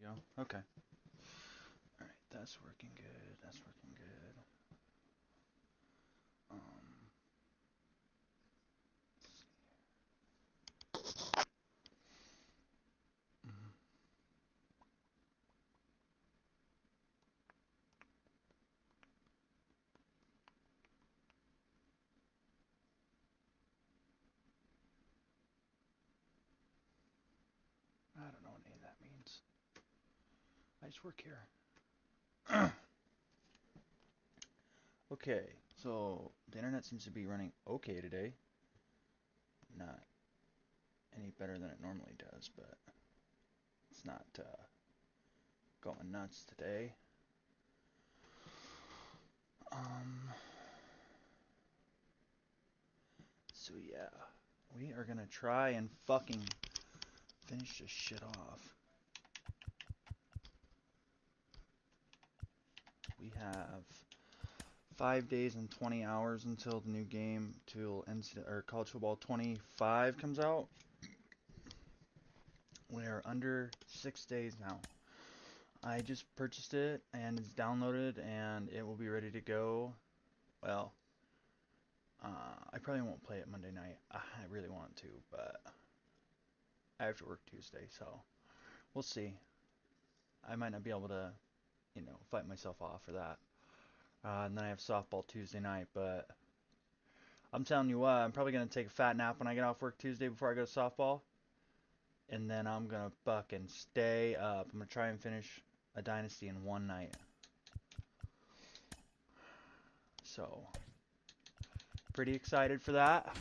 go. Okay. All right, that's working good. That's working good. Um, mm, I don't know what any of that means. I just work here. Okay, so the internet seems to be running okay today. Not any better than it normally does, but it's not going nuts today. Um, so yeah, we are gonna try and fucking finish this shit off. We have 5 days and 20 hours until the new game, till or College Football 25 comes out. We're under 6 days now. I just purchased it and it's downloaded and it will be ready to go. Well, I probably won't play it Monday night. I really want to, but I have to work Tuesday, so we'll see. I might not be able to, fight myself off for that. And then I have softball Tuesday night, but I'm telling you what, I'm probably going to take a fat nap when I get off work Tuesday before I go to softball. And then I'm going to fucking stay up. I'm going to try and finish a dynasty in one night. So, pretty excited for that.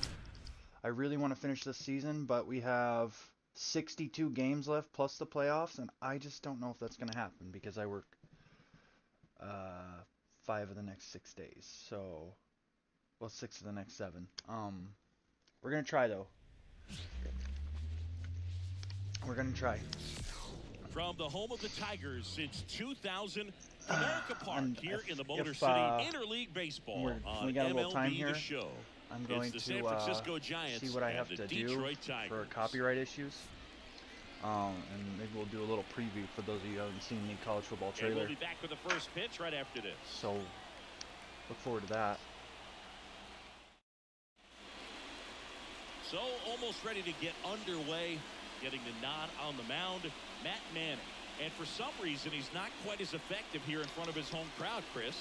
I really want to finish this season, but we have 62 games left plus the playoffs, and I just don't know if that's going to happen because I work 5 of the next 6 days. So, well, 6 of the next 7. We're going to try, though. We're going to try. From the home of the Tigers since 2000, America Park here in the Motor City Interleague Baseball on we got a little time MLB here. The Show. I'm going to see what I have to do for copyright issues. And maybe we'll do a little preview for those of you who haven't seen the college football trailer. And we'll be back with the first pitch right after this. So, look forward to that. So, almost ready to get underway. Getting the nod on the mound, Matt Manning. And for some reason, he's not quite as effective here in front of his home crowd, Chris.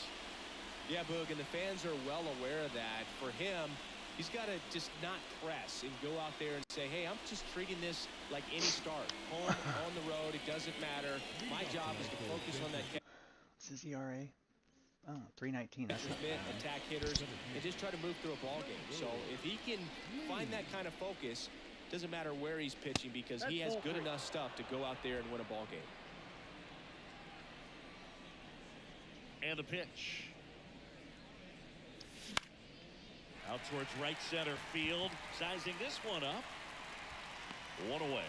Yeah, Boog, and the fans are well aware of that. For him, he's got to just not press and go out there and say, hey, I'm just treating this like any start. Home, on the road, it doesn't matter. My job is to focus on that. What's his ERA? Oh, 3.19. That's not bad. Attack hitters and just try to move through a ball game. So if he can find that kind of focus, doesn't matter where he's pitching because he has good enough stuff to go out there and win a ball game. And a pitch. Out towards right center field. Sizing this one up. 1 away.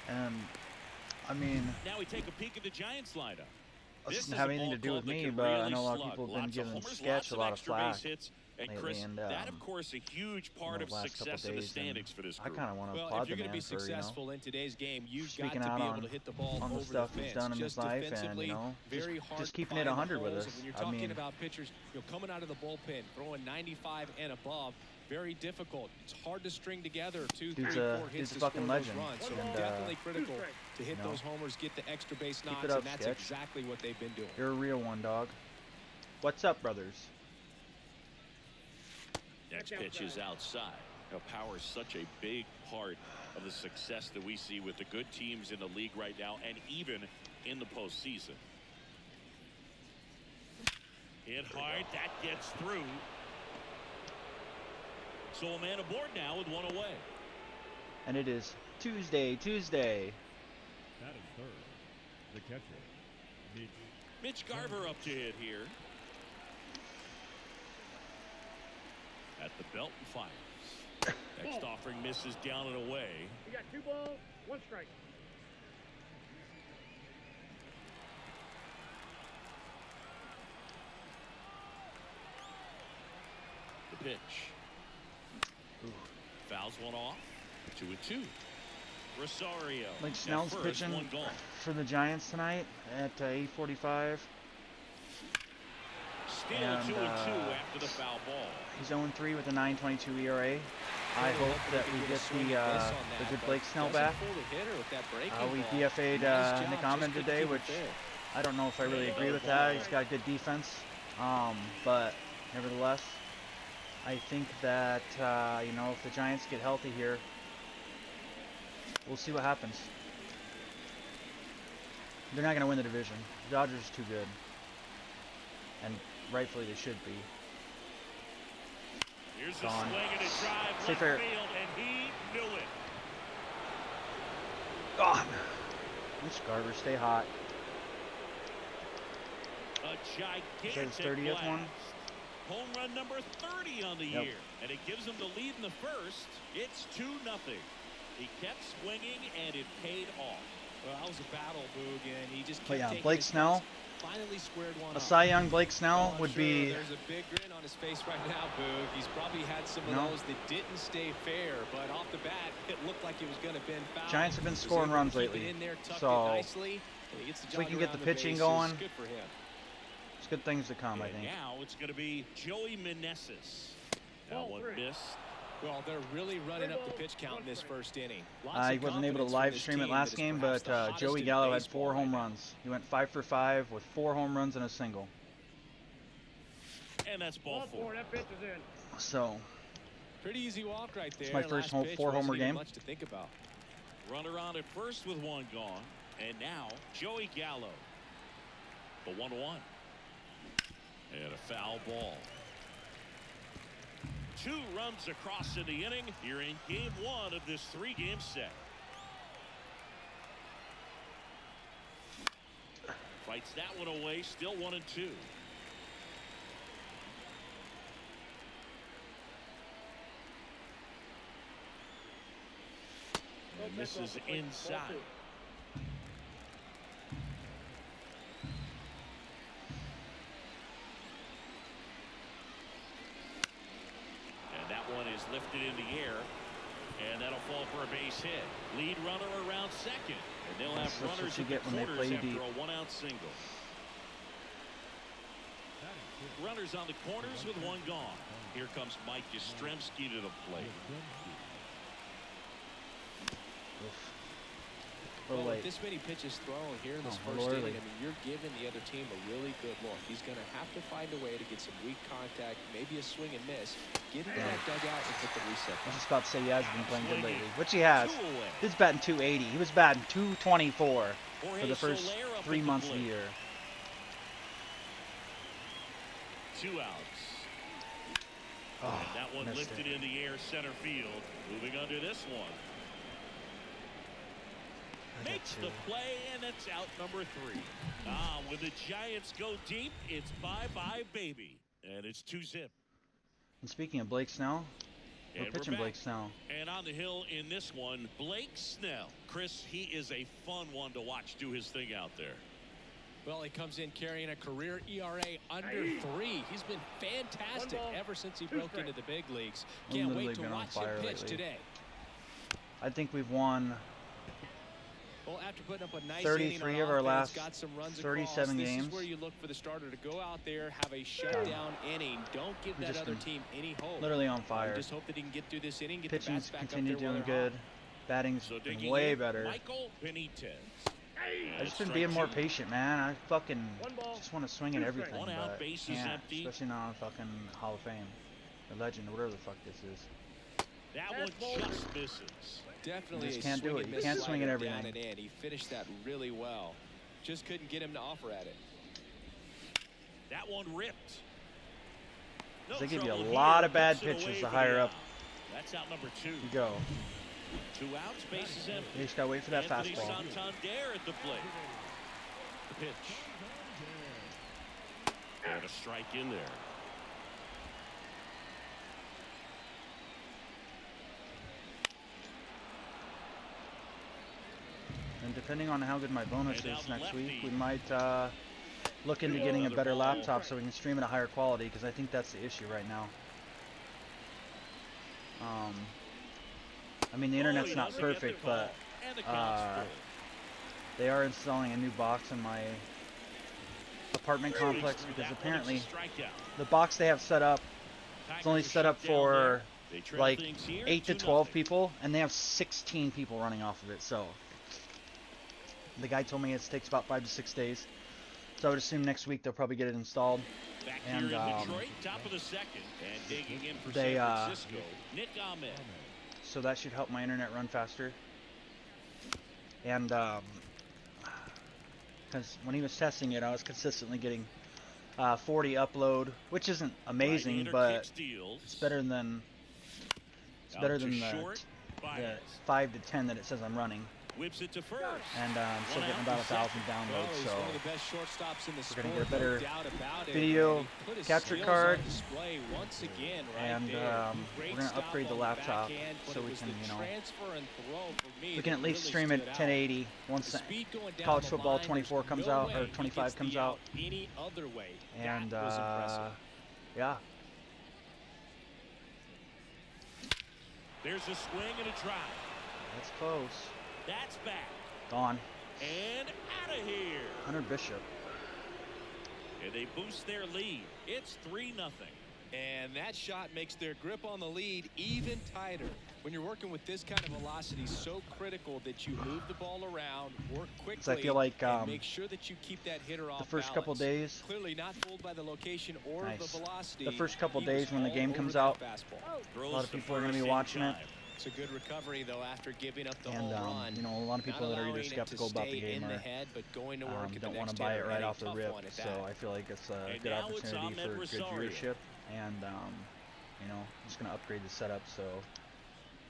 I mean, now we take a peek at the Giants lineup. This doesn't have anything to do with me, but I know a lot of people have been giving Sketch a lot of flack. And Chris, that of course a huge part of success in the standings for this group. I kind of want to applaud well, if you're the going to man be successful in today's game, you've got to be able to hit the ball on the over stuff the he's fence. done in his life, and just keeping it 100 with us. When you're talking about pitchers, coming out of the bullpen, throwing 95 and above, very difficult. It's hard to string together 2, 3, 4 hits to score those runs. So definitely critical to hit those homers, get the extra base knocks, and that's exactly what they've been doing. You're a real one, dog. What's up, brothers? Next pitch is outside. Now, power is such a big part of the success that we see with the good teams in the league right now and even in the postseason. Hit hard. That gets through. So a man aboard now with 1 away. And it is Tuesday. That is third. The catcher, Mitch Garver up to hit here. At the belt and fires. Next offering misses down and away. You got 2 balls, 1 strike. The pitch. Ooh. Fouls one off. 2-2. Rosario. Like Snell's pitching for the Giants tonight at 8:45. Still And 2-2 after the foul ball. he's 0-3 with a 9.22 ERA. I hope that we get the good Blake Snell back. We DFA'd Nick Ahmed today, which I don't know if I really agree with that. He's got good defense, but nevertheless, I think that you know, if the Giants get healthy here, we'll see what happens. They're not going to win the division. The Dodgers are too good, and rightfully they should be. Here's a Gone. swing and a drive Stay left fair. field, and he knew it. Gone. Mitch Garver, stay hot. A gigantic Is that his 30th blast. one? Home run number 30 on the Yep. year, and it gives him the lead in the first. It's 2-0. He kept swinging, and it paid off. Well, that was a battle, Boog, and he just kept But yeah, taking Blake his Snell. hits, finally squared one A up. Cy Young Blake Snell I'm would sure be. There's a big grin on his face right now, Boog. He's probably had some of No. those that didn't stay fair, but off the bat, it looked like it was going to bend foul. Giants have been He was scoring able to runs keep it lately, in there, tucked so it nicely, and he gets the if we jog can get around the pitching bases. going, Good for him. it's good things to come, I And think. now it's going to be Joey Meneses. That one missed. Well, they're really running up the pitch count in this first inning. Lots I of wasn't able to confidence from live this stream it team last that is game, perhaps but the hottest Joey in Gallo had baseball 4 right home now. runs. He went 5 for 5 with 4 home runs and a single. And that's ball 4. That pitch is in. So, Pretty easy walk right there. my first Last pitch 4-homer wasn't even game. Much to think about. Runner on at first with one gone. And now Joey Gallo. The 1-1. And a foul ball. 2 runs across in the inning here in game 1 of this 3-game set. Fights that one away, still 1-2. And this is inside. And that one is lifted in the air. And that'll fall for a base hit. Lead runner around second. And they'll have That's what runners you in the get when they corners play after deep. a 1-out single. Runners on the corners with one gone. Here comes Mike Yastrzemski to the plate. a little Well, late. with this many pitches thrown here in this Oh, a first little inning, early. I mean, you're giving the other team a really good look. He's going to have to find a way to get some weak contact, maybe a swing and miss, get into that dugout and hit the reset I was button. just about to say he has been playing good lately, which he has. 2 away. He's batting 280. He was batting 224 for Jorge the first Soler up 3 at the months of the plate. year. 2 outs. Oh, And that one missed lifted it. in the air center field. Moving under this one. I got Makes 2. the play, and it's out number 3. When the Giants go deep, it's bye-bye, baby. And it's 2-zip. And speaking of Blake Snell, we're And we're pitching back. Blake Snell. And on the hill in this one, Blake Snell. Chris, he is a fun one to watch do his thing out there. Well, he comes in carrying a career ERA under 3. He's been fantastic ever since he broke into the big leagues. Can't Literally wait to been on watch him fire pitch lately. today. I think we've won Well, after putting up a nice 33 inning of on our offense, last got some runs 37 across, games. This is where you look for the starter to go out there, have a shutdown inning. Don't give We've that just other been team any hope. literally on fire. Just hope that he can get through this inning, get the Pitching's bats back up continue there while doing they're good. Batting's So been digging way in, better. Michael Benitez. I've just been being more patient, man. I fucking One ball, just want to swing at 2 everything, strikes. One out, but base is can't, empty. especially not on fucking Hall of Fame, or Legend, or whatever the fuck this is. That one just misses. Definitely just a can't do swing it. and You miss can't swing at slider down everything. and in. He finished that really well. Just couldn't get him to offer at it. That one ripped. No They give you a trouble lot here. of bad Puts it away pitches for the higher up out. That's out number 2. you go. 2 outs, base is empty. You just gotta wait for that Anthony fastball. Santander at the plate. The pitch. And a strike in there. And depending on how good my bonus And now is the next week, lefty. we might look into getting a Another better ball. laptop so we can stream at a higher quality, because I think that's the issue right now. I mean, the internet's he not doesn't get the perfect, call. but And the count's full. They are installing a new box in my apartment complex because apparently the box they have set up is only set up for like 8 to 12 people, and they have 16 people running off of it. So the guy told me it takes about 5 to 6 days. So I would assume next week they'll probably get it installed. Back And here in Detroit, top of the second, and digging in for they, San Francisco, Nicklaus-AC. So that should help my internet run faster. And because when he was testing it, I was consistently getting 40 upload, which isn't amazing, but it's better than the 5 to 10 that it says I'm running. Whips it to first. And I'm still getting about 1,000 downloads, so one of the best shortstops in the we're gonna get a sport, better no doubt about it. video And he put his capture skills card, on display once again right and there. we're Great gonna stop upgrade the on laptop backhand, but so it we was can, the you know, transfer and throw for me we can that at least really stream at stood out. 1080 once The speed going down college the football line, 24 there's comes no out, way or he 25 gets comes the out, any other way. and That was impressive. yeah. There's a swing and a drive. That's close. That's back. Gone. And out of here. Hunter Bishop. And they boost their lead. It's 3-0. And that shot makes their grip on the lead even tighter. When you're working with this kind of velocity, so critical that you move the ball around, work quickly, So I feel like and make sure that you keep that hitter off the first couple balance. days, Clearly not fooled by the location or Nice. the velocity. the first couple He was days when the all game over comes that out, fastball. a lot of people are going to be watching it, It's a good recovery though after giving up the and home run. you know, a lot of people Not that are either allowing it to skeptical about the stay game in or the head, but going to work at the don't want to next buy it hitter, right and a off the tough rip. one at So that. I feel like it's a And good now it's opportunity Ahmed for good Rosario. viewership, and you know, I'm just going to upgrade the setup so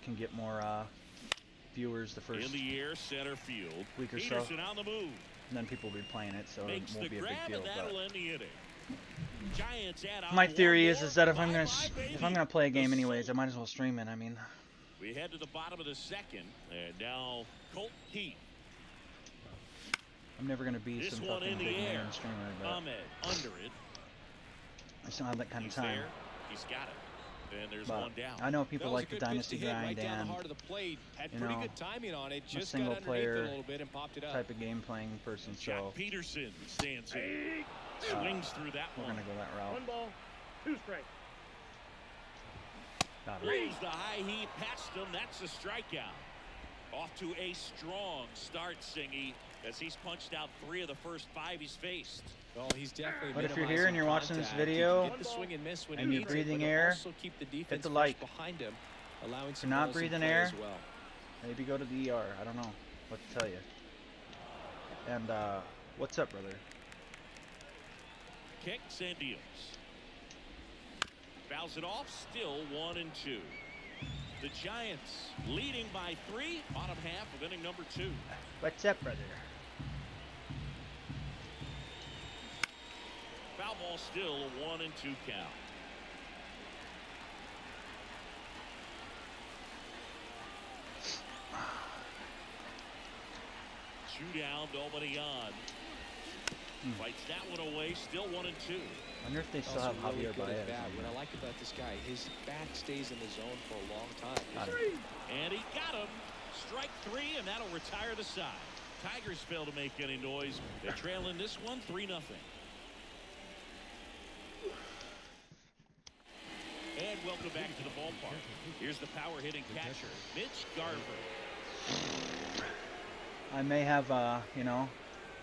can get more viewers the first In the air, center field. week or so, Peterson on the move. and then people will be playing it, so it Makes won't the be a big grab, deal. and that'll But end the inning. Giants add on my one theory more. is that if I'm Bye-bye, gonna play a game The anyways, I Soul. might as well stream it. I mean, We head to the bottom of the second, and now Colt Heat. I'm never gonna be This some one fucking in the big air. name streamer, but Ahmed under it. I just don't have that kind of He's time. there. He's got it. And there's But one down. I know people That was like a the good pitch dynasty to hit grind right down and the heart of the plate. Had you pretty know, good timing on it. a Just single got underneath it player a little bit and popped it up. type of game playing person, so Jack Peterson stands in. Swings through that we're one. gonna go that route. 1 ball, 2 strikes. Got it. Raised the high heat past him. That's a strikeout. Off to a strong start, Singy, as he's punched out 3 of the first 5 he's faced. Well, he's definitely But if you're minimizing here and you're watching this contact. He video can get the swing and miss when and he you're needs it, breathing but he'll air, also keep the defense the fresh like. behind him, allowing If some you're not balls in breathing play air, as well. maybe go to the ER. I don't know what to tell you. And what's up, brother? Kicks and deals. Fouls it off. Still 1-2. The Giants leading by 3. Bottom half of inning number 2. What's up, brother? Foul ball still a 1-2 count. Shootout, nobody on. Fights that one away. Still 1-2. I wonder if they still Also have really Javier good at Baez. bat. What I like about this guy, his back stays in the zone for a long time. Got it. And he got him. Strike 3, and that'll retire the side. Tigers fail to make any noise. They trail in this one 3-0. And welcome back to the ballpark. Here's the power hitting catcher, Mitch Garver. I may have, you know,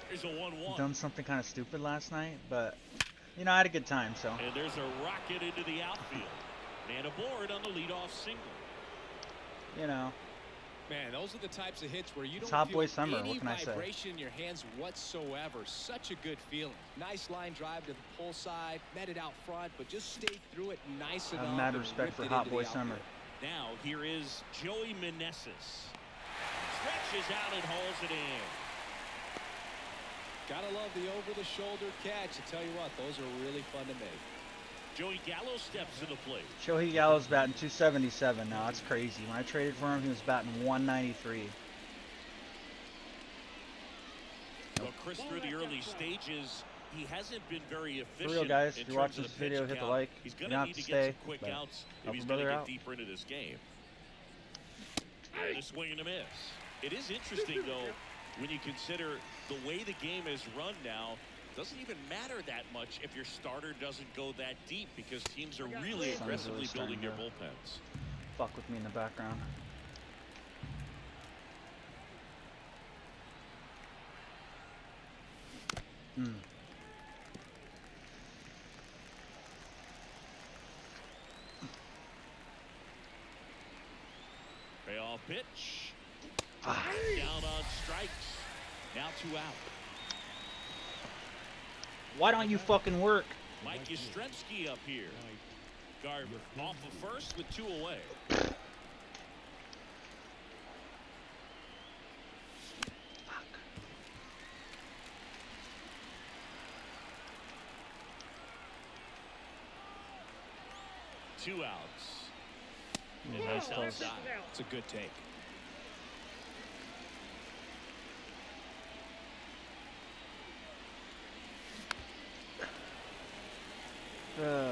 Here's a 1-1. done something kind of stupid last night, but you know, I had a good time. So And there's a rocket into the outfield. And aboard on the leadoff single. you know, Man, those are the types of hits where you It's don't hot feel boy summer, any what can I say? vibration in your hands whatsoever. Such a good feeling. Nice line drive to the pull side, met it out front, but just stayed through it nice I enough. have mad and respect whipped for it hot into boy the summer. outfield. Now here is Joey Meneses. Stretches out and hauls it in. Gotta love the over-the-shoulder catch. I tell you what, those are really fun to make. Joey Gallo steps to the plate. Shohei Gallo's batting 277 now. That's crazy. When I traded for him, he was batting 193. Well, Chris, through the early stages, he hasn't been very efficient. For real, guys, in if you're terms watching of this the video, pitch hit the count. like. He's You going don't to have need to to get stay, some quick but outs help if he's a going to brother get out. deeper into this game. And a swing and a miss. It is interesting, though, when you consider the way the game is run now. Doesn't even matter that much if your starter doesn't go that deep because teams are really aggressively building their bullpens. Fuck with me in the background. Payoff pitch. Down on strikes. Now 2 out. Why don't you fucking work? Mike Yastrzemski up here. Garver off of first with 2 away. Fuck. 2 outs. Nice close. It's a good take.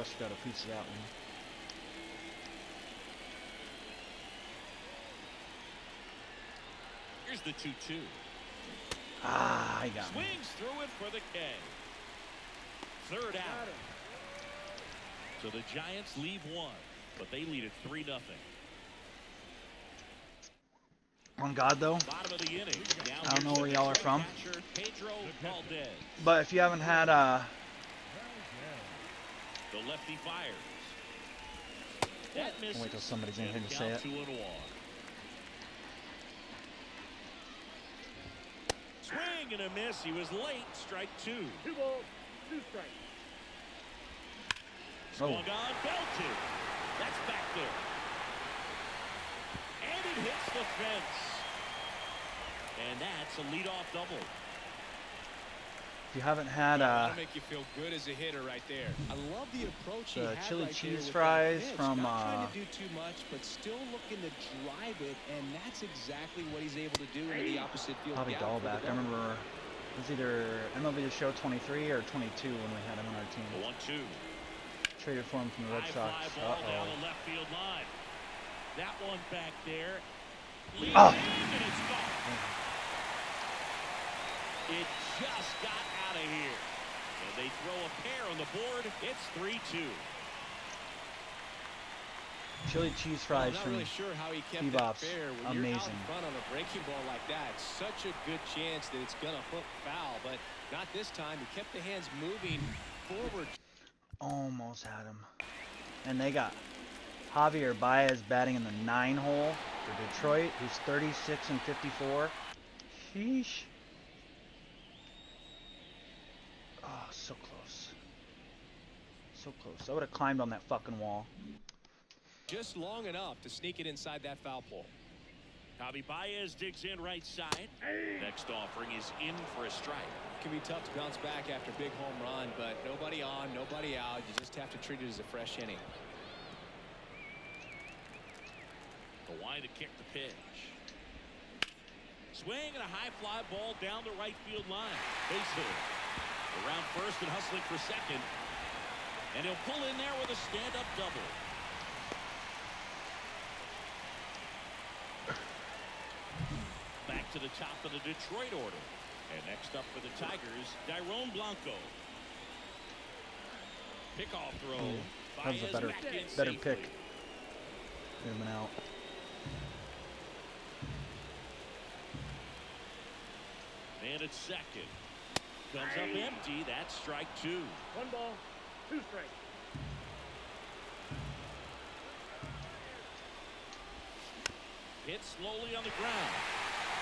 She got a piece of that one. Here's the 2-2. Ah, I got me. Swings through it for the K. 3rd out. So the Giants leave 1, but they lead it 3-0. On God, though, Bottom of the inning. I don't know where y'all are from, Pedro Valdez. but if you haven't had The lefty fires. That misses. wait till somebody's in here to say it. 2-1. Swing and a miss. He was late. Strike 2. 2 balls, 2 strikes. Swung on, belted. That's back there. And it hits the fence. And that's a leadoff double. If you haven't had That'll make you feel good as a hitter right there. I love the approach he the had chili right cheese there fries with that pitch. from Not trying to do too much, but still looking to drive it, and that's exactly what he's able to do into the opposite field. Bobby gap for the Dahlback. I double. remember it was either MLB The Show 23 or 22 when we had him on our team. 1-2. Traded for him from the Red Sox. High fly ball down the left field line. That one back there. Oh. And it's gone. It just got out of here. And they throw a pair on the board. It's 3-2. Chili cheese fries I'm not from really sure how he kept Bebop's that fair. When you're out amazing. in front on a breaking ball like that, it's such a good chance that it's going to hook foul, but not this time. He kept the hands moving forward. Almost had him. And they got Javier Baez batting in the 9 hole for Detroit. He's 36 and 54. Sheesh. Oh, so close. So close. I would have climbed on that fucking wall. Just long enough to sneak it inside that foul pole. Javi Baez digs in right side. Next offering is in for a strike. It can be tough to bounce back after a big home run, but nobody on, nobody out. You just have to treat it as a fresh inning. Kawhi to kick the pitch. Swing and a high fly ball down the right field line. Base hit. Around first and hustling for second. And he'll pull in there with a stand-up double. Back to the top of the Detroit order. And next up for the Tigers, Dairon Blanco. Pickoff throw. That was a better pick. Get him out. And at second. Comes up empty. That's strike 2. 1 ball, 2 strikes. Hit slowly on the ground.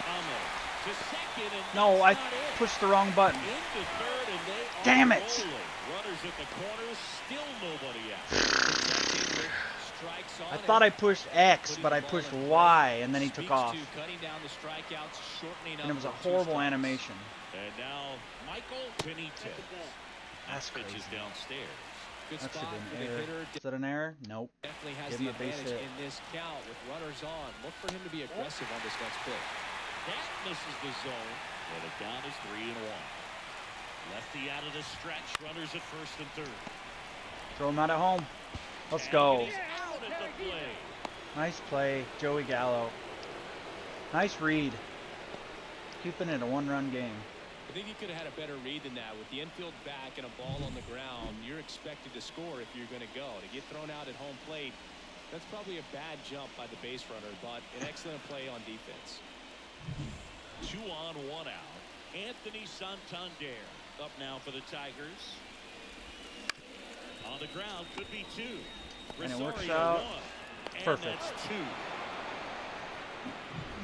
Almost to second, and No, I that's not it. pushed the wrong button. Into third, and they are Damn it! rolling. Runners at the corners, still nobody out. Strikes on I thought I pushed X, but I pushed Y, and then he took off. Cutting down the strikeouts, shortening up And it was a from 2 horrible strikes. animation. And now Michael Benitez. That's Pitches crazy. downstairs. Good That should spot be for an the error. hitter. Is that an error? Nope. Definitely has Give the him a base advantage hit. in this count with runners on. Look for him to be aggressive on this next pitch. That misses the zone. And the count is 3-1. Lefty out of the stretch. Runners at first and third. Throw him out at home. Let's And go. he's out at the plate. Nice play, Joey Gallo. Nice read. keeping it a one-run game. I think he could have had a better read than that. With the infield back and a ball on the ground, you're expected to score if you're going to go. To get thrown out at home plate, that's probably a bad jump by the base runner, but an excellent play on defense. 2 on, 1 out. Anthony Santander up now for the Tigers. On the ground, could be 2. And it works Rosario out 1. perfect. And that's 2.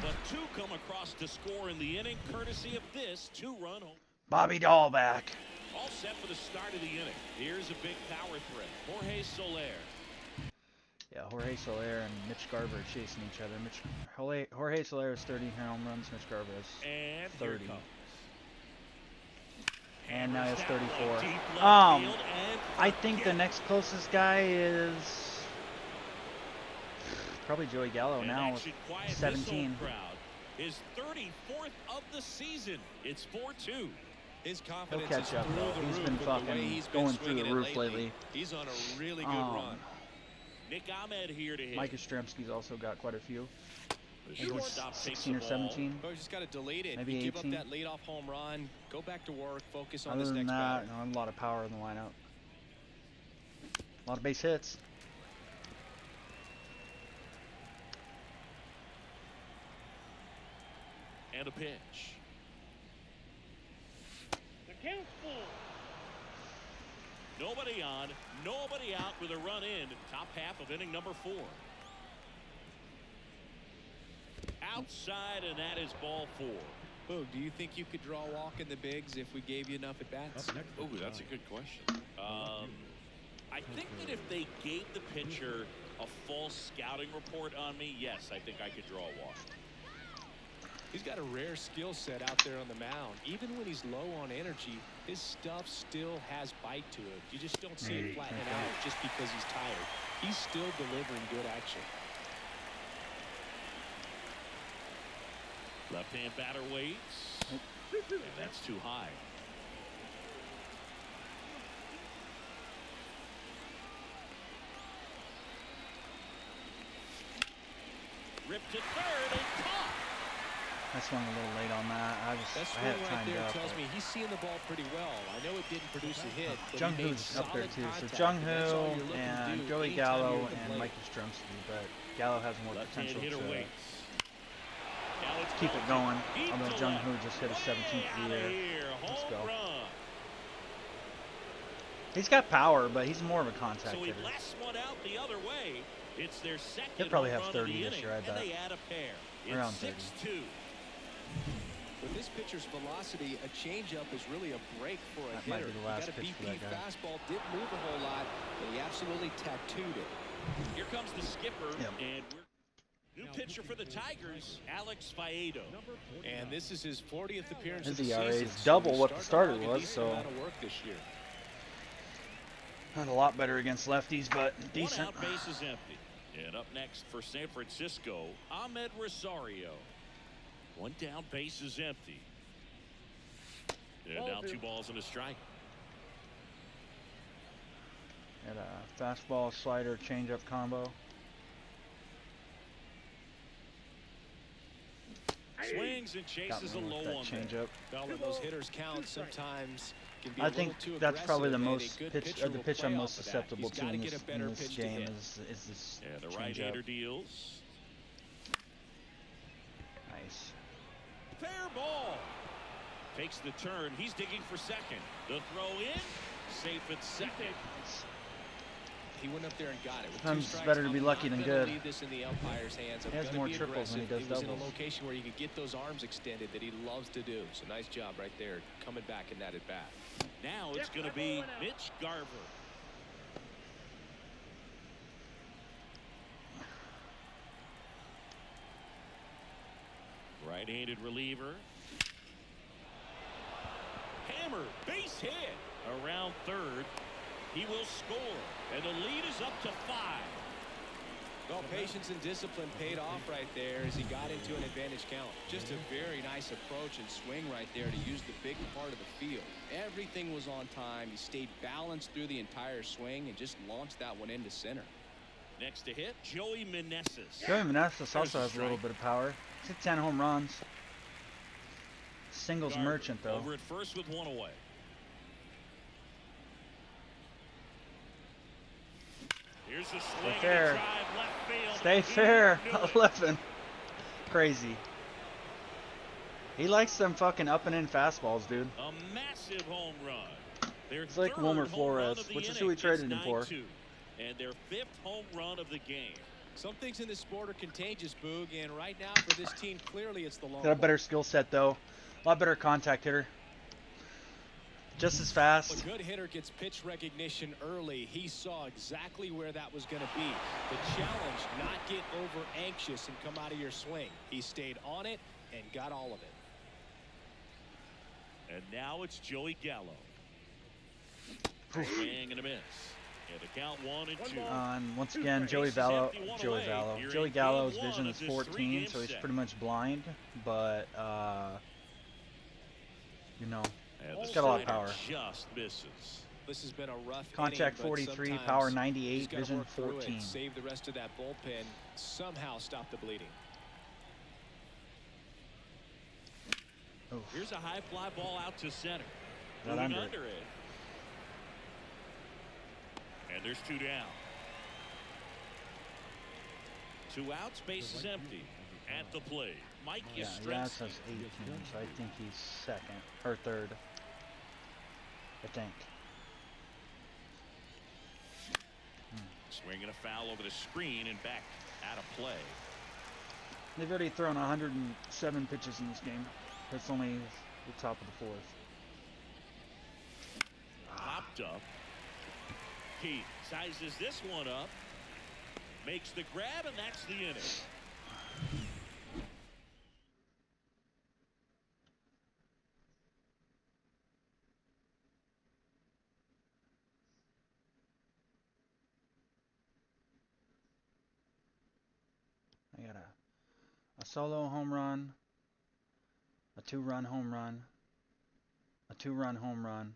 But 2 come across to score in the inning, courtesy of this 2-run home. Bobby Dahl back. All set for the start of the inning. Here's a big power threat. Jorge Soler. Yeah, Jorge Soler and Mitch Garver are chasing each other. Jorge Soler has 30 home runs. Mitch Garver has And 30. here it comes. And now he has 34. Deep left field, and I think the next closest guy is probably Joey Gallo and now that with should quiet this 17. home crowd. His 34th of the season. It's 4-2. His He'll confidence catch is up through though. the He's roof been with the way fucking he's been going through the swinging it roof lately. He's on a really good run. Nick Ahmed here to hit. Mike Yastrzemski's also got quite a few. I think it was Shortstop takes 16 the or ball. 17. Well, you just got to delete it. Maybe you give 18. up that leadoff home run, go back to work, focus on Other this than next that, batter. a lot of power in the lineup. A lot of base hits. And a pitch. The count's full. Nobody on, nobody out with a run in. Top half of inning number 4. Outside, and that is ball 4. Boog, do you think you could draw a walk in the bigs if we gave you enough at bats? Oh, that's a good question. I think that if they gave the pitcher a false scouting report on me, yes, I think I could draw a walk. He's got a rare skill set out there on the mound. Even when he's low on energy, his stuff still has bite to it. You just don't see it flattening out just because he's tired. He's still delivering good action. Left-hand batter waits. And that's too high. Ripped to third and caught. I swung a little late on that. That I swing had it right timed there up. tells me he's seeing the ball pretty well. I know it didn't produce a hit, but Jung he made Hoo's up there solid too. So contact, Jung and that's all Hoo you're looking to and do Joey anytime Gallo you're at the and plate. Mike Yastrzemski, but Gallo has more Left-hand potential hitter to waits. Now it's keep it Belton. going. Deep Although to Jung left. Hoo just hit a 17th of the Way outta year. here. Let's Home go. run. He's got power, but he's more of a contact So he hitter. blasts one out the other way. It's their second He'll probably home have run of 30 the this inning, year, I and bet. they add a pair. Around It's 30. 6-2. With this pitcher's velocity, a changeup is really a break for a That might hitter. be the You last got a pitch for BP that guy. fastball, didn't move a whole lot, but he absolutely tattooed it. Here comes the skipper, Yep. and new pitcher for the Tigers, Alex Faedo. And this is his 40th appearance His of the ERA season. is double he's what the starting starter to log a was, decent so- amount of work this year. Not a lot better against lefties, but decent. One out, base is empty. And up next for San Francisco, Ahmed Rosario. One down, base is empty. And now 2 balls and a strike. Got a fastball, slider, changeup combo. Swings and Got chases a me low with that one there. changeup. Well, when those hitters count sometimes can be I a think little too that's probably the aggressive, and most a good pitch, pitcher the will pitch play I'm off most of that. susceptible He's to gotta in get a this, better pitch to game hit. is this And the right-hander changeup. deals. Nice. Fair ball. Takes the turn. He's digging for second. The throw in. Safe at second. He went up there and got it. With Sometimes 2 it's strikes, better to be I'm lucky not than gonna good. leave this in the umpire's hands. I'm He has gonna more be triples than he aggressive. does He was in a doubles. location where you could get those arms extended that he loves to do. So nice job right there, coming back in that at bat. Now it's going to be Mitch Garver. Right-handed reliever. Hammer, base hit. Around third. He will score. And the lead is up to 5. Well, patience and discipline paid off right there as he got into an advantage count. Just a very nice approach and swing right there to use the big part of the field. Everything was on time. He stayed balanced through the entire swing and just launched that one into center. Next to hit, Joey Meneses. Joey Meneses There's also a has a little strike. bit of power. He's hit 10 home runs. Singles Garver merchant, though. Over at first with one away. Here's a swing and a fair. drive left field. Stay fair. 11. Crazy. He likes them fucking up and in fastballs, dude. A massive home run. It's like Wilmer Flores, which is who we traded him for. And their 5th home run of the game. Some things in this sport are contagious, Boog, and right now for this team, clearly it's the long Got a better skill set, though. A lot better contact hitter. Just as fast. A good hitter gets pitch recognition early. He saw exactly where that was going to be. The challenge, not get over anxious and come out of your swing. He stayed on it and got all of it. And now it's Joey Gallo. Swing and a miss. And the count 1-2. And once again, Joey Gallo's vision is 14, so he's pretty much blind. But you know, he's got a lot of power. Just misses. This has been a rough contact inning, 43, power 98, vision 14. Save the rest of that bullpen. Somehow stop the bleeding. Oof. Here's a high fly ball out to center. Not Moving under it. And there's 2 down. 2 outs, base is empty. At the plate, Mike Yastrzemski. Yeah, says 18, so I think he's second or third. I think. Swinging a foul over the screen and back out of play. They've already thrown 107 pitches in this game. That's only the top of the 4th. Popped up. Keith sizes this one up. Makes the grab, and that's the inning. I got a solo home run, a 2-run home run, a 2-run home run,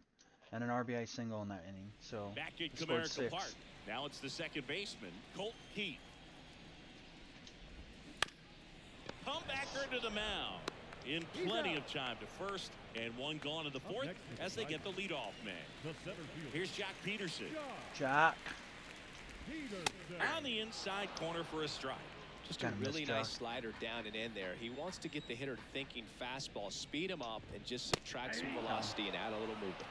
and an RBI single in that inning. So back at scored Comerica 6. Park. Now it's the second baseman, Colt Keith. Comebacker to the mound. In plenty of time to first, and 1 gone in the 4th as they get the leadoff man. Here's Jack Peterson. Jack. On the inside corner for a strike. Just a really nice slider down and in there. He wants to get the hitter thinking fastball, speed him up, and just subtract some velocity and add a little movement.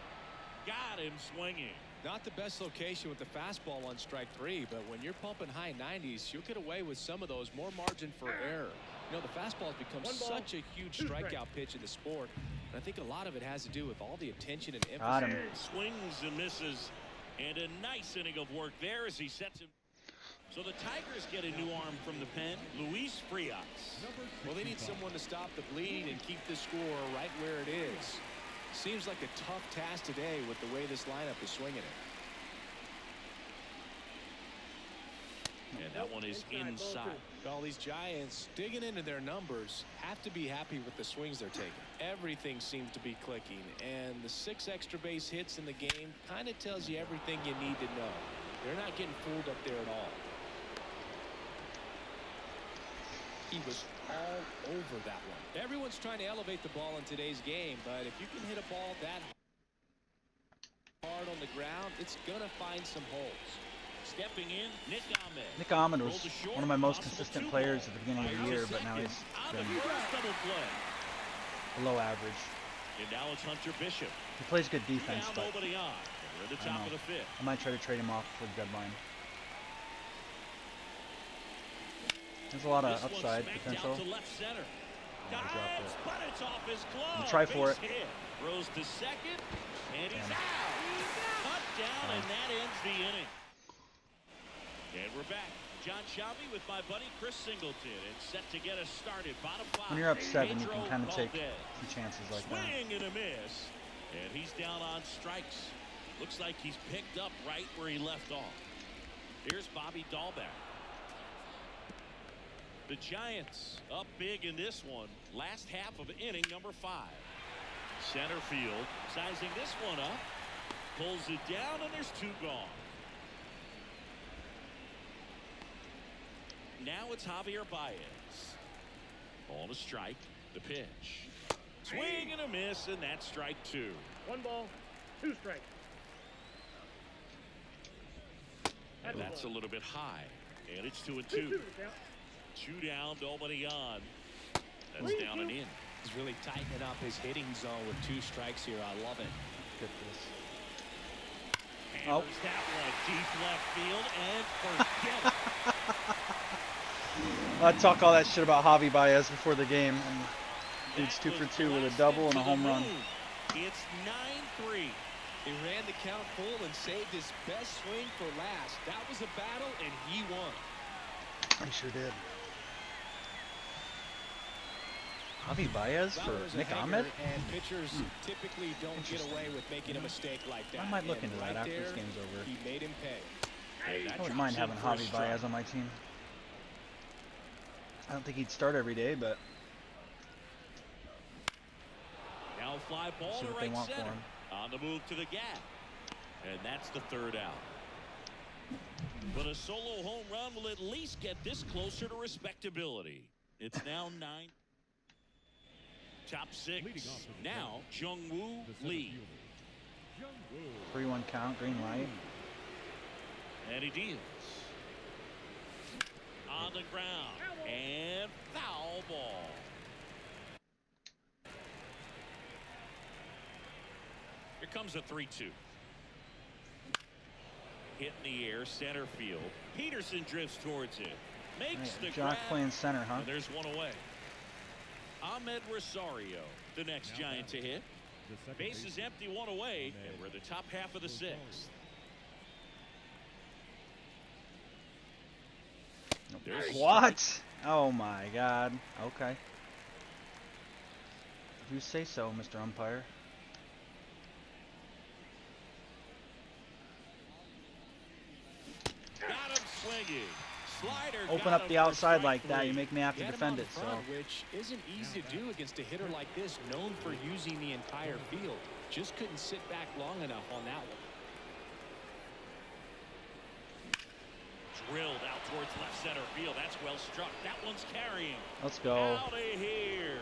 Got him swinging. Not the best location with the fastball on strike 3, but when you're pumping high 90s, you'll get away with some of those. More margin for error. You know, the fastball has become such a huge strikeout pitch in the sport, and I think a lot of it has to do with all the attention and emphasis. Swings and misses, and a nice inning of work there as he sets him. So the Tigers get a new arm from the pen, Luis Frias. Well, they need someone to stop the bleed and keep the score right where it is. Seems like a tough task today with the way this lineup is swinging it. And that one is inside. All these Giants digging into their numbers have to be happy with the swings they're taking. Everything seems to be clicking, and the 6 extra base hits in the game kind of tells you everything you need to know. They're not getting fooled up there at all. He was all over that one. Everyone's trying to elevate the ball in today's game, but if you can hit a ball that hard on the ground, it's going to find some holes. Stepping in, Nick Ahmed. Nick Ahmed was one of my most consistent players at the beginning of the year, but now he's been below average. And now it's Hunter Bishop. He plays good defense, but nobody on. We're at the top of the 5th. I might try to trade him off for the deadline. There's a lot of upside potential. To left center. Dives, but it's off his glove. Try for it. Rose to second, and he's out. Cut down, and that ends the inning. And we're back. John Shelby with my buddy Chris Singleton, and set to get us started. Bottom 5. When you're up 7, you can kind of take some chances like that. Swing and a miss, and he's down on strikes. Looks like he's picked up right where he left off. Here's Bobby Dahlbeck. The Giants up big in this one. Last half of inning number 5. Center field sizing this one up. Pulls it down, and there's 2 gone. Now it's Javier Baez. On a strike. The pitch. Swing and a miss, and that's strike 2. 1 ball, 2 strikes. And that's a little bit high. And it's 2-2. 2 down, nobody on. That's down and in. He's really tightening up his hitting zone with 2 strikes here. I love it. Get this. Hammers that one deep left field and forget it. I talk all that shit about Javi Baez before the game, and dude's 2 for 2 with a double and a home run. It's 9-3. He ran the count full and saved his best swing for last. That was a battle, and he won. He sure did. Javi Baez for Nick Ahmed? And pitchers typically don't get away with making a mistake like that. I might look And into that after this game's over. He made him pay. I wouldn't mind having Javi Baez on my team. I don't think he'd start every day, but Now fly ball see to what they right want for center. him. On the move to the gap. And that's the 3rd out. But a solo home run will at least get this closer to respectability. It's now 9. Top 6. Now Jung-Woo Lee. 3-1 count, green light. And he deals. On the ground. And foul ball. Here comes a 3-2. Hit in the air, center field. Peterson drifts towards it. Makes the Jock grab. playing center, huh? And there's one away. Ahmed Rosario, the next Giant to hit. Base is empty, 1 away, and we're the top half of the 6th. What? Oh my God. Okay. If you say so, Mr. Umpire. Got him swinging. Slider. Open up the outside like that, you make me have to defend it. So which isn't easy to do against a hitter like this, known for using the entire field. Just couldn't sit back long enough on that one. Drilled out towards left center field. That's well struck. That one's carrying. let's go. Out of here.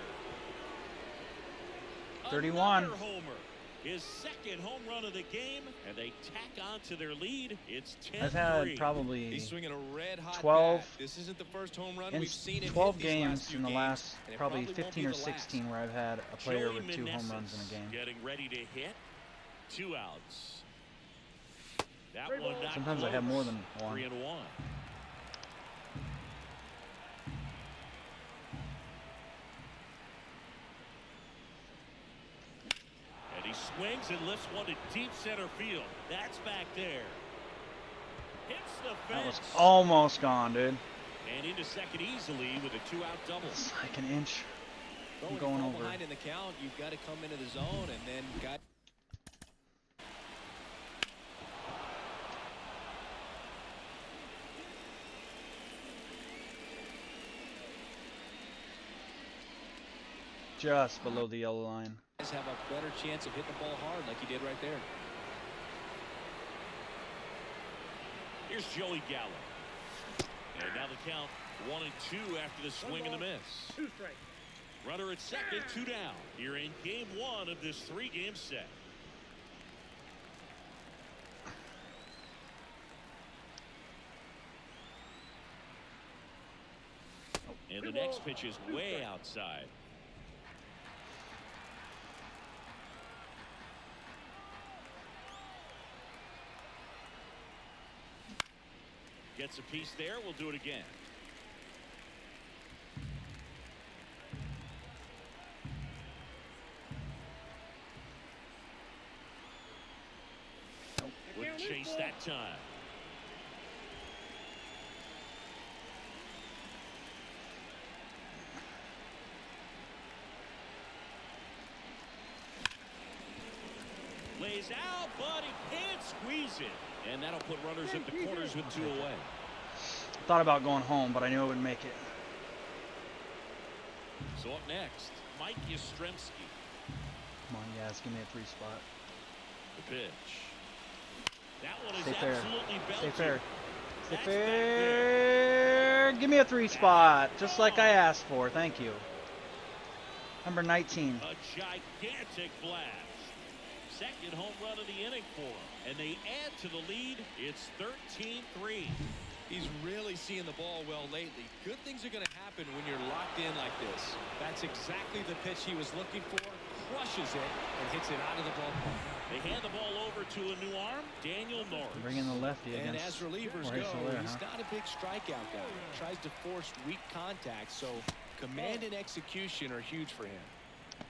31. Another homer. His 2nd home run of the game, and they tack on to their lead. It's 10-3. I've had probably He's swinging a red hot 12 bat. This isn't the first home run in we've seen him 12 hit these games last few in the games, last and it probably won't 15 be or the 16 last. where I've had a player Joey with 2 home runs in a Meneses game. getting ready to hit. 2 outs. That one not Sometimes close. I have more than 1. 3-1. And he swings and lifts one to deep center field. That's back there. Hits the That was fence. almost gone, dude. And into second easily with a 2-out double. It's like an inch. Going going fall over. behind in the count, you've got to come into the zone and then got. Just below the yellow line. Have a better chance of hitting the ball hard like he did right there. Here's Joey Gallo. And now the count 1-2 after the swing and the miss. 2 strikes. Runner at second, 2 down. Here in game 1 of this 3-game set. And the next pitch is way outside. Gets a piece there. We'll do it again. Wouldn't chase that time. Lays out, but he can't squeeze it. And that'll put runners at the corners with 2 away. Thought about going home, but I knew I wouldn't make it. So up next, Mike Yastrzemski. Come on, Yaz, give me a 3 spot. The pitch. That one is Stay fair. absolutely belted. Stay fair. Stay That's fair. Give me a 3 spot, just like I asked for. Thank you. Number 19. A gigantic blast. Second home run of the inning for him. And they add to the lead. It's 13-3. He's really seeing the ball well lately. Good things are going to happen when you're locked in like this. That's exactly the pitch he was looking for. Crushes it and hits it out of the ballpark. They hand the ball over to a new arm, Daniel Norris. Bring in the lefty against. And as relievers Jorge go, Soler, he's not a big strikeout guy. Tries to force weak contact, so command and execution are huge for him.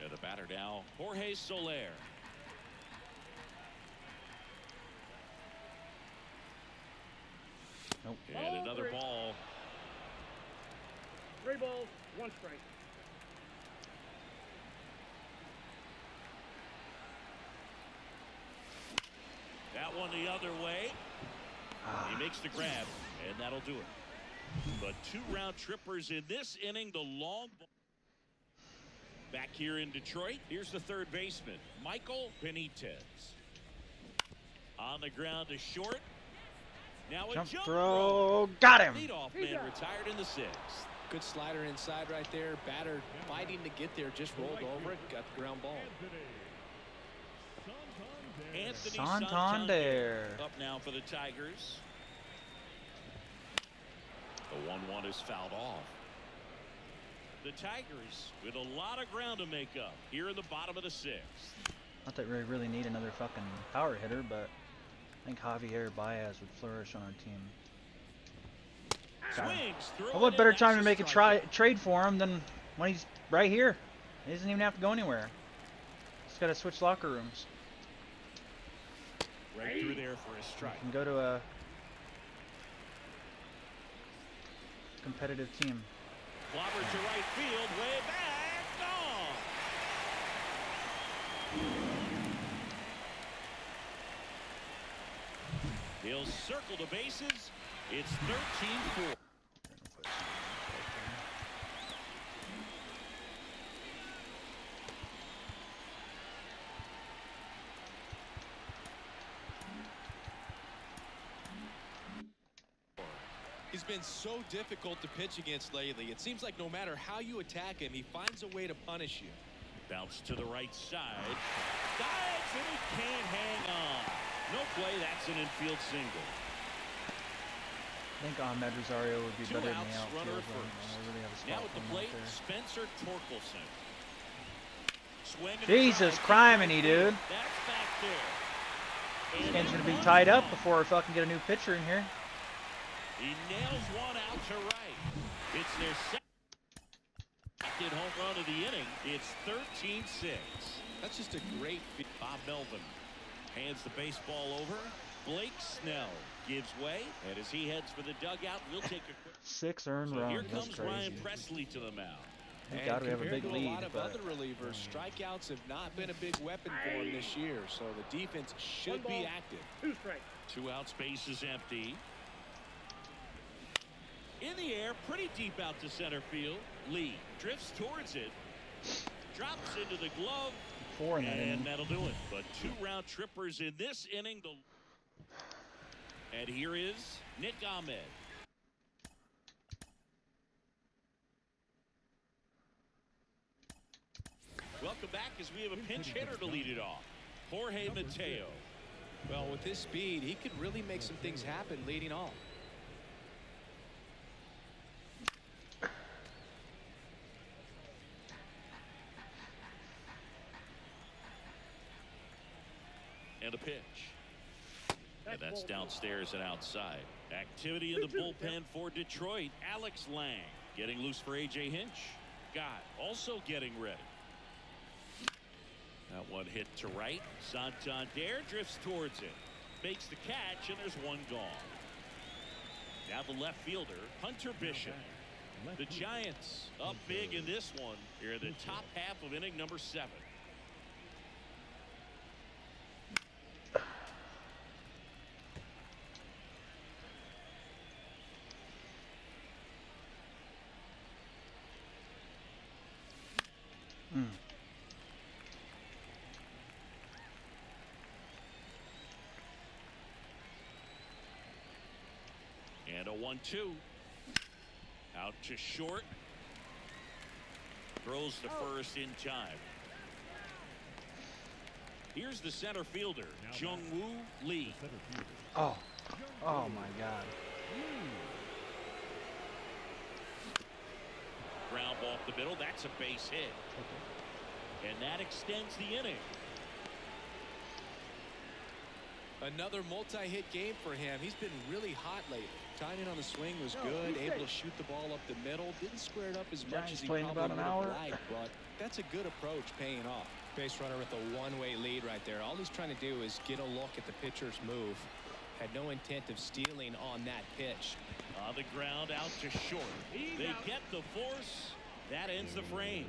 And the batter now, Jorge Soler. Nope. And another ball. 3 balls, 1 strike. That one the other way. He makes the grab, and that'll do it. But 2 round trippers in this inning. The long ball. Back here in Detroit, here's the third baseman, Michael Benitez. On the ground to short. Now a Jump throw. Got him. Leadoff man retired in the 6th. Good slider inside right there. Batter fighting to get there. Just rolled over it. Got the ground ball. Anthony Santander up now for the Tigers. The 1-1 is fouled off. The Tigers with a lot of ground to make up here in the bottom of the 6th. Not that we really need another fucking power hitter, but I think Javier Baez would flourish on our team. Swings through Well, what better time to make a trade for him than when he's right here? He doesn't even have to go anywhere. Just got to switch locker rooms. Right through there for a strike. And go to a competitive team. Clobber to right field, way back, gone. He'll circle the bases. It's 13-4. He's been so difficult to pitch against lately. It seems like no matter how you attack him, he finds a way to punish you. Bounce to the right side. Dives and he can't hang on. No play. That's an infield single. I think Ahmed Rosario would be 2 better than outs, the outfield. runner at I first. really have a spot Now at for the him plate, out there. Spencer Torkelson. Swing and Jesus drive. criminy, dude. That's back there. This And game's gonna be one tied up gone. before we fucking get a new pitcher in here. He nails one out to right. It's their second home run of the inning. It's 13-6. That's just a great feat. Bob Melvin hands the baseball over. Blake Snell gives way, and as he heads for the dugout, we'll take a quick. 6 earned So runs. here That's comes crazy. Ryan Presley to the mound. Thank And God we have a compared big to lead. a lot of but other relievers, strikeouts have not been a big weapon for him this year, so the defense should 1 be ball, active. 2 strikes. 2 out, space is empty. In the air, pretty deep out to center field. Lee drifts towards it, drops into the glove, 4 in that and inning. that'll do it. But 2 round trippers in this inning. And here is Nick Ahmed. Welcome back as we have a pinch hitter to lead it off. Jorge Mateo. Well, with his speed, he could really make some things happen leading off. And a pitch. And that's downstairs and outside. Activity in the bullpen for Detroit. Alex Lang getting loose for A.J. Hinch. Gott also getting ready. That one hit to right. Santander drifts towards it. Makes the catch, and there's one gone. Now the left fielder, Hunter Bishop. The Giants up big in this one. Here in the top half of inning number 7. And a 1-2. Out to short. throws to first in time. Here's the center fielder, Jung-Woo Lee. Oh my God. Ground ball up the middle. That's a base hit. And that extends the inning. Another multi-hit game for him. He's been really hot lately. Timing on the swing was good. Able to shoot the ball up the middle. Didn't square it up as much as he probably would have liked, but that's a good approach, paying off. Base runner with a one-way lead right there. All he's trying to do is get a look at the pitcher's move. Had no intent of stealing on that pitch. On the ground, out to short. They get the force. That ends the frame.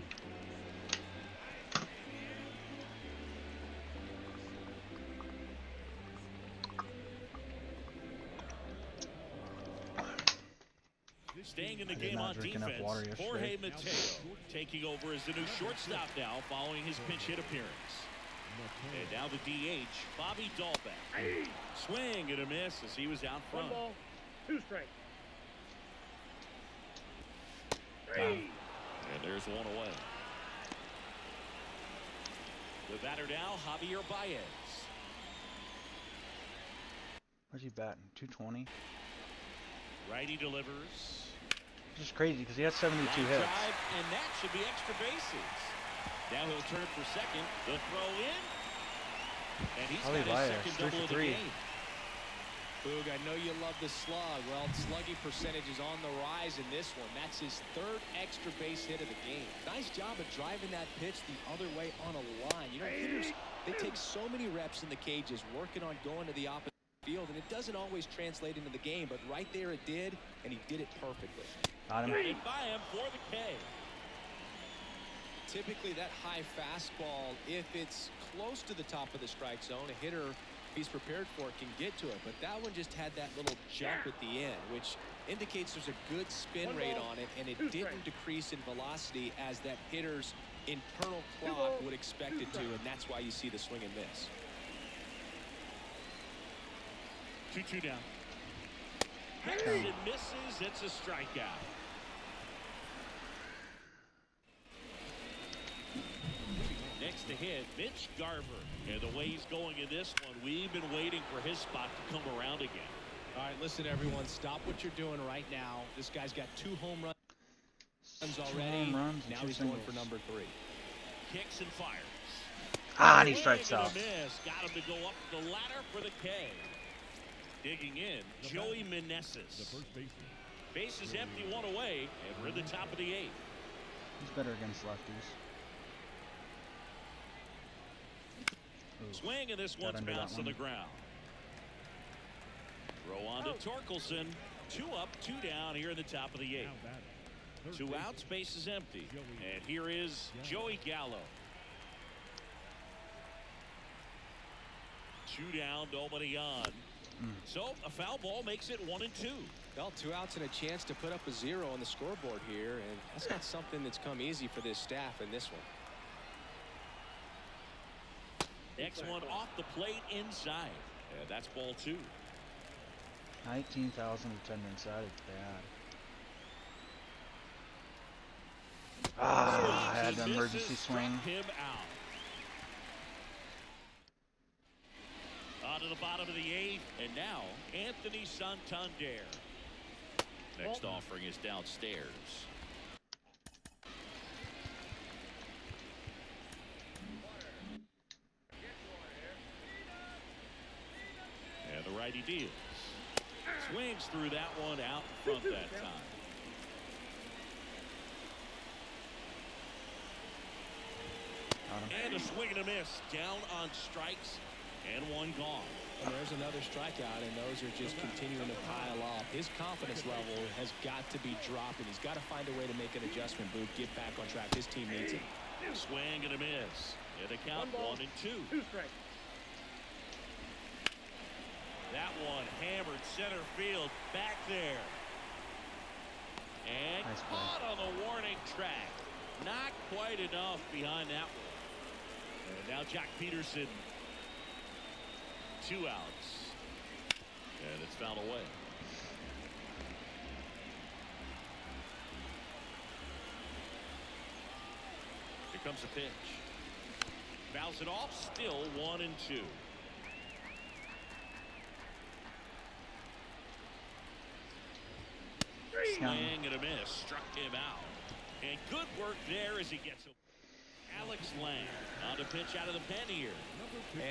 Staying in the game on defense, Jorge Mateo taking over as the new shortstop now following his pinch hit appearance. And now the DH, Bobby Dahlbeck. Swing and a miss as he was out front. 1 ball, 2 strikes. And there's one away. The batter now, Javier Baez. Where's he batting? 220. Righty delivers. Just crazy because he has 72 hits. Drive, and that should be extra bases. Now he'll turn for second. The throw in. And he's got his second double of the game. Boog, I know you love the slug. Well, slugging percentage is on the rise in this one. That's his 3rd extra base hit of the game. Nice job of driving that pitch the other way on a line. You know, hitters, they take so many reps in the cages working on going to the opposite field, and it doesn't always translate into the game, but right there it did, and he did it perfectly. Got him. And by him for the K. Typically that high fastball, if it's close to the top of the strike zone, a hitter, if he's prepared for it, can get to it. But that one just had that little jump at the end, which indicates there's a good spin rate on it, and it didn't decrease in velocity as that hitter's internal clock would expect it to, and that's why you see the swing and miss. 2-2 down. Hits and misses. It's a strikeout. Next to hit, Mitch Garver. And the way he's going in this one, we've been waiting for his spot to come around again. All right, listen, everyone. Stop what you're doing right now. This guy's got 2 home runs already. Now he's going for number 3. Kicks and fires. And he strikes out. Got him to go up the ladder for the K. Digging in, Joey Meneses. The first baseman. Base is empty, 1 away, and we're in the top of the 8th. He's better against lefties. Ooh. Swing, and this one's bounced on the ground. Throw on to Torkelson. 2 up, 2 down here in the top of the 8th. 2 outs, base is empty. And here is Joey Gallo. 2 down, nobody on. So a foul ball makes it 1-2. Well, 2 outs and a chance to put up a 0 on the scoreboard here, and that's not something that's come easy for this staff in this one. Next one off the plate inside. And that's ball 2. 19,000 attendance. That is bad. I had the emergency swing. Him out. On to the bottom of the 8th, and now Anthony Santander. Next offering is downstairs. And the righty deals. Swings through that one out in front that time. And a swing and a miss. Down on strikes. And 1 gone. And there's another strikeout, and those are just continuing to pile up. His confidence level has got to be dropping. He's got to find a way to make an adjustment, Boog. Get back on track. His team needs it. Swing and a miss. And the count 1-2. 2 strikes. That one hammered center field back there. And nice caught on the warning track. Not quite enough behind that one. And now Jack Peterson. 2 outs. And it's fouled away. Here comes the pitch. Fouls it off. Still 1-2. Swing and a miss. Struck him out. And good work there as he gets a Alex Lang on the pitch out of the pen here.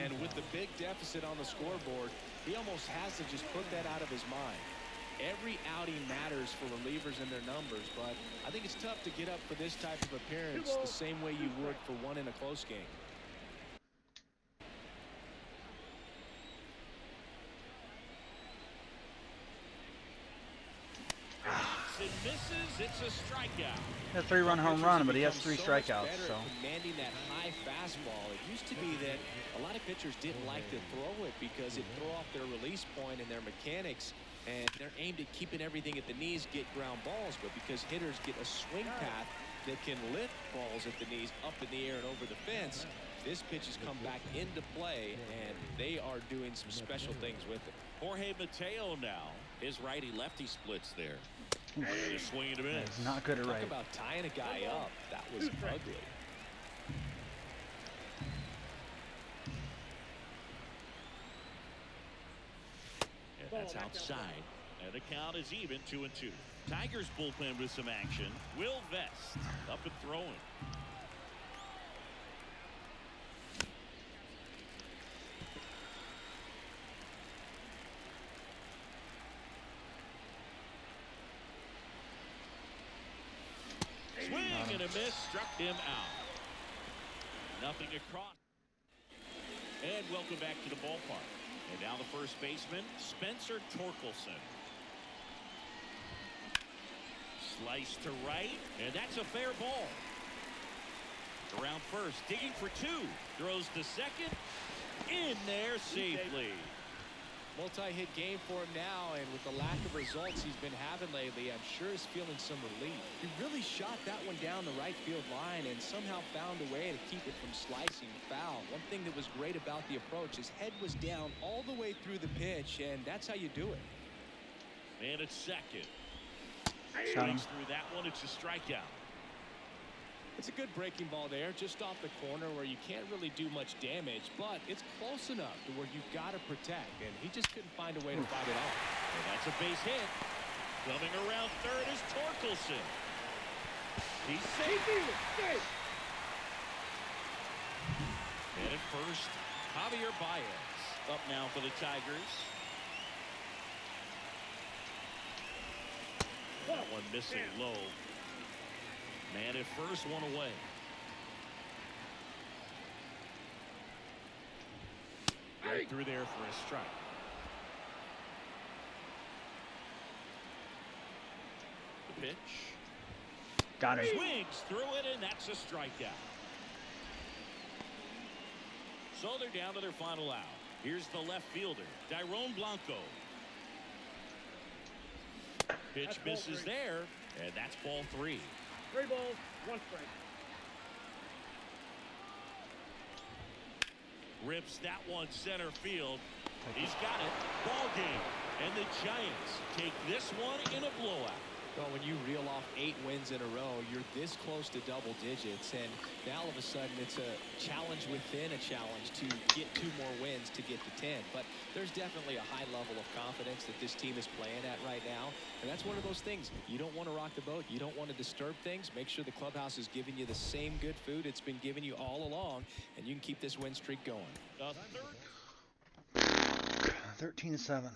And with the big deficit on the scoreboard, he almost has to just put that out of his mind. Every outing matters for relievers and their numbers, but I think it's tough to get up for this type of appearance the same way you would for one in a close game. It misses. It's a strikeout. A 3-run home run, but he has 3 strikeouts. So commanding that high fastball. It used to be that a lot of pitchers didn't like to throw it because it threw off their release point and their mechanics, and they're aimed at keeping everything at the knees, get ground balls. But because hitters get a swing path that can lift balls at the knees up in the air and over the fence, this pitch has come back into play, and they are doing some special things with it. Jorge Mateo now. His righty-lefty splits there. Just swing and a miss. he's not good at right. Talk about tying a guy up. That was ugly. And that's outside. And the count is even 2-2. Tigers bullpen with some action. Will Vest up and throwing. Swing and a miss, struck him out. Nothing across. And welcome back to the ballpark. And now the first baseman, Spencer Torkelson. Slice to right, and that's a fair ball. Around first, digging for 2. Throws to second. In there safely. Multi-hit game for him now, and with the lack of results he's been having lately, I'm sure he's feeling some relief. He really shot that one down the right field line and somehow found a way to keep it from slicing foul. One thing that was great about the approach, his head was down all the way through the pitch, and that's how you do it. And it's second. Shot him. Swings through that one. It's a strikeout. It's a good breaking ball there, just off the corner where you can't really do much damage, but it's close enough to where you've got to protect, and he just couldn't find a way to fight it off. And that's a base hit. Coming around third is Torkelson. He's safe. And at first, Javier Baez up now for the Tigers. That one missing low. Man at first, one away. Right through there for a strike. The pitch. Got it. Swings through it, and that's a strikeout. So they're down to their final out. Here's the left fielder, Dairon Blanco. Pitch misses there, and that's ball 3. 3 balls, 1 strike. Rips that one center field. He's got it. Ball game. And the Giants take this one in a blowout. Well, when you reel off 8 wins in a row, you're this close to double digits, and now all of a sudden it's a challenge within a challenge to get 2 more wins to get to 10. But there's definitely a high level of confidence that this team is playing at right now, and that's one of those things. You don't want to rock the boat. You don't want to disturb things. Make sure the clubhouse is giving you the same good food it's been giving you all along, and you can keep this win streak going. 13-7.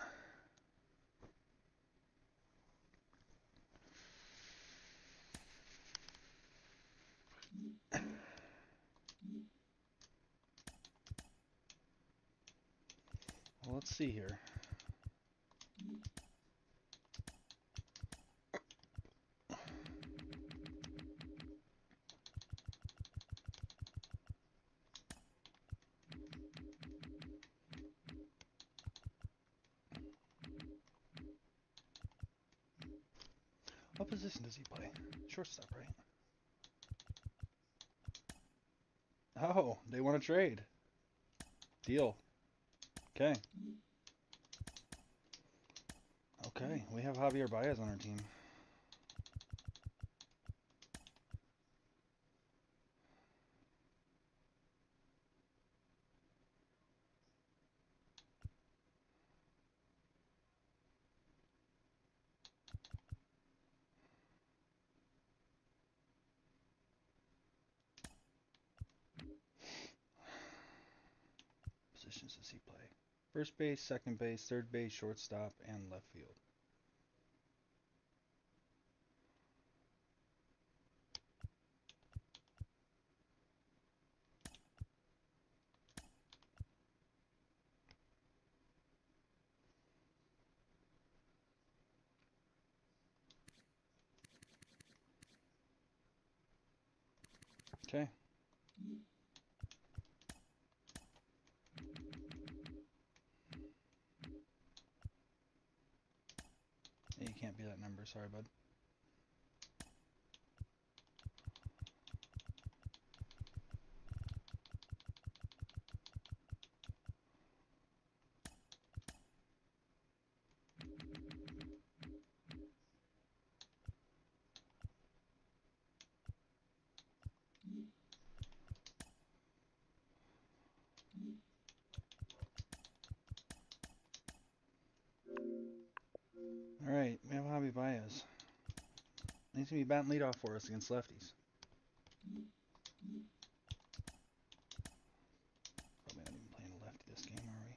Well, let's see here. What position does he play? Shortstop, right? Oh, they want to trade. Deal. Okay. Okay, we have Javier Baez on our team. does he play? First base, second base, third base, shortstop, and left field. Okay. Yeah, you can't be that number, sorry, bud. Alright, we have Javi Baez. Needs to be batting leadoff for us against lefties. Probably not even playing a lefty this game, are we?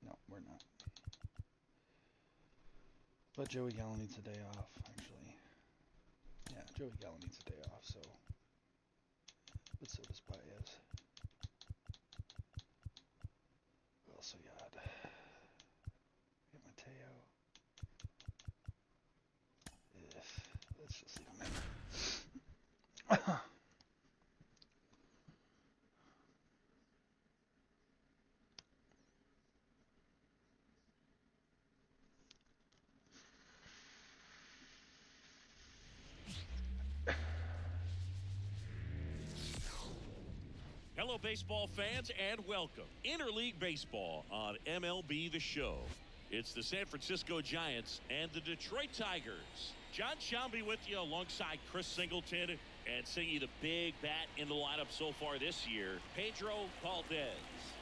No, we're not. But Joey Gallo needs a day off, actually. Yeah, Joey Gallo needs a day off, so. But so does Baez. Who else we got? Mateo. Let's just leave him in. Hello, baseball fans, and welcome. Interleague Baseball on MLB The Show. It's the San Francisco Giants and the Detroit Tigers. John Shambi with you alongside Chris Singleton, and singing the big bat in the lineup so far this year, Pedro Valdez.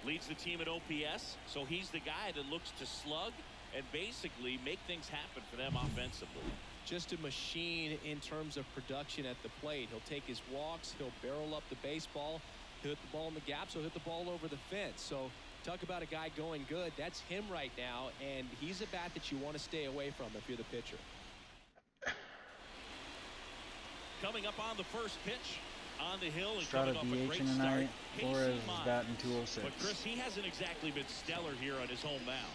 Leads the team at OPS, so he's the guy that looks to slug and basically make things happen for them offensively. Just a machine in terms of production at the plate. He'll take his walks, he'll barrel up the baseball, he'll hit the ball in the gaps, he'll hit the ball over the fence. So talk about a guy going good. That's him right now, and he's a bat that you want to stay away from if you're the pitcher. Coming up on the first pitch on the hill and Strata coming off a great DH start, tonight. Flores Casey is Mize. batting 206. But Chris, he hasn't exactly been stellar here on his home mound.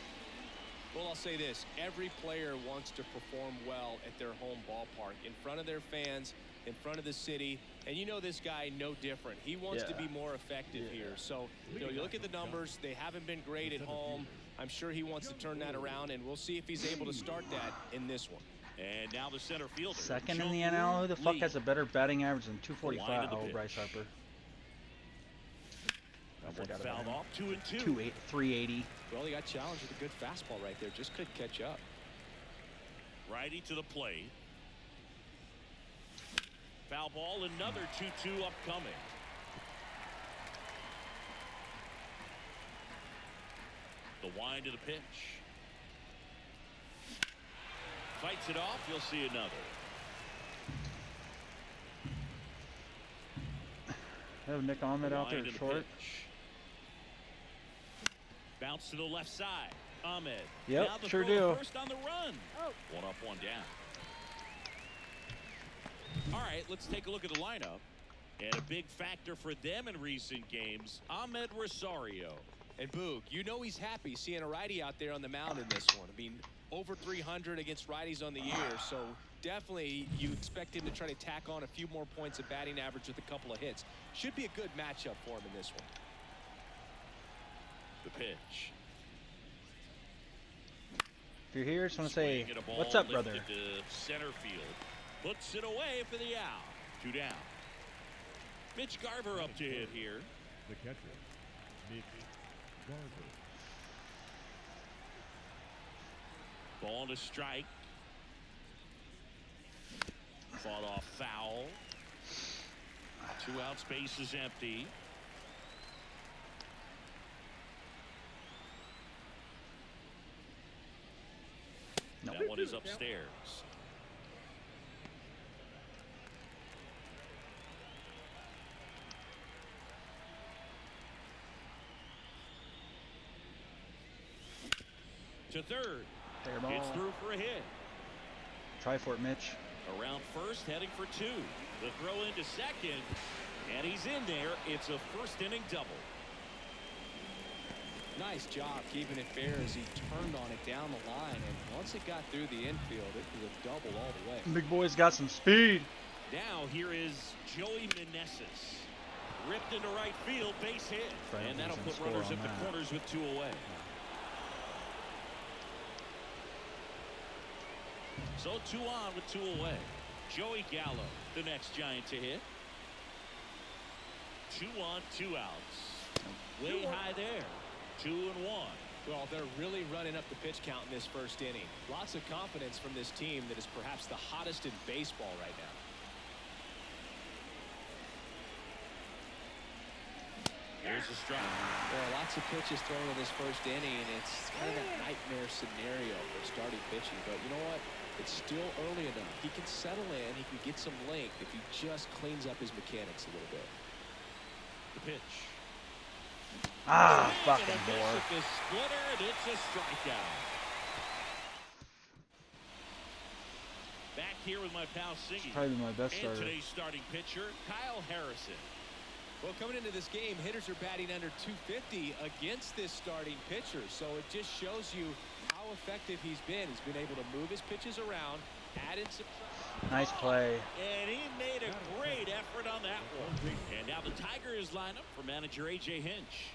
Well, I'll say this. Every player wants to perform well at their home ballpark, in front of their fans, in front of the city. And you know this guy no different. He wants to be more effective here. So, you know, you look at the numbers. They haven't been great at home. I'm sure he wants to turn that around, and we'll see if he's able to start that in this one. And now the center fielder. Second in the NL. Who the fuck has a better batting average than 245? Oh, Bryce Harper. That one fouled off, 2-2. 380. Well, he got challenged with a good fastball right there. Just couldn't catch up. Righty to the plate. Foul ball, another 2-2 upcoming. The wind to the pitch. Fights it off. You'll see another. I have Nick Ahmed out there short. Bounce to the left side. Ahmed. Yep, now the sure throw do. First on the run. One up, one down. All right, let's take a look at the lineup. And a big factor for them in recent games, Ahmed Rosario. And Boog, you know he's happy seeing a righty out there on the mound in this one. I mean, over 300 against righties on the year, so definitely you expect him to try to tack on a few more points of batting average with a couple of hits. Should be a good matchup for him in this one. The pitch. If you're here, I just want to say, what's up, brother? To center field. Puts it away for the out. 2 down. Mitch Garver up to hit here. The catcher, Mitch Garver. Ball to strike. Fought off foul. 2 out, space is empty. No. That one is upstairs. To third. Fair ball. It's through for a hit. Try for it, Mitch. Around first, heading for two. The throw into second, and he's in there. It's a first inning double. Nice job keeping it fair as he turned on it down the line, and once it got through the infield, it was a double all the way. Big boy's got some speed. Now here is Joey Meneses. Ripped into right field, base hit. And that'll put runners at the corners with two away. So 2 on with 2 away. Joey Gallo, the next Giant to hit. 2 on, 2 outs. Way high there. 2 and 1. Well, they're really running up the pitch count in this first inning. Lots of confidence from this team that is perhaps the hottest in baseball right now. Here's a strike. Well, lots of pitches thrown in this first inning, and it's kind of a nightmare scenario for starting pitching. But you know what? It's still early enough. He can settle in. He can get some length if he just cleans up his mechanics a little bit. The pitch. Ah, fucking boy. The splitter, and it's a strikeout. Back here with my pal Siggy. Probably my best and starter. Today's starting pitcher, Kyle Harrison. Well, coming into this game, hitters are batting under 250 against this starting pitcher. So it just shows you how effective he's been. He's been able to move his pitches around, add in some... Nice play. And he made a great effort on that one. And now the Tigers line up for manager A.J. Hinch.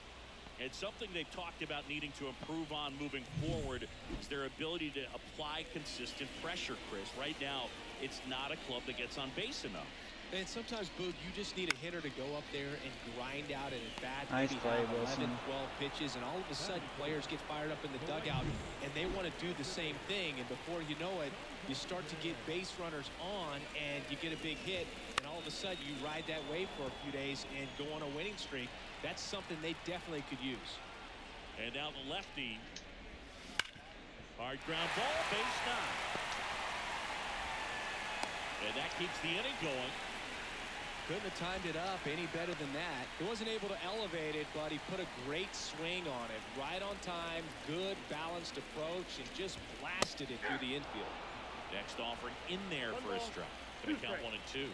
And something they've talked about needing to improve on moving forward is their ability to apply consistent pressure, Chris. Right now, it's not a club that gets on base enough. And sometimes, Boog, you just need a hitter to go up there and grind out an at-bat. Nice maybe play, have 11, Wilson. 12 pitches, and all of a sudden players get fired up in the dugout, and they want to do the same thing. And before you know it, you start to get base runners on, and you get a big hit, and all of a sudden you ride that wave for a few days and go on a winning streak. That's something they definitely could use. And now the lefty. Hard ground ball, base knock. And that keeps the inning going. Couldn't have timed it up any better than that. He wasn't able to elevate it, but he put a great swing on it. Right on time, good balanced approach, and just blasted it through the infield. Next offering in there for a strike. Going to count 1 and 2.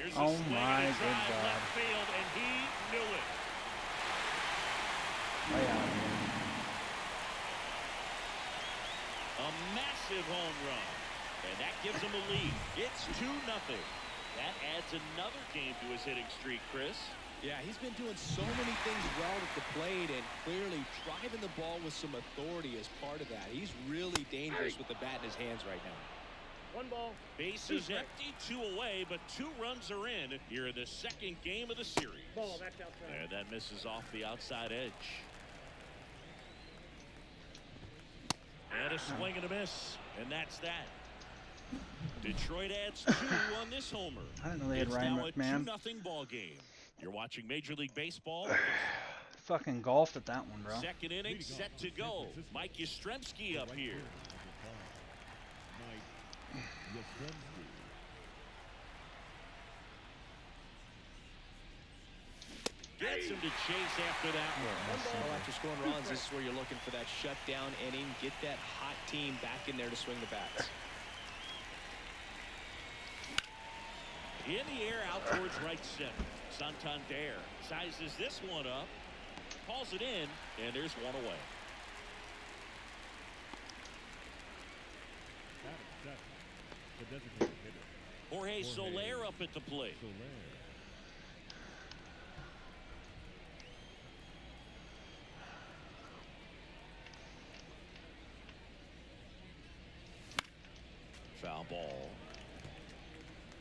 Here's Oh a swing my and a good drive God. left field, and he knew it. Way out here. A massive home run. And that gives him a lead. It's 2-0. That adds another game to his hitting streak, Chris. Yeah, he's been doing so many things well at the plate and clearly driving the ball with some authority as part of that. He's really dangerous with the bat in his hands right now. 1 ball. Bases empty, 2 away, but 2 runs are in here in the second game of the series. Ball, that's outside. And that misses off the outside edge. And a swing and a miss, and that's that. Detroit adds 2 on this homer. I didn't know they had It's Ryan now a McMahon. 2-0 ball game. You're watching Major League Baseball. Fucking golfed at that one, bro. Second inning set to go. Mike Yastrzemski up here. Mike Yastrzemski. Gets him to chase after that one. Well, after scoring runs, this is where you're looking for that shutdown inning. Get that hot team back in there to swing the bats. In the air out towards right center. Santander sizes this one up, calls it in, and there's 1 away. Adam Sutton, the designated hitter. Jorge Soler up at the plate. Soler. Foul ball.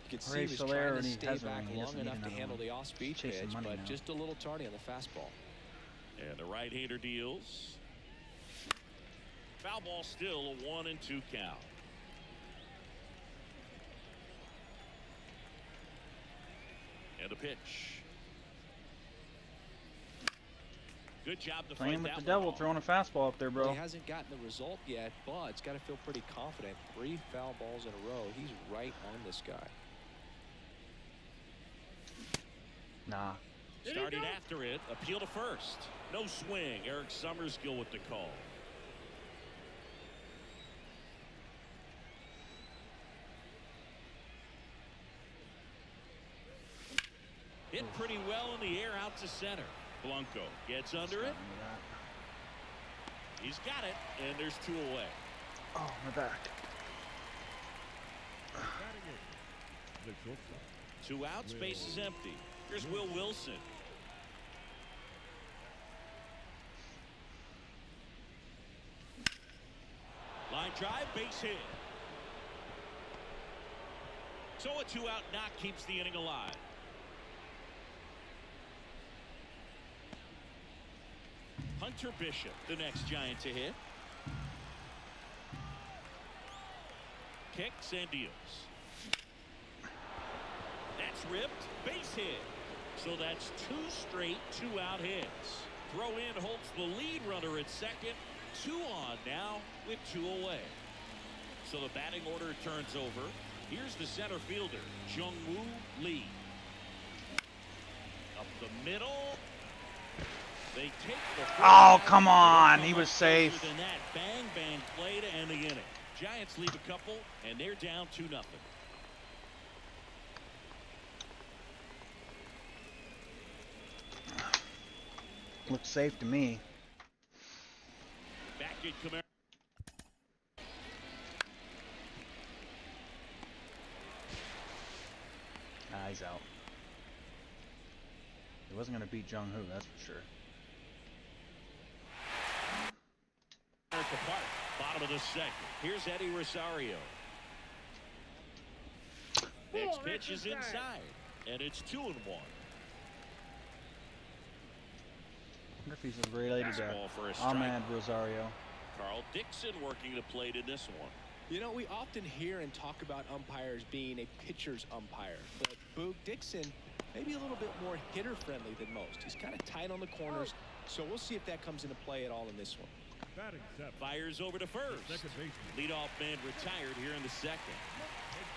You could see Jorge he was Soler, trying and to he stay has back one. He long doesn't need enough to another handle one. the off-speed He's chasing pitch, money but now. just a little tardy on the fastball. And the right-hander deals. Foul ball still a 1 and 2 count. And a pitch. Good job to Playing fight with that the devil, one off. throwing a fastball up there, Well, bro. he hasn't gotten the result yet, but he's got to feel pretty confident. 3 foul balls in a row. He's right on this guy. Nah. Starting after it, appeal to first. No swing. Eric Summerskill with the call. Hit pretty well in the air out to center. Blanco gets under it. He's got it, and there's 2 away. Oh, my back. The shortstop. 2 outs, base is empty. Here's Will Wilson. Line drive, base hit. So a 2-out knock keeps the inning alive. Hunter Bishop, the next Giant to hit. Kicks and deals. That's ripped, base hit. So that's 2 straight 2-out hits. Throw in holds the lead runner at second. 2 on now with 2 away. So the batting order turns over. Here's the center fielder, Jung-Woo Lee. Up the middle. They take the oh, come on. He was safe. Than that bang bang play to end the inning. Giants leave a couple, and they're down 2-0. Looks safe to me. Back at Camaro. He's out. He wasn't going to beat Jung-Hoo, that's for sure. At the park, bottom of the second. Here's Eddie Rosario. Next pitch is inside, and it's 2-1. I wonder if he's related to Ahmed Rosario. Carl Dixon working the plate in this one. You know, we often hear and talk about umpires being a pitcher's umpire, but Boog Dixon maybe a little bit more hitter friendly than most. He's kind of tight on the corners, so we'll see if that comes into play at all in this one. Batting 7. Fires over to first. Second baseman. Leadoff man retired here in the second.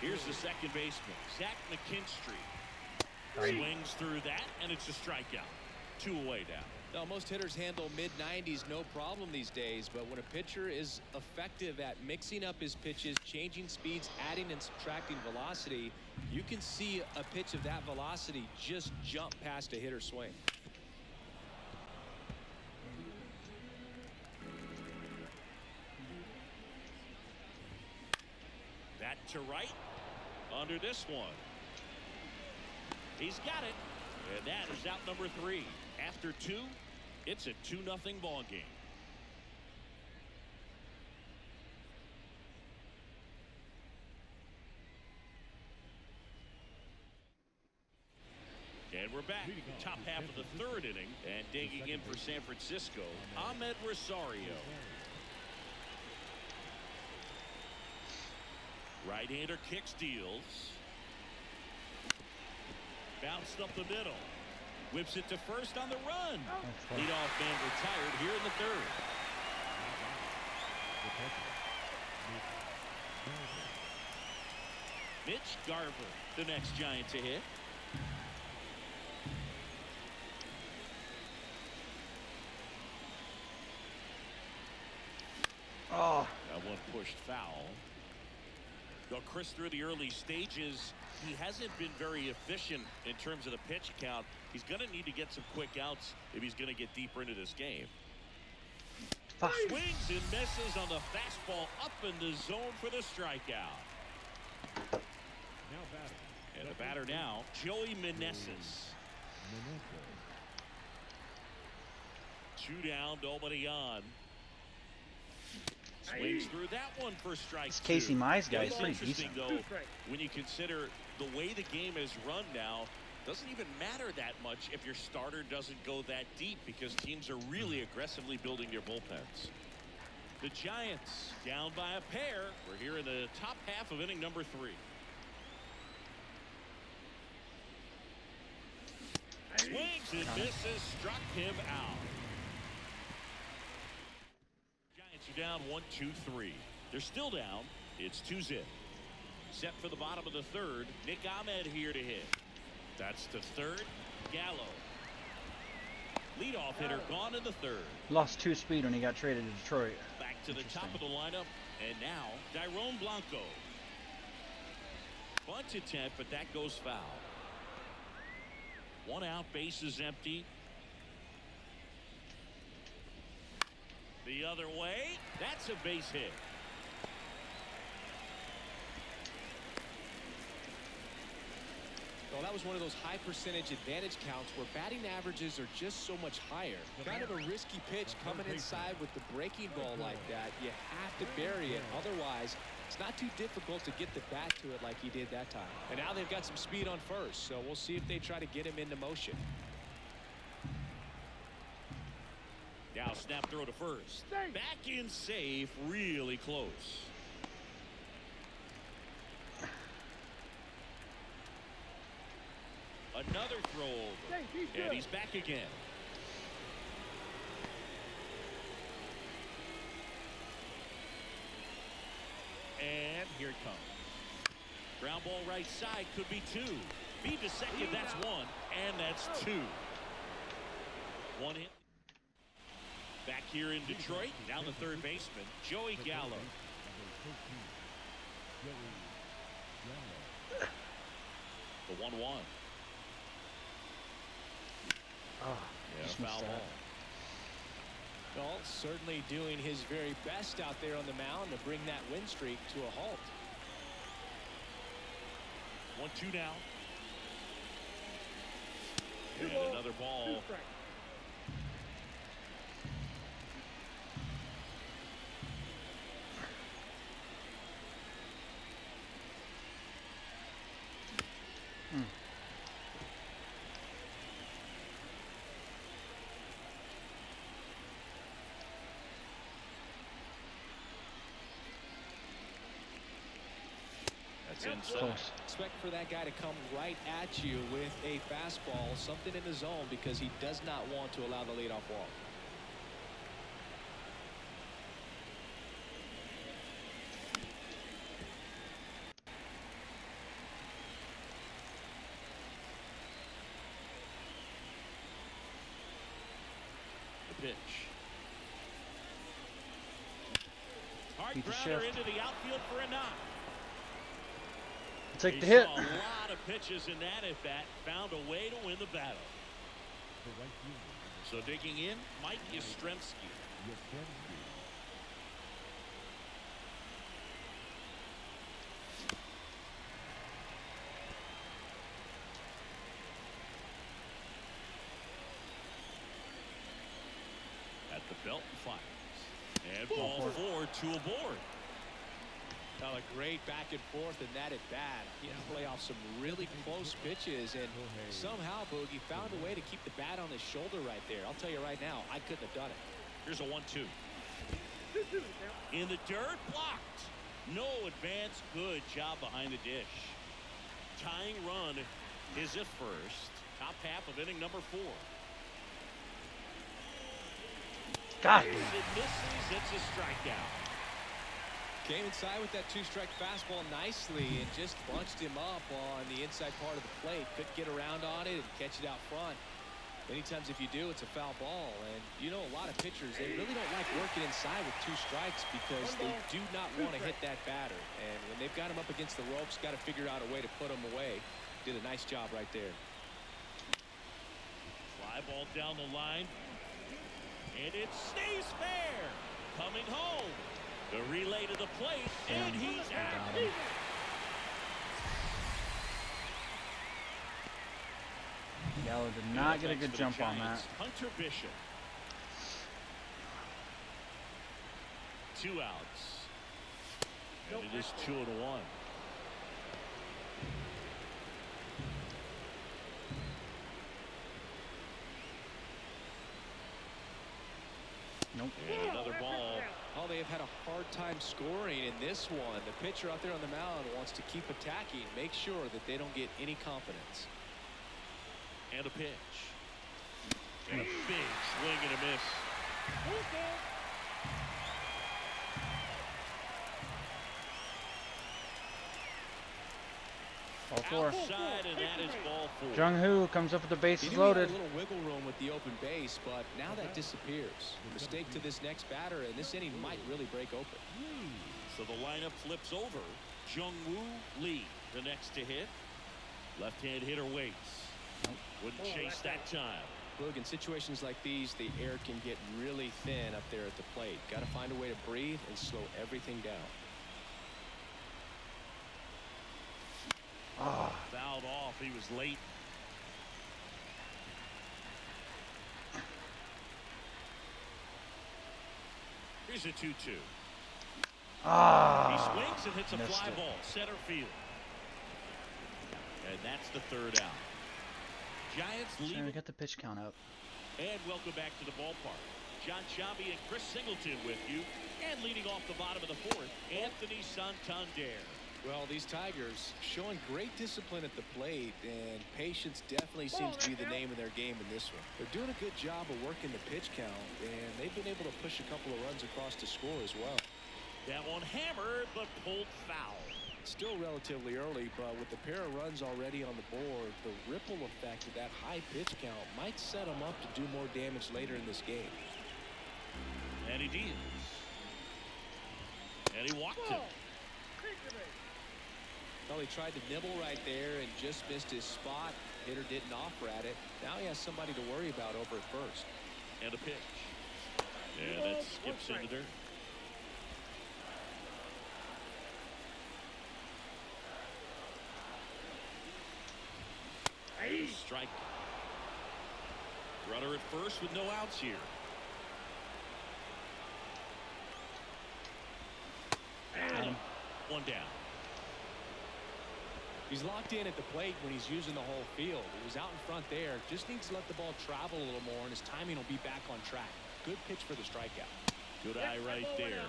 Here's the second baseman, Zach McKinstry. Swings through that, and it's a strikeout. 2 away now. Now, most hitters handle mid-90s no problem these days, but when a pitcher is effective at mixing up his pitches, changing speeds, adding and subtracting velocity, you can see a pitch of that velocity just jump past a hitter's swing. That to right. Under this one. He's got it. And that is out number 3. After 2, it's a 2-0 ball game. And we're back. Top half of the 3rd inning. And digging in for San Francisco, Ahmed Rosario. Right-hander kicks, deals. Bounced up the middle. Whips it to first on the run. Leadoff man retired here in the 3rd. Mitch Garver, the next Giant to hit. Oh. That one pushed foul. Though Chris, through the early stages, he hasn't been very efficient in terms of the pitch count. He's going to need to get some quick outs if he's going to get deeper into this game. Swings and misses on the fastball up in the zone for the strikeout. Now batting. And the batter now, Joey Meneses. 2 down, nobody on. Swings through that one for strike 2. This Casey Mize guy is pretty Interesting, decent. though, when you consider the way the game is run now, doesn't even matter that much if your starter doesn't go that deep because teams are really aggressively building their bullpens. The Giants down by a pair. We're here in the top half of inning number 3. Swings and misses, struck him out. Giants are down 1-2-3. They're still down. It's 2-zip. Set for the bottom of the 3rd. Nick Ahmed here to hit. That's the 3rd. Gallo. Leadoff hitter gone in the third. Lost 2 speed when he got traded to Detroit. Back to the top of the lineup. And now, Dairon Blanco. Bunt attempt, but that goes foul. 1 out, bases empty. The other way. That's a base hit. Well, that was one of those high percentage advantage counts where batting averages are just so much higher. Kind of a risky pitch coming inside with the breaking ball like that. You have to bury it. Otherwise, it's not too difficult to get the bat to it like he did that time. And now they've got some speed on first, so we'll see if they try to get him into motion. Now snap throw to first. Back in safe, really close. Another throw over. And he's back again. And here it comes. Ground ball right side, could be 2. Feed to second, that's 1. And that's 2. 1 hit. Back here in Detroit, down the third baseman, Joey Gallo. The 1-1. Yeah, foul ball. Well, certainly doing his very best out there on the mound to bring that win streak to a halt. 1-2 now. And another ball. Close. Expect for that guy to come right at you with a fastball, something in the zone, because he does not want to allow the leadoff walk. The pitch. Hard Beat the grounder shift. into the outfield for a knock. Take the He hit. saw a lot of pitches in that at bat. Found a way to win the battle. So digging in, Mike Yastrzemski. At the belt and fires. And ball 4, 2 aboard. Well, a great back and forth in that at bat. You know, play off some really close pitches, and somehow Boogie found a way to keep the bat on his shoulder right there. I'll tell you right now, I couldn't have done it. Here's a 1-2. In the dirt, blocked. No advance. Good job behind the dish. Tying run is at first. Top half of inning number 4. God. It misses. It's a strikeout. Came inside with that 2-strike fastball nicely and just bunched him up on the inside part of the plate. Couldn't get around on it and catch it out front. Many times if you do, it's a foul ball. And you know, a lot of pitchers, they really don't like working inside with 2 strikes because they do not want to hit that batter. And when they've got him up against the ropes, got to figure out a way to put him away. Did a nice job right there. Fly ball down the line. And it stays fair. Coming home. The relay to the plate, and he's out. Gallo did not get a good jump on that. Hunter Bishop. 2 outs. And it is 2-1. Nope. And another ball. Oh, they have had a hard time scoring in this one. The pitcher out there on the mound wants to keep attacking, make sure that they don't get any confidence. And a pitch. And a big swing and a miss. Ball 4. Outside, and that is ball 4. Jung-Hoo comes up with the bases He loaded. had a little wiggle room with the open base, but now that disappears. Mistake to this next batter, and this inning might really break open. So the lineup flips over. Jung-Woo Lee, the next to hit. Left-hand hitter waits. Wouldn't chase that time. Look, in situations like these, the air can get really thin up there at the plate. Got to find a way to breathe and slow everything down. Fouled off. He was late. Here's a 2-2. He swings and hits a fly ball. Center field. And that's the third out. Giants lead. We got the pitch count up. And welcome back to the ballpark. John Sciambi and Chris Singleton with you. And leading off the bottom of the fourth, Anthony Santander. Well, these Tigers showing great discipline at the plate, and patience definitely seems to be the name of their game in this one. They're doing a good job of working the pitch count, and they've been able to push a couple of runs across to score as well. That one hammered, but pulled foul. Still relatively early, but with a pair of runs already on the board, the ripple effect of that high pitch count might set them up to do more damage later in this game. And he deals. And he walked him. Well, he tried to nibble right there and just missed his spot. Hitter didn't offer at it. Now he has somebody to worry about over at first. And a pitch. Yeah, that skips into there. Strike. Runner at first with no outs here. And one down. He's locked in at the plate when he's using the whole field. He was out in front there. Just needs to let the ball travel a little more, and his timing will be back on track. Good pitch for the strikeout. Good eye right there.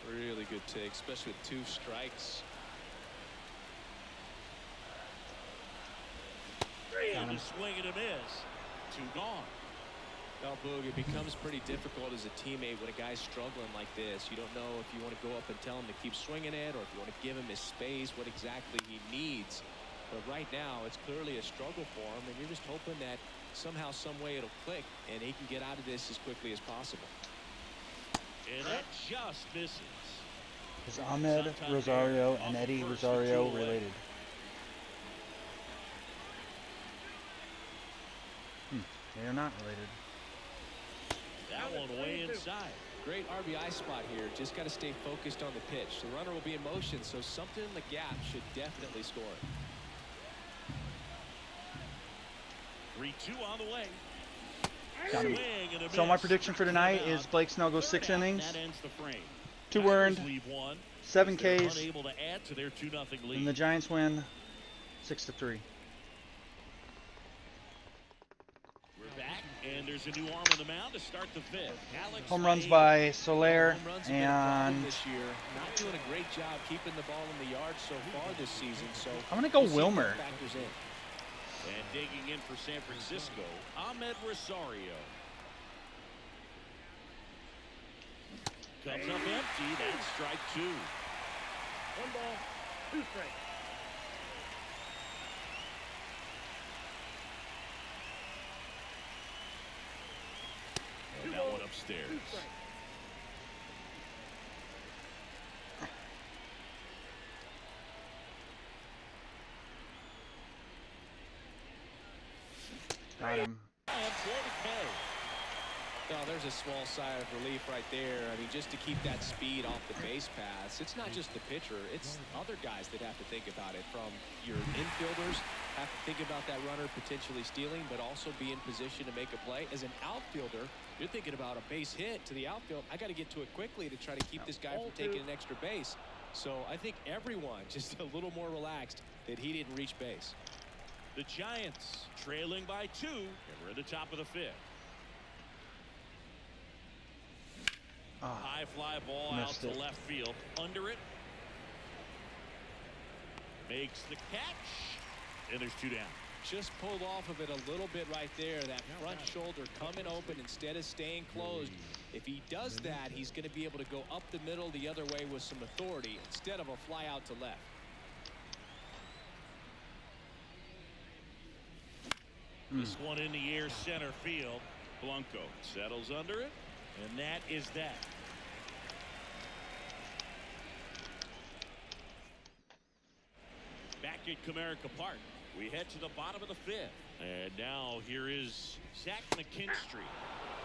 Really good take, especially with 2 strikes. And a swing and a miss. 2 gone. Well, Boog, it becomes pretty difficult as a teammate when a guy's struggling like this. You don't know if you want to go up and tell him to keep swinging it, or if you want to give him his space, what exactly he needs. But right now, it's clearly a struggle for him, and you're just hoping that somehow, some way it'll click, and he can get out of this as quickly as possible. And that just misses. Is Ahmed Rosario and Eddie Rosario related? They are not related. That one way inside. Great RBI spot here. Just got to stay focused on the pitch. The runner will be in motion, so something in the gap should definitely score. 3-2 on the way. Got him. So my prediction for tonight is Blake Snell goes 6 innings, 2 earned, 7 Ks, and the Giants win 6-3. Back, and there's a new arm on the mound to start the 5th. Home runs by Soler and this year. Not doing a great job keeping the ball in the yard so far this season. So I'm gonna go Wilmer. And digging in for San Francisco, Ahmed Rosario. Comes up empty. That's strike 2. 1 ball, 2 strikes. And that one upstairs. got him. Well, there's a small sigh of relief right there. I mean, just to keep that speed off the base paths. It's not just the pitcher. It's other guys that have to think about it. From your infielders have to think about that runner potentially stealing, but also be in position to make a play. As an outfielder, you're thinking about a base hit to the outfield. I got to get to it quickly to try to keep this guy from taking an extra base. So I think everyone just a little more relaxed that he didn't reach base. The Giants trailing by 2, and we're at the top of the 5th. High fly ball out to left field. Under it. Makes the catch. And there's 2 down. Just pulled off of it a little bit right there. That front shoulder coming open instead of staying closed. If he does that, he's going to be able to go up the middle the other way with some authority instead of a fly out to left. This one in the air center field. Blanco settles under it, and that is that. Back at Comerica Park, we head to the bottom of the 5th. And now here is Zach McKinstry.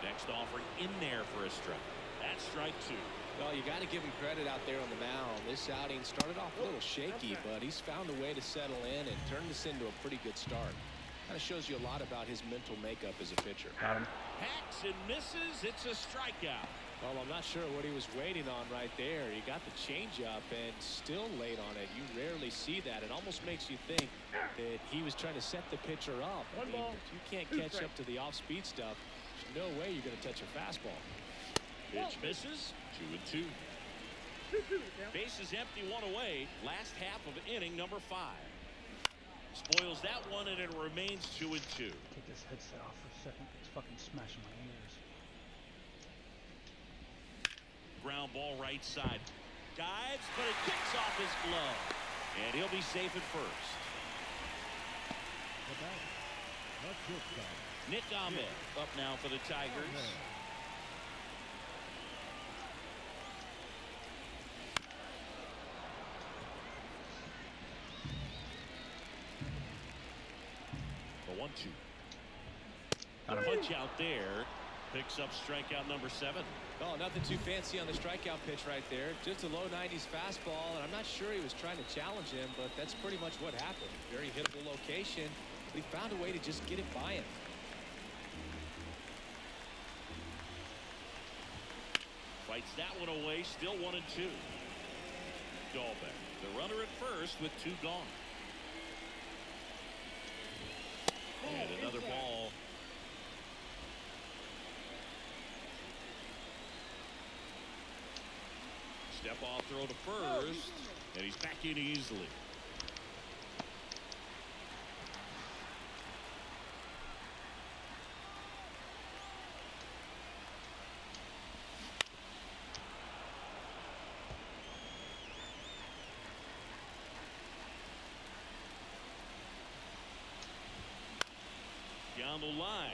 Next offering in there for a strike. That's strike 2. Well, you got to give him credit out there on the mound. This outing started off a little shaky, but he's found a way to settle in and turn this into a pretty good start. Kind of shows you a lot about his mental makeup as a pitcher. Hacks and misses. It's a strikeout. Well, I'm not sure what he was waiting on right there. He got the changeup and still late on it. You rarely see that. It almost makes you think that he was trying to set the pitcher up. I mean, if you can't catch up to the off-speed stuff, there's no way you're going to touch a fastball. Pitch misses. 2-2. Bases empty, 1 away. Last half of inning number 5. Spoils that one, and it remains 2-2. Take this headset off for a second. It's fucking smashing my ears. Ground ball right side. Dives, but it kicks off his glove. And he'll be safe at first. Nick Ahmed up now for the Tigers. The 1-2. A punch out there. Picks up strikeout number 7. Oh, nothing too fancy on the strikeout pitch right there. Just a low 90s fastball, and I'm not sure he was trying to challenge him, but that's pretty much what happened. Very hittable location. But he found a way to just get it by him. Fights that one away. Still 1-2. Dahlbeck, the runner at first with 2 gone. And another ball. Step off throw to first, and he's back in easily. Down the line.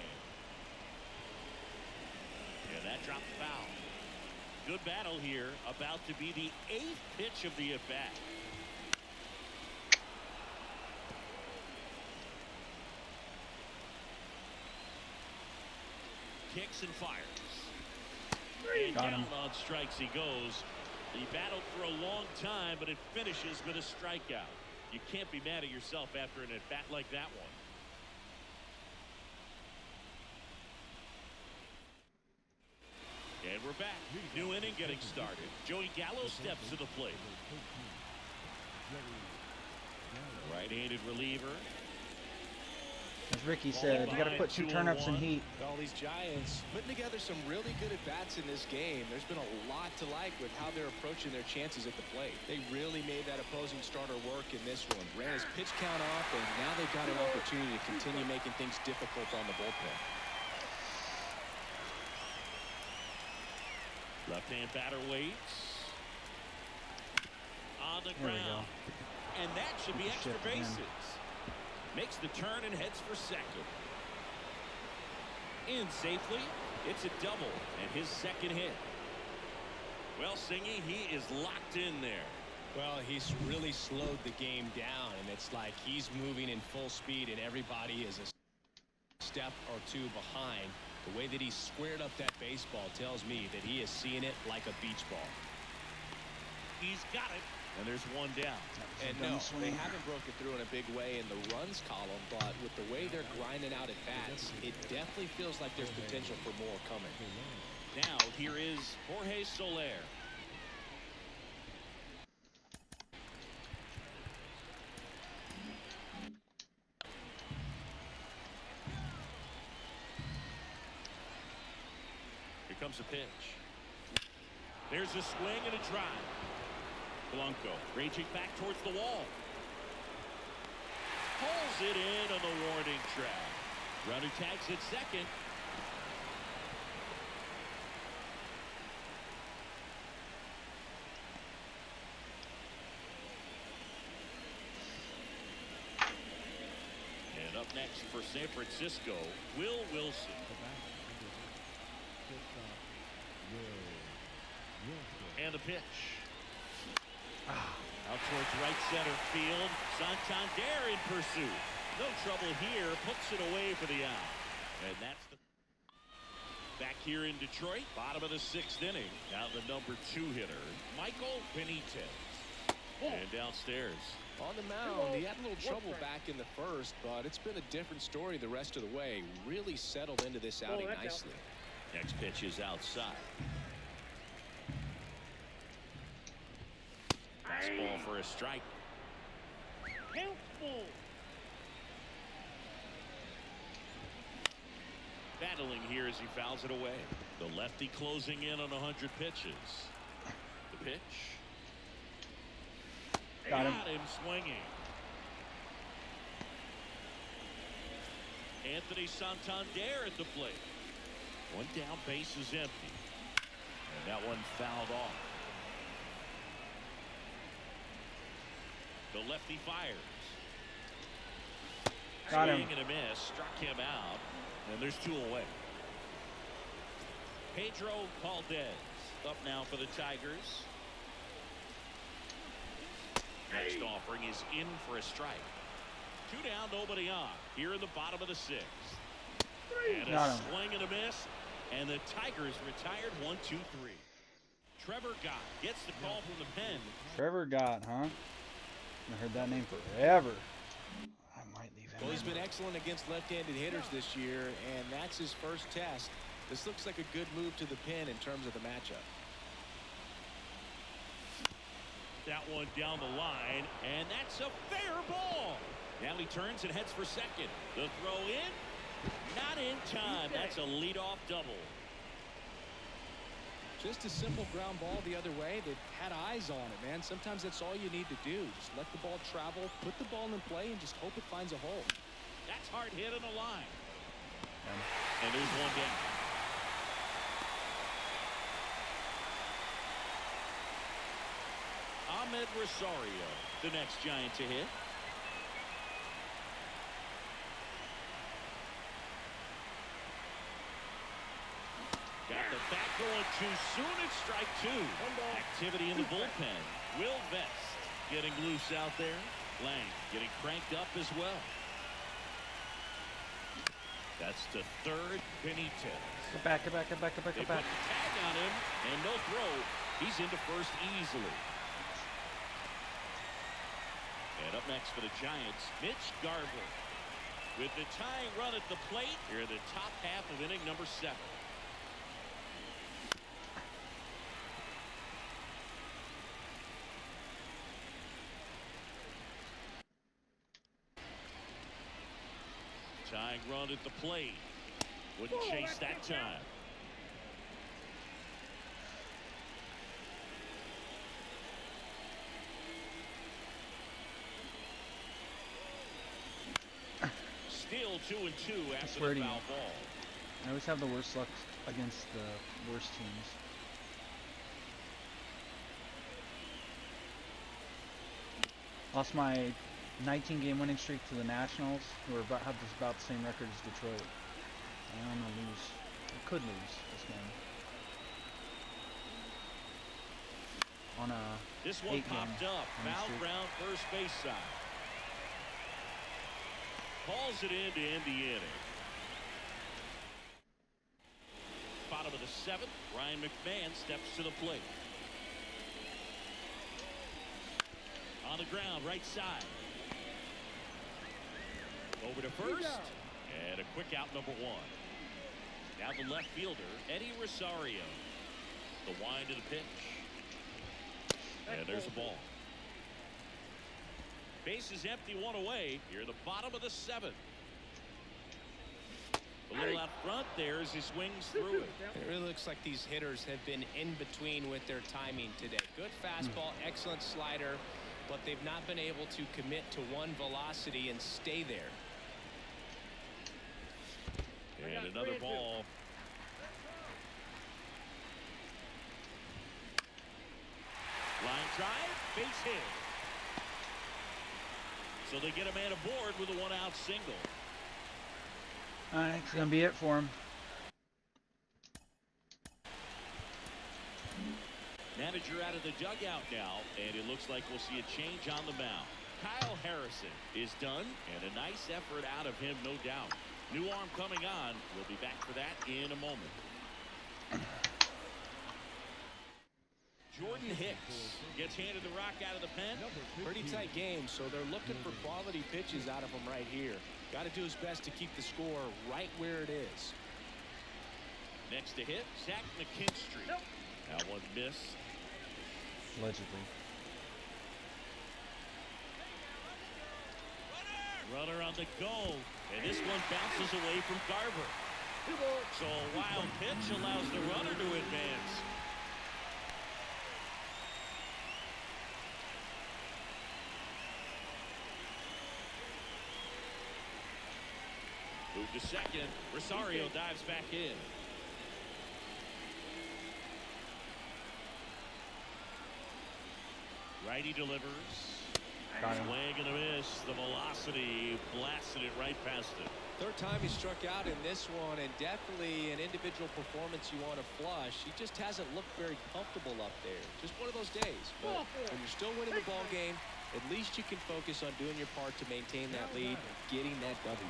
And that dropped foul. Good battle here. About to be the 8th pitch of the at-bat. Kicks and fires. And down on strikes he goes. He battled for a long time, but it finishes with a strikeout. You can't be mad at yourself after an at-bat like that one. And we're back. New inning getting started. Joey Gallo steps to the plate. Right-handed reliever. As Ricky said, you got to put 2 turnips in heat. All these Giants putting together some really good at-bats in this game. There's been a lot to like with how they're approaching their chances at the plate. They really made that opposing starter work in this one. Ran his pitch count off, and now they've got an opportunity to continue making things difficult on the bullpen. Left-hand batter waits. On the ground. And that should be extra bases. Makes the turn and heads for second. In safely. It's a double and his second hit. Well, Singy, he is locked in there. Well, he's really slowed the game down, and it's like he's moving in full speed, and everybody is a step or 2 behind. The way that he squared up that baseball tells me that he is seeing it like a beach ball. He's got it. And there's one down. And no, they haven't broken through in a big way in the runs column, but with the way they're grinding out at bats, it definitely feels like there's potential for more coming. Now, here is Jorge Soler. Here comes a pitch. There's a swing and a drive. Blanco raging back towards the wall. Pulls it in on the warning track. Runner tags at second. And up next for San Francisco, Will Wilson. And the pitch. Out towards right center field. Santander in pursuit. No trouble here. Puts it away for the out. And that's the... Back here in Detroit, bottom of the 6th inning. Now the number 2 hitter, Michael Benitez. And downstairs. On the mound, he had a little trouble back in the first, but it's been a different story the rest of the way. Really settled into this outing nicely. Next pitch is outside. Fastball for a strike. Helpful. Battling here as he fouls it away. The lefty closing in on 100 pitches. The pitch. Got him. Swinging. Anthony Santander at the plate. One down, base is empty. And that one fouled off. The lefty fires. Got him. Swing and a miss. Struck him out. And there's 2 away. Pedro Valdez up now for the Tigers. Next offering is in for a strike. 2 down, nobody on. Here in the bottom of the 6th. And a swing and a miss. And the Tigers retired 1-2-3. Trevor Gott gets the call from the pen. Trevor Gott, huh? I heard that name forever. I might leave him. Well, he's been excellent against left-handed hitters this year, and that's his first test. This looks like a good move to the pin in terms of the matchup. That one down the line, and that's a fair ball. Now he turns and heads for second. The throw in, not in time. That's a leadoff double. Just a simple ground ball the other way. They've had eyes on it, man. Sometimes that's all you need to do. Just let the ball travel, put the ball in play, and just hope it finds a hole. That's hard hit on the line. And there's one down. Ahmed Rosario, the next Giant to hit. Got the bat going too soon. It's strike 2. Activity in the bullpen. Will Vest getting loose out there. Lang getting cranked up as well. That's to third. Benitez. Get back, get back, get back, get back, They get put back. the tag on him, and no throw. He's into first easily. And up next for the Giants, Mitch Garver. With the tying run at the plate, here in the top half of inning number 7. Tying run at the plate. Wouldn't chase that time. Still 2-2 after the foul ball. I always have the worst luck against the worst teams. Lost my 19-game winning streak to the Nationals, who have about the same record as Detroit. And I'm gonna lose. I could lose this game. On a This one popped up. Foul ground first base side. Calls it in to end the inning. Bottom of the 7th, Ryan McMahon steps to the plate. On the ground, right side. Over to first. And a quick out, number 1. Now the left fielder, Eddie Rosario. The wind of the pitch. And there's a ball. Base is empty, 1 away. Here at the bottom of the 7th. A little out front there as he swings through it. It really looks like these hitters have been in between with their timing today. Good fastball, excellent slider, but they've not been able to commit to one velocity and stay there. And another ball. Line drive, base hit. So they get a man aboard with a 1-out single. Alright, it's gonna be it for him. Manager out of the dugout now, and it looks like we'll see a change on the mound. Kyle Harrison is done, and a nice effort out of him, no doubt. New arm coming on. We'll be back for that in a moment. Jordan Hicks gets handed the rock out of the pen. Pretty tight game, so they're looking for quality pitches out of him right here. Got to do his best to keep the score right where it is. Next to hit, Zach McKinstry. That one missed. Allegedly. Runner on the go, and this one bounces away from Garver. So a wild pitch allows the runner to advance. Move to second. Rosario dives back in. Righty delivers. Swing and a miss. The velocity blasted it right past it. Third time he struck out in this one, and definitely an individual performance you want to flush. He just hasn't looked very comfortable up there. Just one of those days. But when you're still winning the ball game, at least you can focus on doing your part to maintain that lead, getting that W.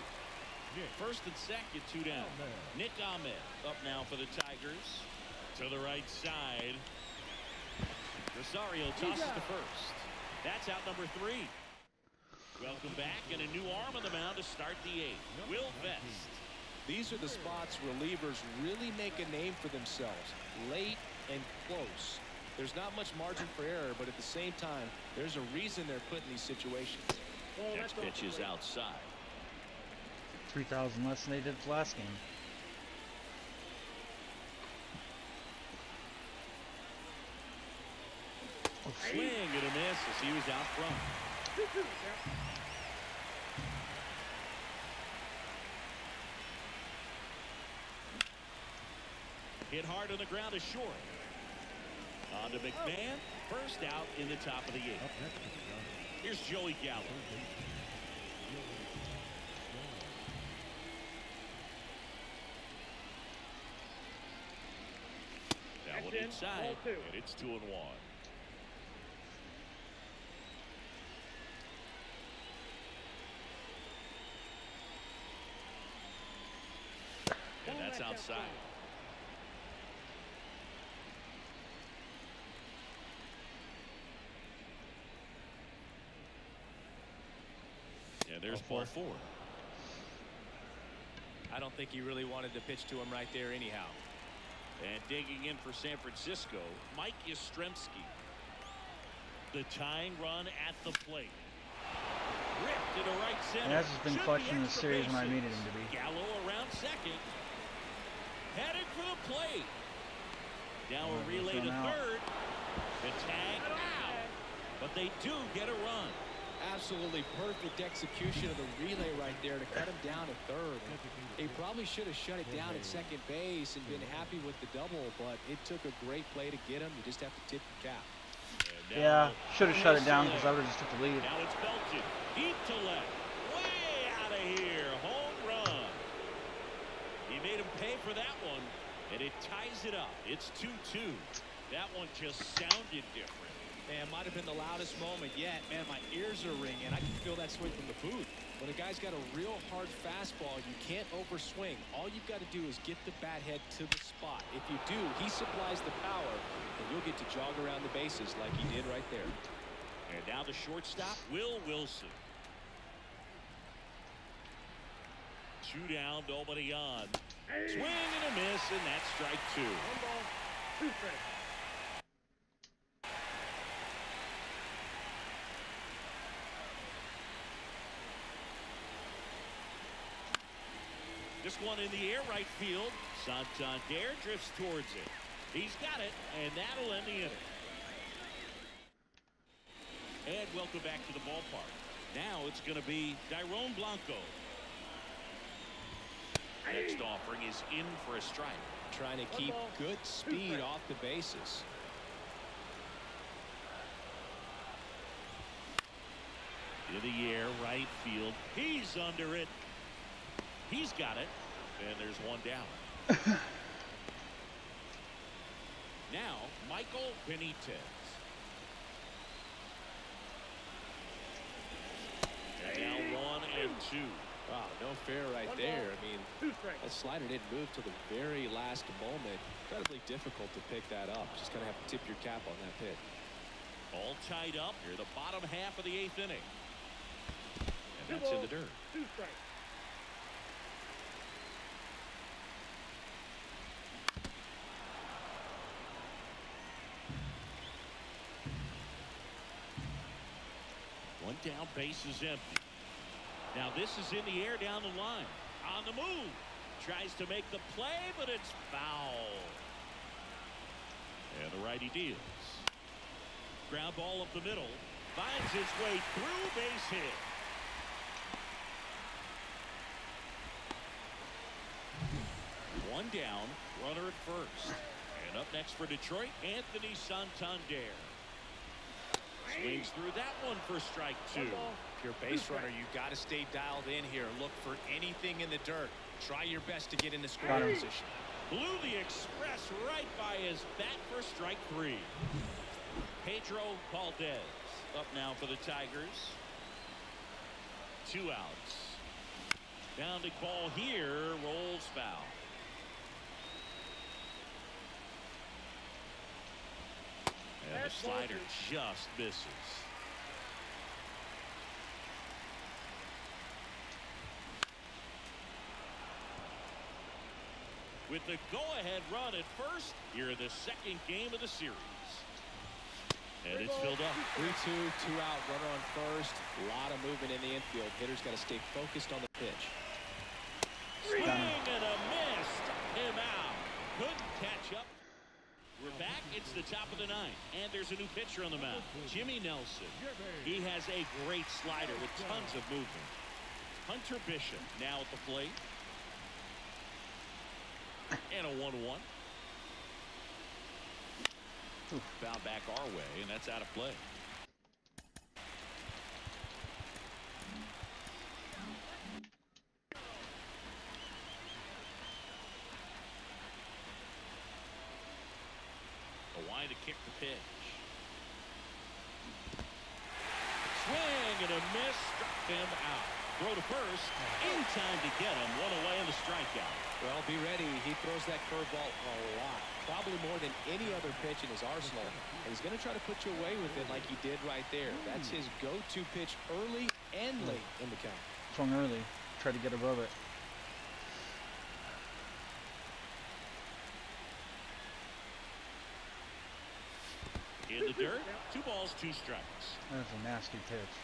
First and second, 2 down. Nick Ahmed up now for the Tigers. To the right side. Rosario tosses to first. That's out number 3. Welcome back, and a new arm on the mound to start the 8th. Will Vest. These are the spots relievers really make a name for themselves. Late and close. There's not much margin for error, but at the same time, there's a reason they're put in these situations. Next pitch is outside. 3,000 less than they did last game. Swing and a miss as he was out front. Hit hard on the ground is short. On to McMahon. First out in the top of the 8th. Here's Joey Gallo. That one inside, and it's 2-1. And that's outside. And there's ball 4. I don't think he really wanted to pitch to him right there anyhow. And digging in for San Francisco, Mike Yastrzemski. The tying run at the plate. Ripped to the right center. He has been clutch in the series when I needed him to be. Gallo around second. Headed for the plate. Now a relay to third. The tag out. But they do get a run. Absolutely perfect execution of the relay right there to cut him down at third. He probably should have shut it down at second base and been happy with the double, but it took a great play to get him. You just have to tip your cap. Yeah, should have shut it down because I would have just took the lead. Now it's belted deep to left, way out of here, home run. He made him pay for that one, and it ties it up. It's 2-2. That one just sounded different. Man, might have been the loudest moment yet. Man, my ears are ringing. I can feel that swing from the booth. When a guy's got a real hard fastball, you can't overswing. All you've got to do is get the bat head to the spot. If you do, he supplies the power, and you'll get to jog around the bases like he did right there. And now the shortstop, Will Wilson. 2 down, nobody on. Swing and a miss, and that's strike 2. 1 ball, 2 strikes. This one in the air, right field. Santander drifts towards it. He's got it, and that'll end the inning. And welcome back to the ballpark. Now it's going to be Dairon Blanco. Next offering is in for a strike. Trying to keep good speed off the bases. In the air, right field. He's under it. He's got it. And there's one down. Now, Michael Benitez. And now 1-2. Wow, no fair right there. I mean, that slider didn't move till the very last moment. Incredibly difficult to pick that up. Just kind of have to tip your cap on that pitch. All tied up here, the bottom half of the 8th inning. And that's in the dirt. 2 strikes. One down, base is empty. Now this is in the air down the line. On the move. Tries to make the play, but it's foul. And the righty deals. Ground ball up the middle. Finds his way through, base hit. One down, runner at first. And up next for Detroit, Anthony Santander. Swings through that one for strike 2. If you're a base runner, you got to stay dialed in here. Look for anything in the dirt. Try your best to get in the scoring position. Blew the express right by his bat for strike 3. Pedro Valdez up now for the Tigers. 2 outs. Bounding ball here, rolls foul. And the slider just misses. With the go-ahead run at first, here in the second game of the series. And it's filled up. 3-2, 2 out, runner on first. A lot of movement in the infield. Hitter's got to stay focused on the pitch. Swing and a miss. Him out. Couldn't catch up. We're back. It's the top of the 9th. And there's a new pitcher on the mound. Jimmy Nelson. He has a great slider with tons of movement. Hunter Bishop now at the plate. And a 1-1. Foul back our way, and that's out of play. A wide to kick the pitch. Swing and a miss. Struck him out. Throw to first. In time to get him. One away in the strikeout. Well, be ready. He throws that curveball a lot. Probably more than any other pitch in his arsenal. And he's going to try to put you away with it like he did right there. That's his go-to pitch early and late in the count. Swung early. Try to get above it. In the dirt. 2 balls, 2 strikes. That's a nasty pitch.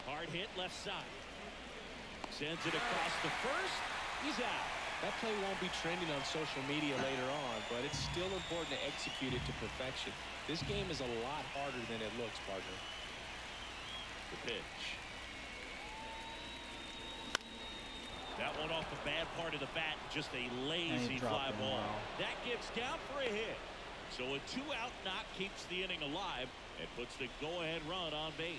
Hard hit left side. Sends it across the first. He's out. That play won't be trending on social media later on, but it's still important to execute it to perfection. This game is a lot harder than it looks, partner. The pitch. That one off the bad part of the bat. Just a lazy fly ball. That gets down for a hit. So a 2-out knock keeps the inning alive and puts the go-ahead run on base.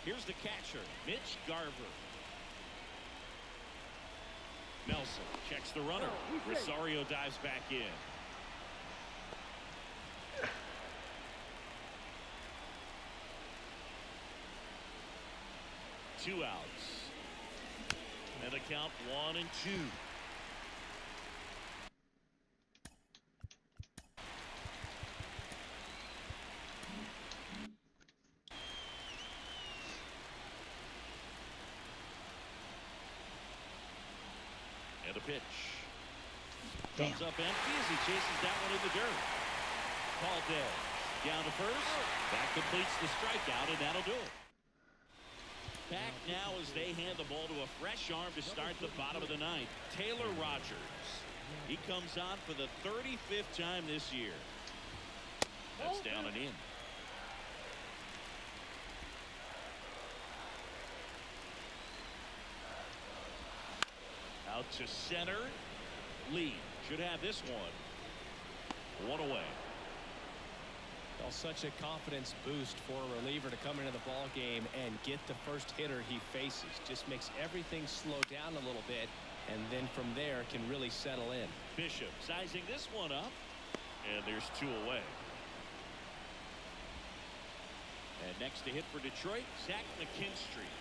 Here's the catcher, Mitch Garver. Nelson checks the runner. Rosario dives back in. Two outs. And the count 1-2. And a pitch. Damn. Comes up empty as he chases that one in the dirt. Valdez down to first. That completes the strikeout, and that'll do it. Back now as they hand the ball to a fresh arm to start the bottom of the 9th. Taylor Rogers. He comes on for the 35th time this year. That's down and in. Out to center. Lee should have this one. One away. Well, such a confidence boost for a reliever to come into the ball game and get the first hitter he faces. Just makes everything slow down a little bit, and then from there can really settle in. Bishop sizing this one up, and there's 2 away. And next to hit for Detroit, Zach McKinstry.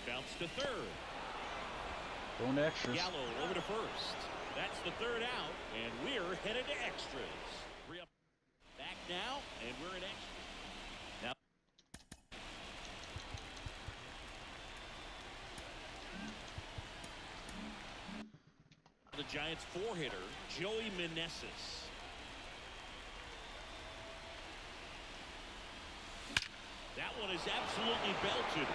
Bounce to third. Going to extras. Gallo over to first. That's the 3rd out, and we're headed to extras. 3 up. Back now, and we're in extras. Now, the Giants 4-hitter, Joey Meneses. That one is absolutely belted.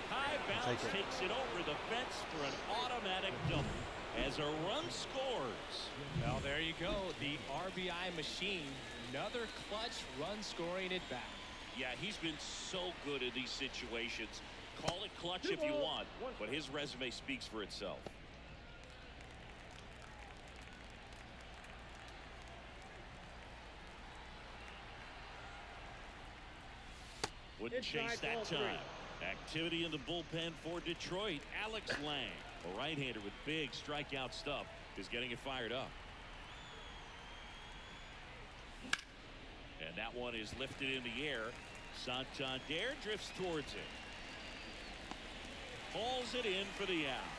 High bounce takes it over the fence for an automatic double as a run scores. Well, there you go. The RBI machine. Another clutch run scoring it back. Yeah, he's been so good in these situations. Call it clutch if you want, but his resume speaks for itself. Wouldn't chase that time. Activity in the bullpen for Detroit. Alex Lang, a right-hander with big strikeout stuff, is getting it fired up. And that one is lifted in the air. Santander drifts towards it. Hauls it in for the out.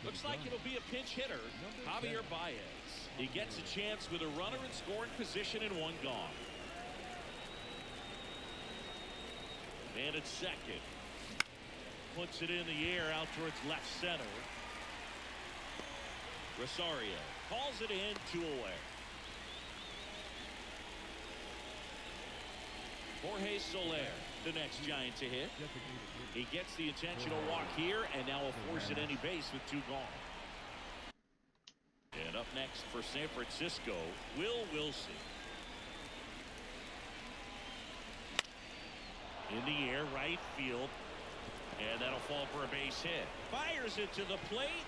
Looks like it'll be a pinch hitter, Javier Baez. He gets a chance with a runner in scoring position and 1 gone. And at second. Puts it in the air out towards left center. Rosario calls it in, 2 away. Jorge Soler, the next Giant to hit. He gets the intentional walk here, and now will force at any base with 2 gone. And up next for San Francisco, Will Wilson. In the air, right field. And that'll fall for a base hit. Fires it to the plate.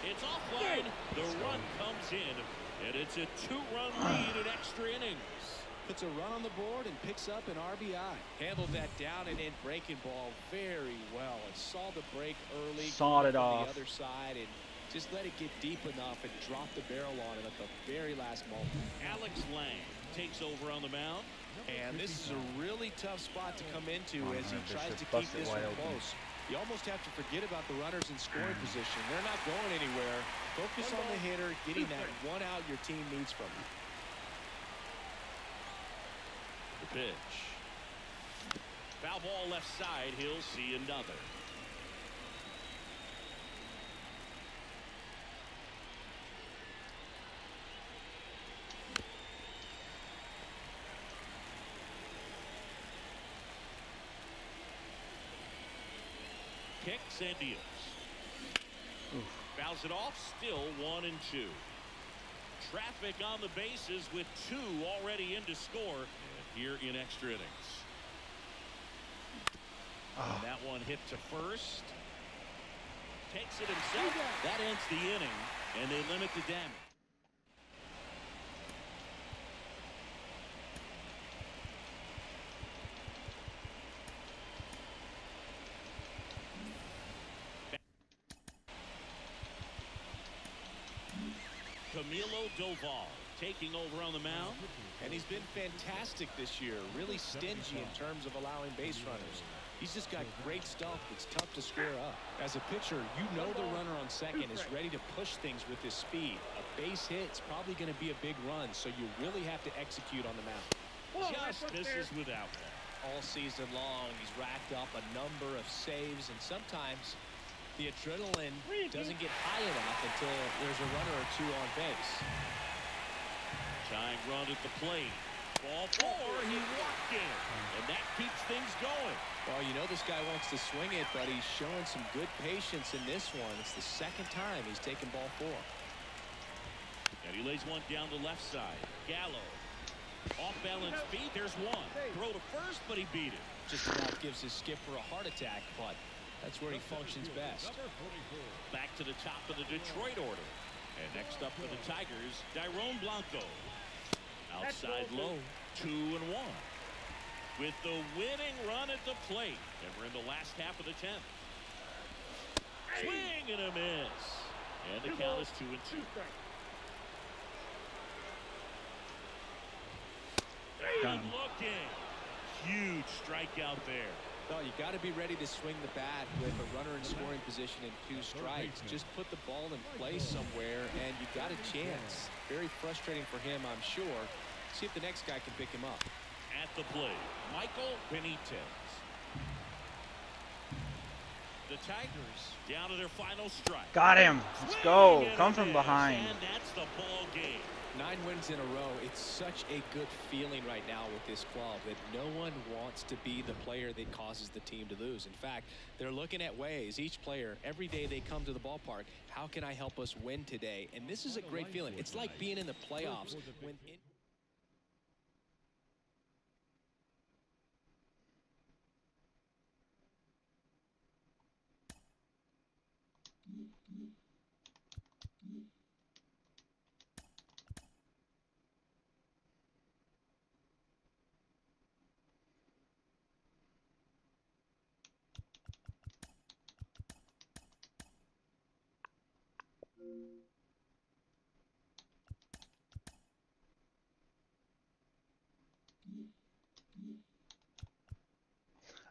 It's offline. The run comes in, and it's a 2-run lead in extra innings. Puts a run on the board and picks up an RBI. Handled that down and in breaking ball very well. And saw the break early. Sawed it off. The other side and just let it get deep enough and drop the barrel on it at the very last moment. Alex Lang takes over on the mound. And this is a really tough spot to come into as he tries to keep this one close. You almost have to forget about the runners in scoring position. They're not going anywhere. Focus on the hitter, getting that 1 out your team needs from you. The pitch. Foul ball left side. He'll see another. Kicks and deals. Fouls it off. Still 1 and 2. Traffic on the bases with 2 already in to score. Here in extra innings. And that one hit to first. Takes it himself. That ends the inning, and they limit the damage. Camilo Doval taking over on the mound. And he's been fantastic this year. Really stingy in terms of allowing base runners. He's just got great stuff that's tough to square up. As a pitcher, you know the runner on second is ready to push things with his speed. A base hit's probably going to be a big run, so you really have to execute on the mound. Just misses without that. All season long, he's racked up a number of saves, and sometimes the adrenaline doesn't get high enough until there's a runner or 2 on base. Tying run at the plate. Ball 4, he walked in, and that keeps things going. Well, you know this guy wants to swing it, but he's showing some good patience in this one. It's the 2nd time he's taken ball 4. And he lays one down the left side. Gallo. Off balance feet. There's one. Throw to first, but he beat it. Just about gives his skipper a heart attack, but that's where he functions best. Back to the top of the Detroit order. And next up for the Tigers, Dairon Blanco. Outside low, 2-1. With the winning run at the plate. And we're in the last half of the 10th. Swing and a miss. And the count is 2-2. Good looking. Huge strikeout there. No, you got to be ready to swing the bat with a runner in scoring position and 2 strikes. Just put the ball in place somewhere, and you got a chance. Very frustrating for him, I'm sure. See if the next guy can pick him up. At the plate, Michael Benitez. The Tigers down to their final strike. Got him. Let's go. Come from behind. And that's the ball game. 9 wins in a row. It's such a good feeling right now with this club that no one wants to be the player that causes the team to lose. In fact, they're looking at ways, each player, every day they come to the ballpark, how can I help us win today? And this is a great feeling. It's like being in the playoffs. When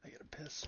I gotta piss.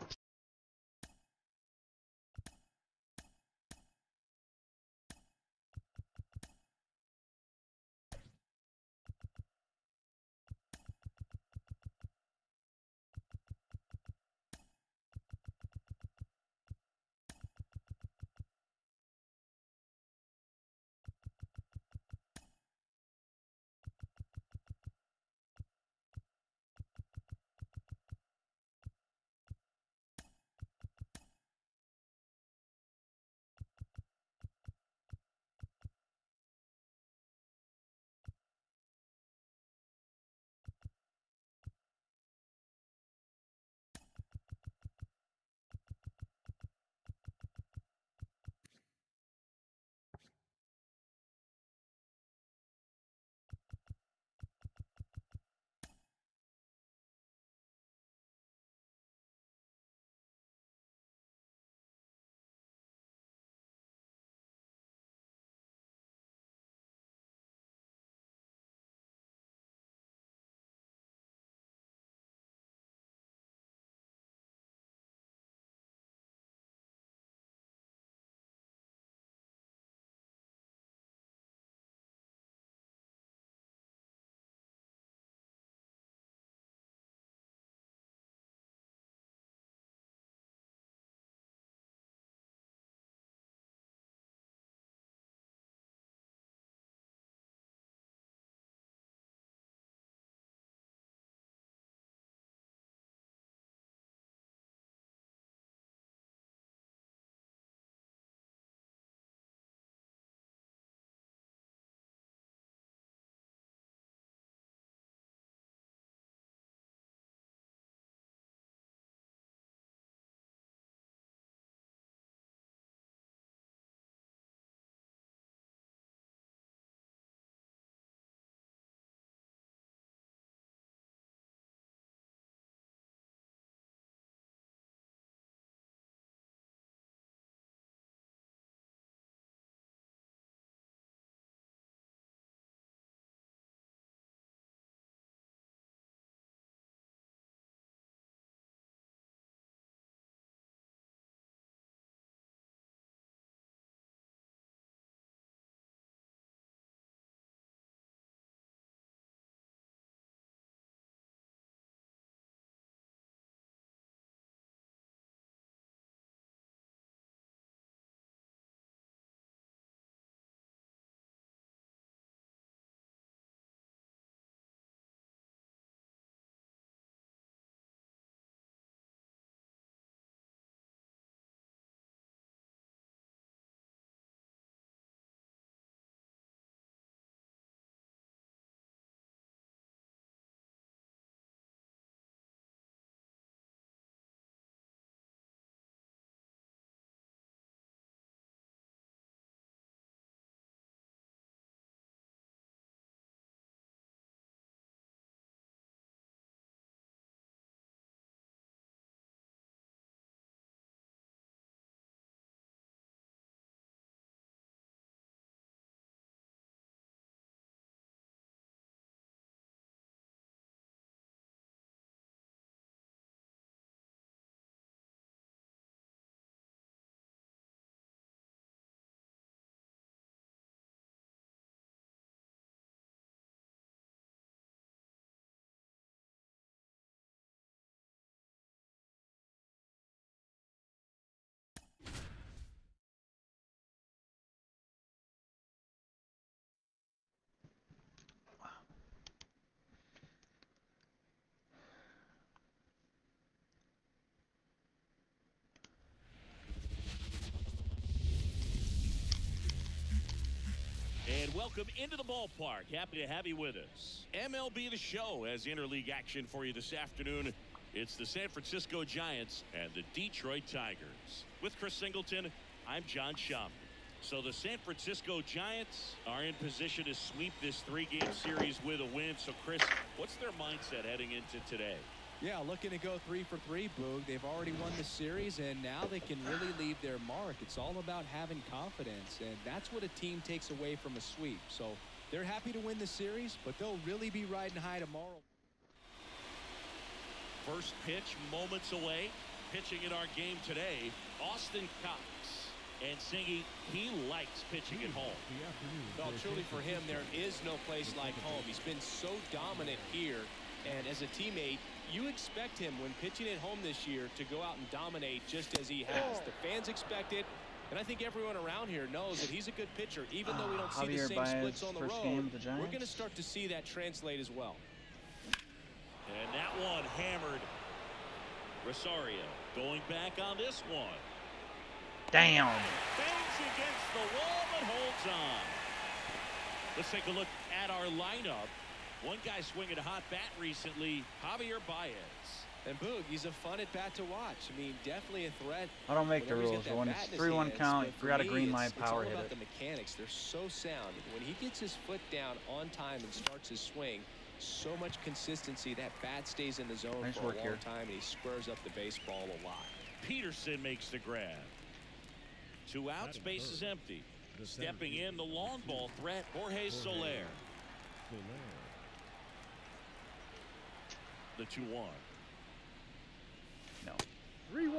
welcome into the ballpark. Happy to have you with us. MLB The Show has interleague action for you this afternoon. It's the San Francisco Giants and the Detroit Tigers. With Chris Singleton, I'm John Schaum. So the San Francisco Giants are in position to sweep this 3-game series with a win. So, Chris, what's their mindset heading into today? Yeah, looking to go 3 for 3, Boog. They've already won the series, and now they can really leave their mark. It's all about having confidence, and that's what a team takes away from a sweep. So they're happy to win the series, but they'll really be riding high tomorrow. First pitch moments away. Pitching in our game today, Austin Cox. And Singy, he likes pitching at home. Well, truly for him, there is no place like home. He's been so dominant here, and as a teammate, you expect him when pitching at home this year to go out and dominate just as he has. The fans expect it, and I think everyone around here knows that he's a good pitcher. Even though we don't see the same splits on the road, we're going to start to see that translate as well. And that one hammered. Rosario going back on this one. Damn. Bangs against the wall but holds on. Let's take a look at our lineup. One guy swinging a hot bat recently, Javier Baez. And Boog, he's a fun at bat to watch. I mean, definitely a threat. I don't make the rules. When it's 3-1 count, if we got a green line, power hit it. It's all about the mechanics. They're so sound. When he gets his foot down on time and starts his swing, so much consistency. That bat stays in the zone for a long time, and he squares up the baseball a lot. Peterson makes the grab. 2 outs, base is empty. Stepping in, the long ball threat, Jorge Soler. The 2-1. No. 3-1.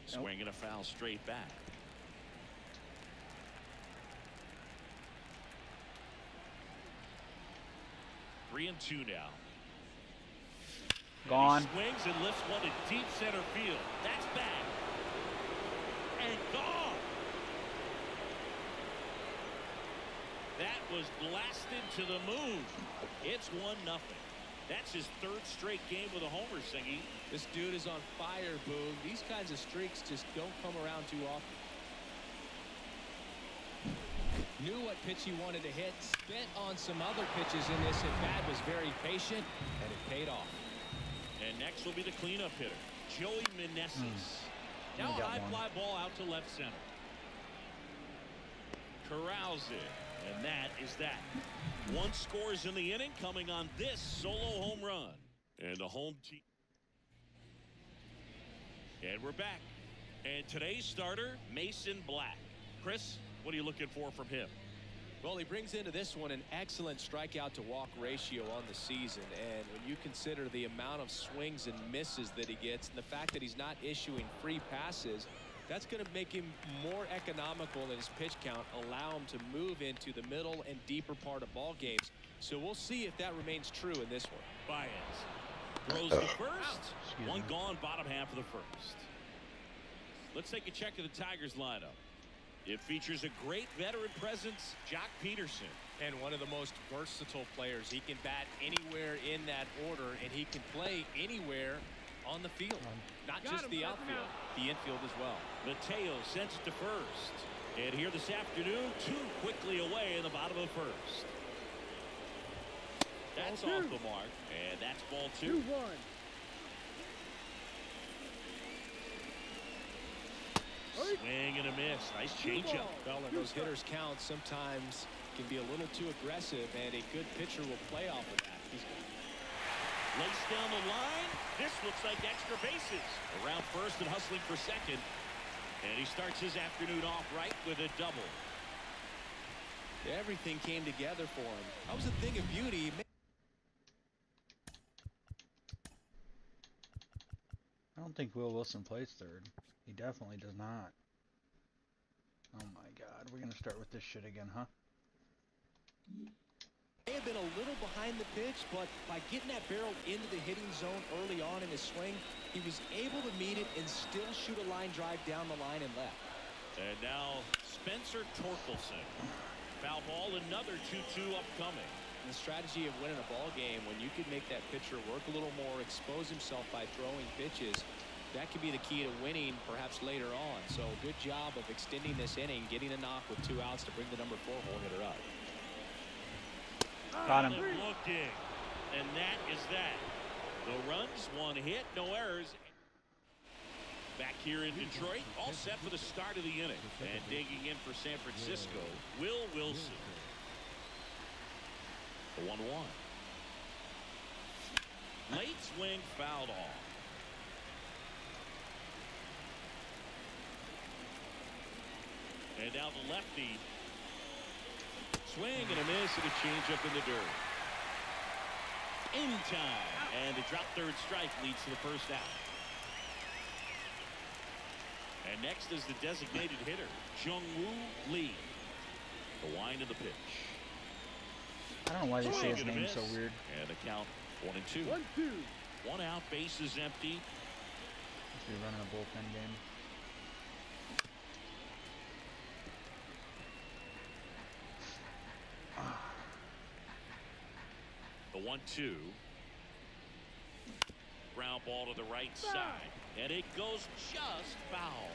Swinging a foul straight back. Three and 2 now. Gone. And he swings and lifts one to deep center field. That's back. And gone. That was blasted to the moon. It's 1-0. That's his 3rd straight game with a homer, Singy. This dude is on fire, Boog. These kinds of streaks just don't come around too often. Knew what pitch he wanted to hit. Spent on some other pitches in this at bat. Was very patient, and it paid off. And next will be the cleanup hitter, Joey Meneses. Now a high fly ball out to left center. Corrals it, and that is that. 1 scores in the inning, coming on this solo home run. And the home team. And we're back. And today's starter, Mason Black. Chris, what are you looking for from him? Well, he brings into this one an excellent strikeout to walk ratio on the season. And when you consider the amount of swings and misses that he gets, and the fact that he's not issuing free passes, that's going to make him more economical in his pitch count, allow him to move into the middle and deeper part of ball games. So we'll see if that remains true in this one. Baez throws the first. One gone, bottom half of the first. Let's take a check of the Tigers lineup. It features a great veteran presence, Jock Peterson. And one of the most versatile players. He can bat anywhere in that order, and he can play anywhere on the field. Not just the outfield, the infield as well. Mateo sends it to first. And here this afternoon, 2 quickly away in the bottom of the first. That's off the mark, and that's ball 2. 2-1. Swing and a miss. Nice changeup. Well, and those hitters' counts sometimes can be a little too aggressive, and a good pitcher will play off of that. Lace down the line. This looks like extra bases. Around first and hustling for second. And he starts his afternoon off right with a double. Everything came together for him. That was a thing of beauty. I don't think Will Wilson plays 3rd. He definitely does not. Oh my God, we're gonna start with this shit again, huh? May have been a little behind the pitch, but by getting that barrel into the hitting zone early on in his swing, he was able to meet it and still shoot a line drive down the line and left. And now Spencer Torkelson. Foul ball, another 2-2 upcoming. The strategy of winning a ball game, when you can make that pitcher work a little more, expose himself by throwing pitches, that could be the key to winning perhaps later on. So good job of extending this inning, getting a knock with 2 outs to bring the number 4 hole hitter up. Got him. Looking, and that is that. No runs, 1 hit, no errors. Back here in Detroit, all set for the start of the inning. And digging in for San Francisco, Will Wilson. The 1-1. Late swing fouled off. And now the lefty. Swing and a miss and a changeup in the dirt. In time. And the drop third strike leads to the first out. And next is the designated hitter, Jung-Woo Lee. The wind of the pitch. I don't know why they say his name so weird. And the count 1-2. 1-2. 1 out, bases empty. Must be running a bullpen game. The 1-2. Ground ball to the right side. And it goes just foul.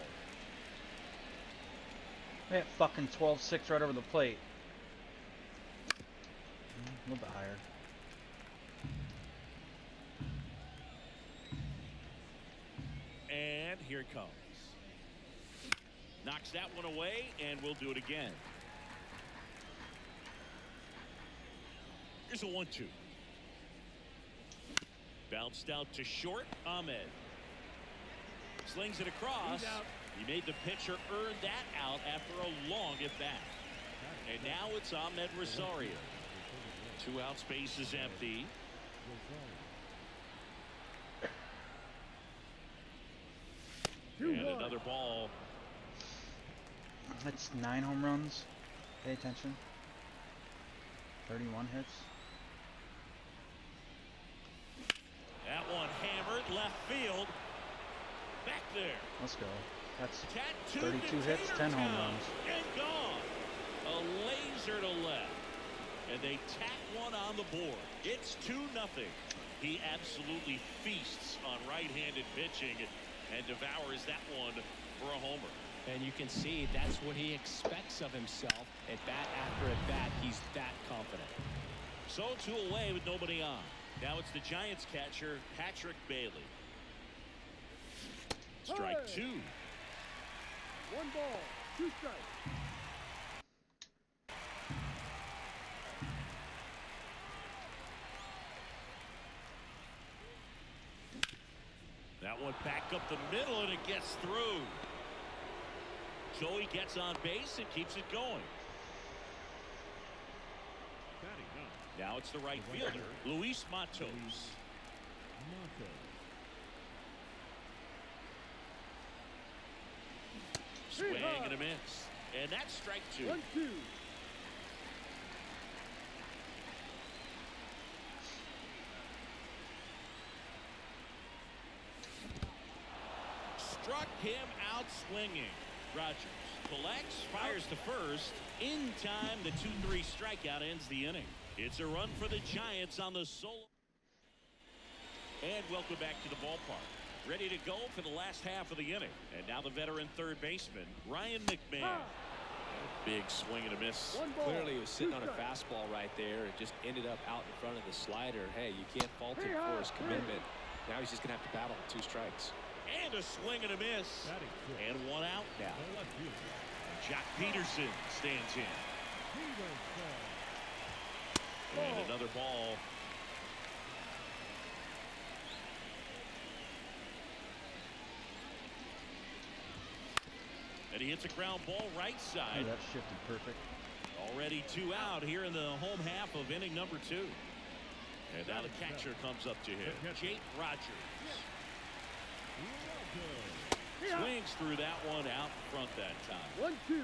They hit fucking 12-6 right over the plate. A little bit higher. And here it comes. Knocks that one away, and we'll do it again. Here's a 1-2. Bounced out to short. Ahmed slings it across. He made the pitcher earn that out after a long at-bat. And now it's Ahmed Rosario. 2 out, space is empty. And another ball. That's 9 home runs. Pay attention. 31 hits. That one hammered left field. Back there. Let's go. That's Tattooed 32 hits, 10 home town. runs. And gone. A laser to left. And they tack one on the board. It's 2-0. He absolutely feasts on right-handed pitching and devours that one for a homer. And you can see that's what he expects of himself. At bat after at bat, he's that confident. So 2 away with nobody on. Now it's the Giants catcher, Patrick Bailey. Strike 2. 1 ball, 2 strikes. That one back up the middle, and it gets through. So he gets on base and keeps it going. Now it's the right fielder, Luis Matos. Swing and a miss. And that's strike 2. 1-2. Struck him out swinging. Rogers collects, fires to first. In time, the 2-3 strikeout ends the inning. It's a run for the Giants on the solo. And welcome back to the ballpark. Ready to go for the last half of the inning. And now the veteran third baseman, Ryan McMahon. Big swing and a miss. Clearly he was sitting on a fastball right there. It just ended up out in front of the slider. Hey, you can't fault him for his commitment. Now he's just going to have to battle with 2 strikes. And a swing and a miss. And 1 out now. Jock Peterson stands in. And another ball. And he hits a ground ball right side. Oh, that shifted perfect. Already 2 out here in the home half of inning number 2. And now the catcher comes up to him, Jake Rogers. Swings through that one out in front that time. 1-2.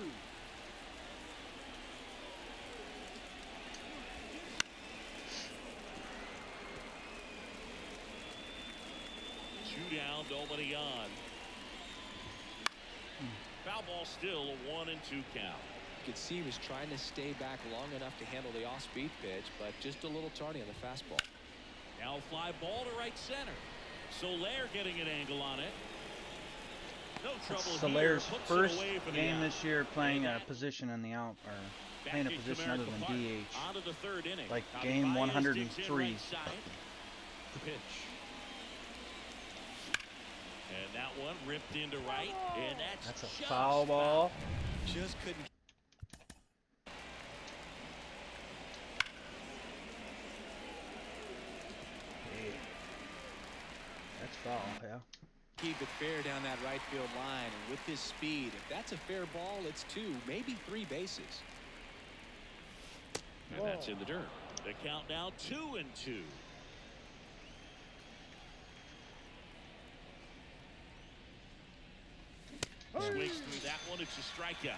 Two down, nobody on. Foul ball still, a 1-2 count. You could see he was trying to stay back long enough to handle the off-speed pitch, but just a little tardy on the fastball. Now fly ball to right center. Soler getting an angle on it. No trouble here. Soler's first game this year playing a position in the out, or playing a position other than DH. Onto the third inning. Like game 103. The pitch. And that one ripped into right, and that's a foul ball. Just couldn't. Hey. That's foul, yeah. Keep it fair down that right field line, and with his speed, if that's a fair ball, it's 2, maybe 3 bases. And that's in the dirt. The count now 2-2. Swings through that one. It's a strikeout.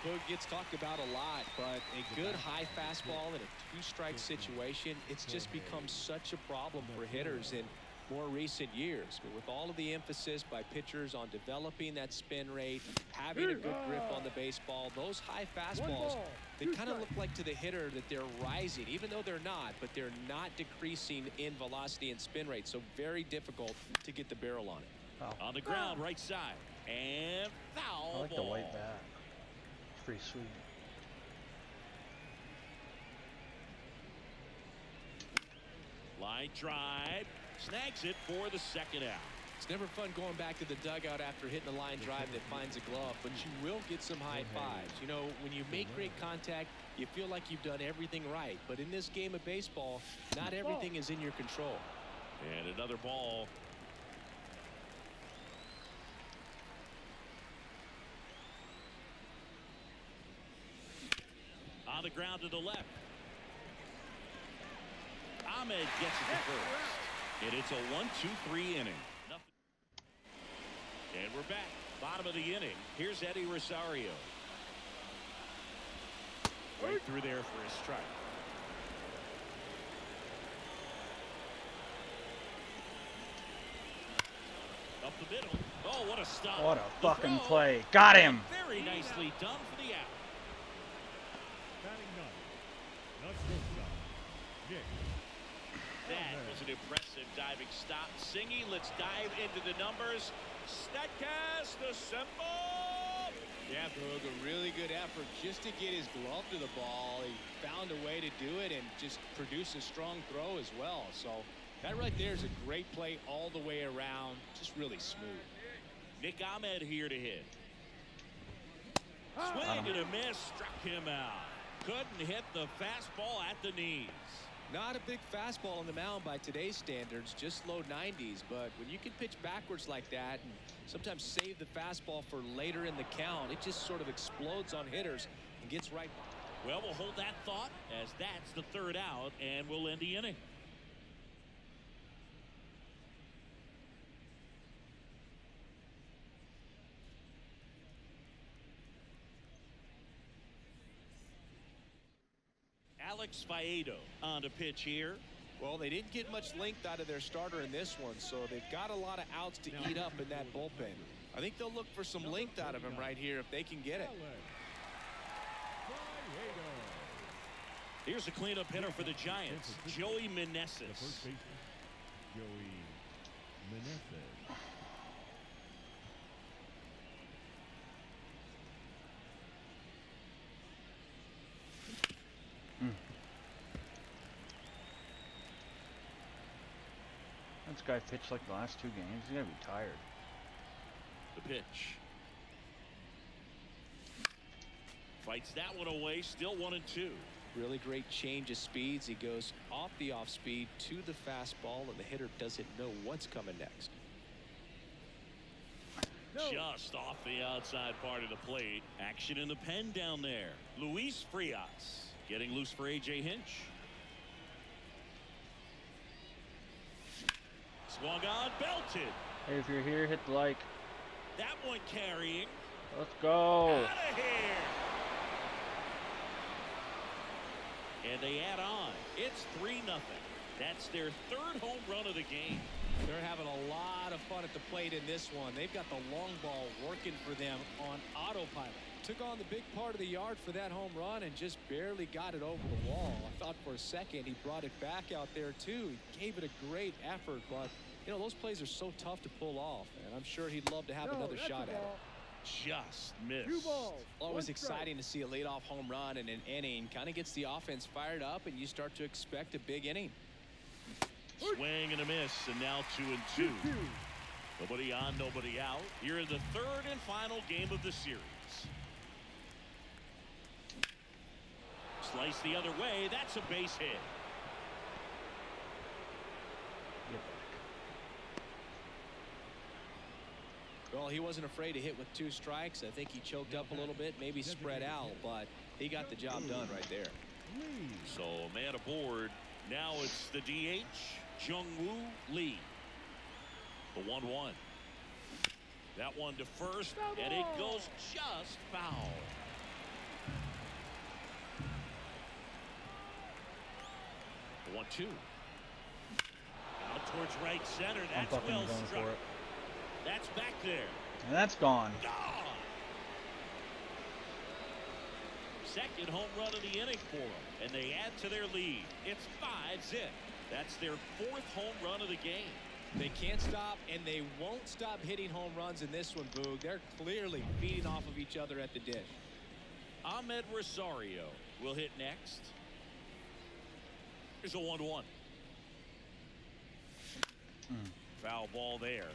Boog gets talked about a lot, but a good high fastball in a 2-strike situation, it's just become such a problem for hitters in more recent years. But with all of the emphasis by pitchers on developing that spin rate, having a good grip on the baseball, those high fastballs, they kind of look like to the hitter that they're rising, even though they're not, but they're not decreasing in velocity and spin rate. So very difficult to get the barrel on it. On the ground, right side, and foul I like ball. the white bat. It's pretty sweet. Line drive, snags it for the second out. It's never fun going back to the dugout after hitting a line drive that finds a glove, but you will get some high fives. You know, when you make great contact, you feel like you've done everything right. But in this game of baseball, not everything is in your control. And another ball. On the ground to the left. Ahmed gets it to first. And it's a 1-2-3 inning. Nothing. And we're back. Bottom of the inning. Here's Eddie Rosario. Right through there for his strike. Up the middle. Oh, what a stop. What a fucking play. Got him. Very nicely done for the out. Batting ninth. Not shortstop. Nick. That was an impressive diving stop. Singy, let's dive into the numbers. Statcast assemble. Yeah, Boog, a really good effort just to get his glove to the ball. He found a way to do it and just produce a strong throw as well. So that right there is a great play all the way around. Just really smooth. Nick Ahmed here to hit. Swing and a miss. Struck him out. Couldn't hit the fastball at the knees. Not a big fastball on the mound by today's standards, just low 90s. But when you can pitch backwards like that and sometimes save the fastball for later in the count, it just sort of explodes on hitters and gets right. Well, we'll hold that thought as that's the third out, and we'll end the inning. Alex Faedo on to pitch here. Well, they didn't get much length out of their starter in this one, so they've got a lot of outs to eat up in that bullpen. I think they'll look for some length out of him right here if they can get it. Here's a cleanup hitter for the Giants, Joey Meneses. The first baseman, Joey Meneses. This guy pitched like the last 2 games. He's gonna be tired. The pitch. Fights that one away. Still 1-2. Really great change of speeds. He goes off the off speed to the fastball, and the hitter doesn't know what's coming next. Just off the outside part of the plate. Action in the pen down there. Luis Frias getting loose for A.J. Hinch. Swung on, belted. Hey, if you're here, hit the like. That one carrying. Let's go. Out of here. And they add on. It's 3-0. That's their third home run of the game. They're having a lot of fun at the plate in this one. They've got the long ball working for them on autopilot. Took on the big part of the yard for that home run and just barely got it over the wall. I thought for a second he brought it back out there too. He gave it a great effort, but you know, those plays are so tough to pull off, and I'm sure he'd love to have another shot at it. Just missed. 2 balls. Always 1 strike. exciting to see a leadoff home run in an inning. Kind of gets the offense fired up, and you start to expect a big inning. Swing and a miss, and now 2-2. Nobody on, nobody out. Here in the third and final game of the series. Slice the other way. That's a base hit. Well, he wasn't afraid to hit with 2 strikes. I think he choked up a little bit, maybe spread out, but he got the job done right there. So a man aboard. Now it's the DH, Jung-Woo Lee. The 1-1. That one to first, and it goes just foul. The 1-2. Out towards right center. That's well struck. That's back there. And that's gone. Gone. Second home run of the inning for them, and they add to their lead. It's 5-0. That's their 4th home run of the game. They can't stop, and they won't stop hitting home runs in this one, Boog. They're clearly feeding off of each other at the dish. Ahmed Rosario will hit next. Here's a 1-1. Foul ball there.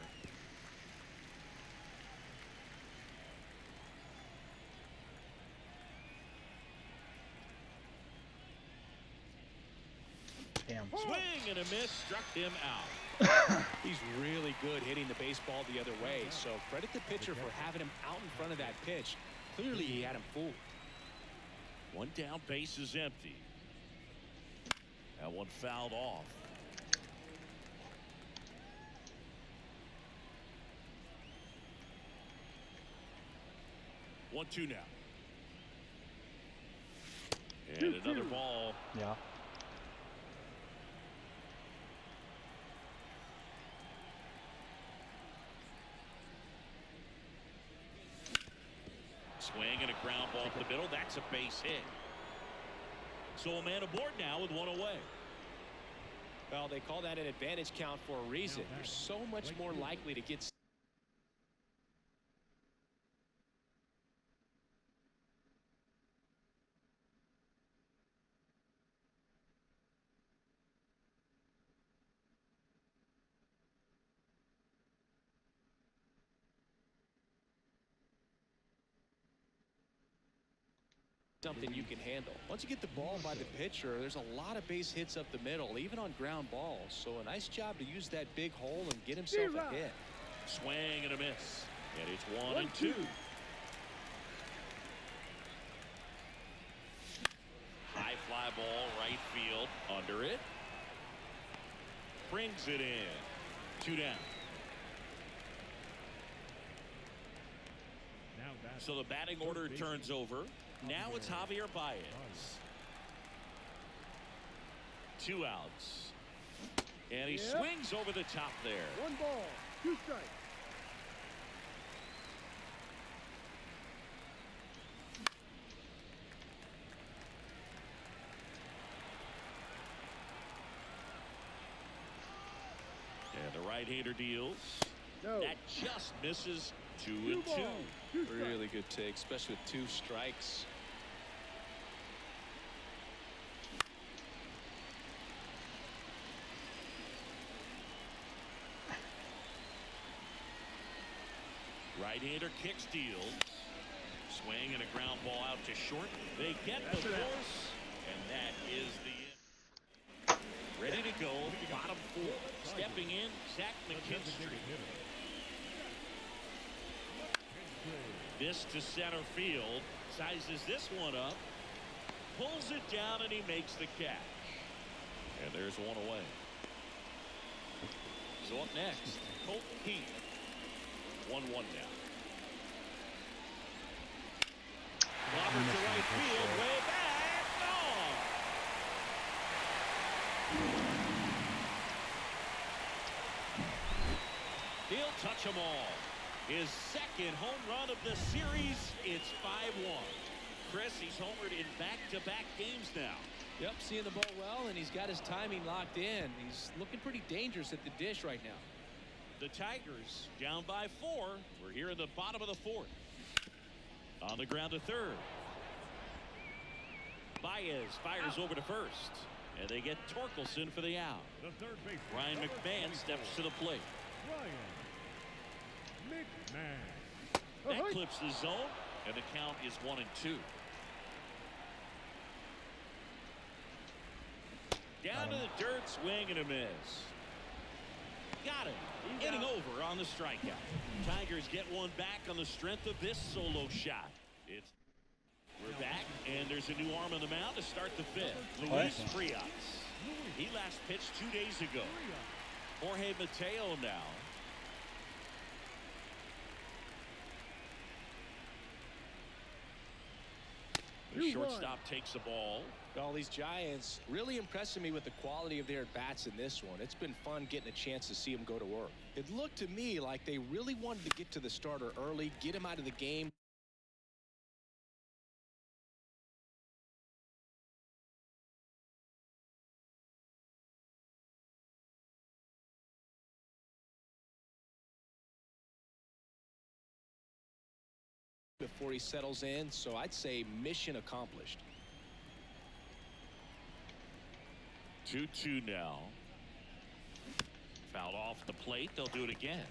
Damn. Swing and a miss, struck him out. He's really good hitting the baseball the other way, so credit the pitcher for having him out in front of that pitch. Clearly he had him fooled. One down, base is empty. That one fouled off. One, 2 now. And another ball. Yeah. Swing and a ground ball up the middle. That's a base hit. So a man aboard now with 1 away. Well, they call that an advantage count for a reason. You're so much more likely to get something you can handle. Once you get the ball by the pitcher, there's a lot of base hits up the middle, even on ground balls. So a nice job to use that big hole and get himself a hit. Swing and a miss. And it's 1-2. High fly ball, right field, under it. Brings it in. 2 down. So the batting order turns over. Now it's Javier Baez. 2 outs. And he swings over the top there. 1 ball, 2 strikes. And the right-hander deals. No. That just misses. 2-2. Really good take, especially with 2 strikes. Right-hander kicks, deals. Swing and a ground ball out to short. They get the force, and that is the end. Ready to go, bottom 4. Stepping in, Zach McKinstry. This to center field. Sizes this one up. Pulls it down, and he makes the catch. And there's 1 away. So up next, Colton Heath. 1-1 now. Clobbered to right field, way back, gone. He'll touch them all. His second home run of the series. It's 5-1. Chris, he's homered in back-to-back games now. Yep, seeing the ball well, and he's got his timing locked in. He's looking pretty dangerous at the dish right now. The Tigers down by 4. We're here in the bottom of the 4th. On the ground to third. Baez fires over to first. And they get Torkelson for the out. The third baseman, Ryan number McMahon 24, steps to the plate. Ryan McMahon. That clips the zone, and the count is 1-2. Down to the dirt, swing and a miss. Got him. Getting over on the strikeout. Tigers get one back on the strength of this solo shot. We're back, and there's a new arm on the mound to start the 5th. Luis Frias. He last pitched 2 days ago. Jorge Mateo now. The shortstop takes the ball. Well, these Giants really impressing me with the quality of their at-bats in this one. It's been fun getting a chance to see them go to work. It looked to me like they really wanted to get to the starter early, get him out of the game. Before he settles in, so I'd say mission accomplished. 2-2 now. Fouled off the plate. They'll do it again.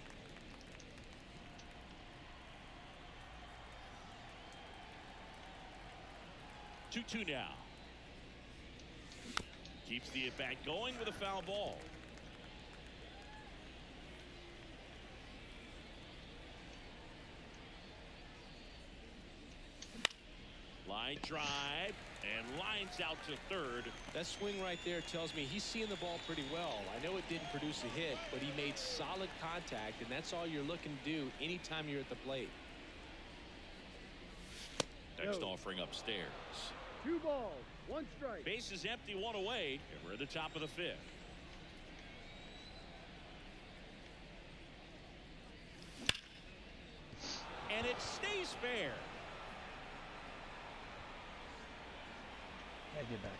Two now. Keeps the at-bat going with a foul ball. Line drive and lines out to third. That swing right there tells me he's seeing the ball pretty well. I know it didn't produce a hit, but he made solid contact, and that's all you're looking to do anytime you're at the plate. Next offering upstairs. 2 balls, 1 strike. Base is empty, 1 away, and we're at the top of the 5th. And it stays fair. Yeah, get back.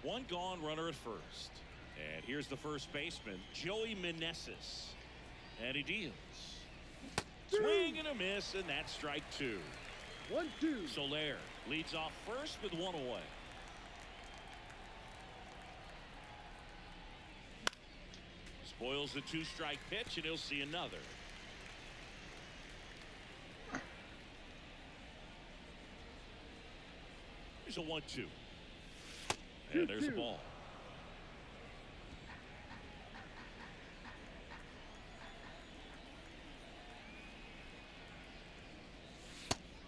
One gone, runner at first. And here's the first baseman, Joey Meneses. And he deals. Swing and a miss, and that's strike 2. 1-2. Soler leads off first with 1 away. Spoils the 2-strike pitch, and he'll see another. Here's a 1-2. And there's the ball.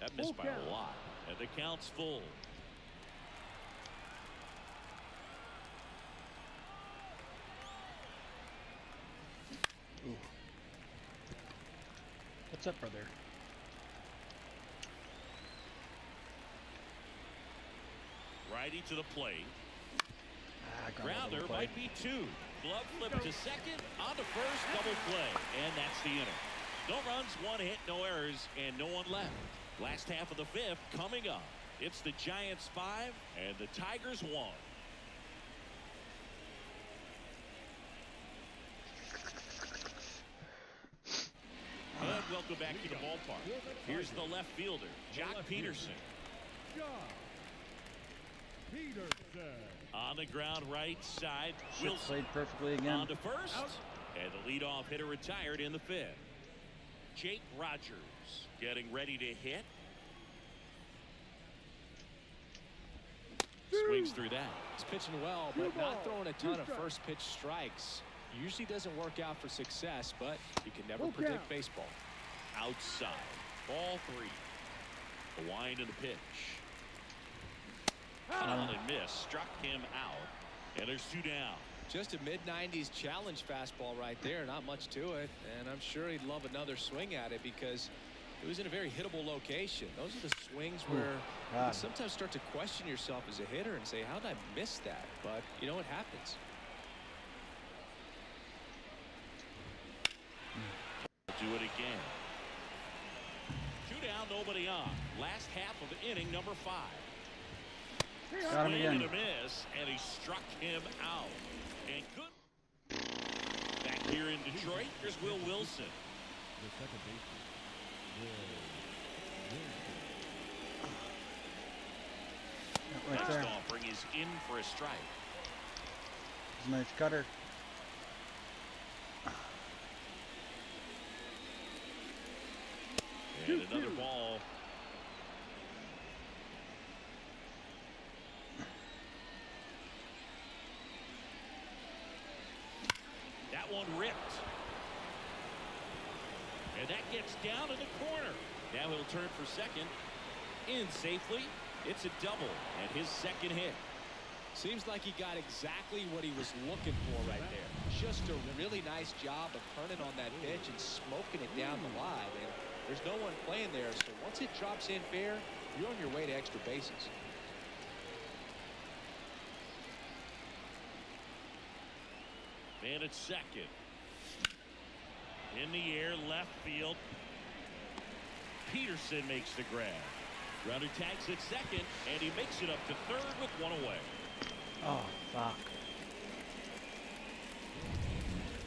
That missed by a lot. And the count's full. Ooh. What's up, brother? Righty to the plate. Grounder might be 2. Glove flip to second. On to first. Double play. And that's the inning. No runs, 1 hit, no errors, and no one left. Last half of the 5th coming up. It's the Giants 5 and the Tigers 1. And welcome back to the ballpark. Here's the left fielder, Jock Peterson. Jock Peterson. On the ground right side. Wilson played perfectly again. On to first. And the leadoff hitter retired in the 5th. Jake Rogers getting ready to hit. Swings through that. He's pitching well, but not throwing a ton of first pitch strikes. Usually doesn't work out for success, but you can never predict baseball. Outside. Ball 3. The wind and the pitch. On and miss. Struck him out. And there's 2 down. Just a mid-90s challenge fastball right there. Not much to it. And I'm sure he'd love another swing at it because It was in a very hittable location. Those are the swings where you sometimes start to question yourself as a hitter and say, how did I miss that? But, you know, it happens. Do it again. 2 down, nobody on. Last half of inning number 5. Got him Swing again. and a miss, and he struck him out. And good. Back here in Detroit, here's Will Wilson. The second baseman, Will Wilson. Right Next there. offering is in for a strike. It's a nice cutter. And another ball. That one ripped. And that gets down in the corner. Now he'll turn for second. In safely. It's a double and his second hit. Seems like he got exactly what he was looking for right there. Just a really nice job of turning on that pitch and smoking it down the line. And there's no one playing there, so once it drops in fair, you're on your way to extra bases. Man at second. In the air, left field. Peterson makes the grab. Runner tags at second, and he makes it up to third with one away. Oh, fuck.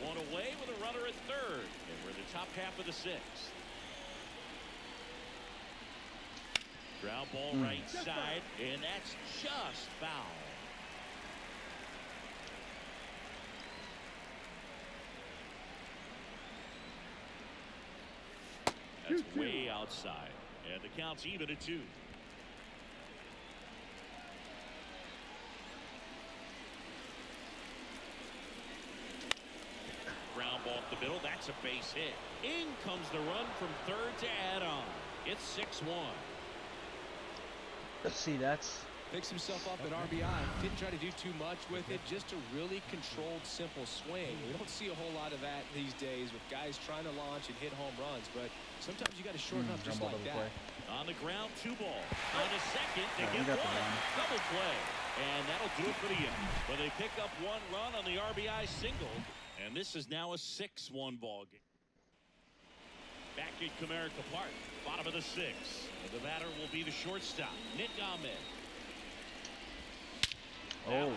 One away with a runner at third, and we're in the top half of the 6th. Ground ball right side, and that's just foul. That's way outside, and the count's even at 2. Ground ball up the middle. That's a base hit. In comes the run from third to add on. It's 6-1. Let's see, that's... Picks himself up at RBI. Didn't try to do too much with it. Just a really controlled, simple swing. We don't see a whole lot of that these days with guys trying to launch and hit home runs. But sometimes you got to shorten up just like that. Play. On the ground, 2 ball. On the second, they Yeah, get one. the Double play. And that'll do it for the inning. But they pick up 1 run on the RBI single. And this is now a 6-1 ball game. Back at Comerica Park, bottom of the 6th. And the batter will be the shortstop, Nicklaus-AC. Oh,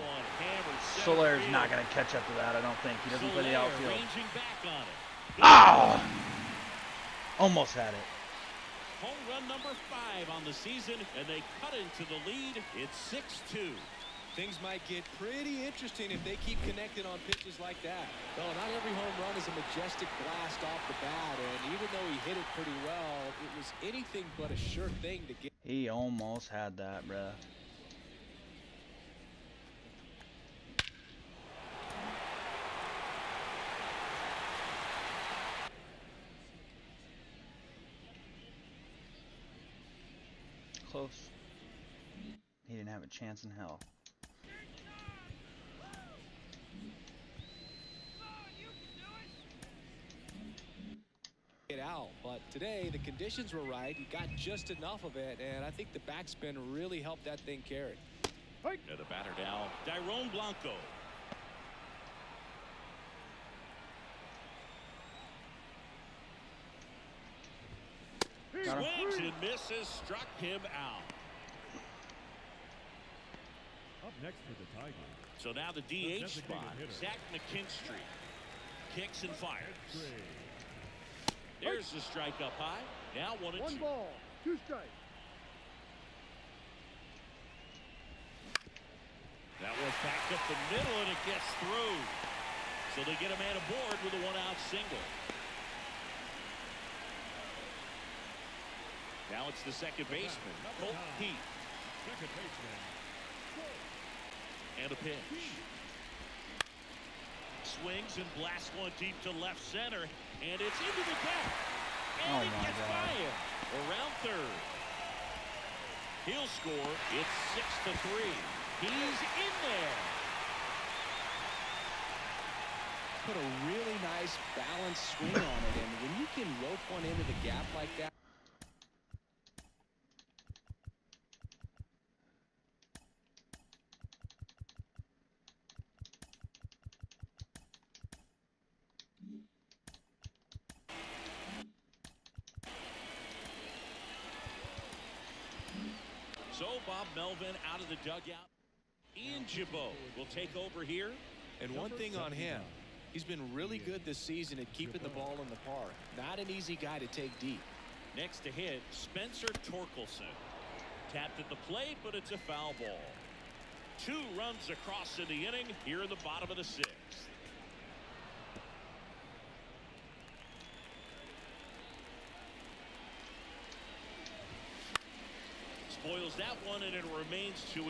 Solaire's not going to catch up to that, I don't think. He doesn't play the outfield. Back on it. Oh! Almost had it. Home run number 5 on the season, and they cut into the lead. It's 6-2. Things might get pretty interesting if they keep connecting on pitches like that. Though not every home run is a majestic blast off the bat, and even though he hit it pretty well, it was anything but a sure thing to get. He almost had that, bruh. Close. He didn't have a chance in hell. It out, but today the conditions were right. He got just enough of it, and I think the backspin really helped that thing carry. And the batter now, Dairon Blanco. Swings and misses, struck him out. Up next for the Tigers. So now the DH spot, Zach McKinstry. Kicks and fires. There's the strike up high. Now 1-2. 1 ball, 2 strikes. That was backed up the middle, and it gets through. So they get a man aboard with a 1-out single. Now it's the second baseman, Colt Heath. Second baseman. And a pitch. Swings and blasts one deep to left center, and it's into the gap. And it gets by him around third. He'll score. It's 6-3. He's in there. Put a really nice balanced swing on it, and when you can rope one into the gap like that. Bob Melvin out of the dugout. Ian Gibaut will take over here. And one thing on him, he's been really good this season at keeping the ball in the park. Not an easy guy to take deep. Next to hit, Spencer Torkelson. Tapped at the plate, but it's a foul ball. 2 runs across in the inning here in the bottom of the 6th. Spoils that one, and it remains 2-2.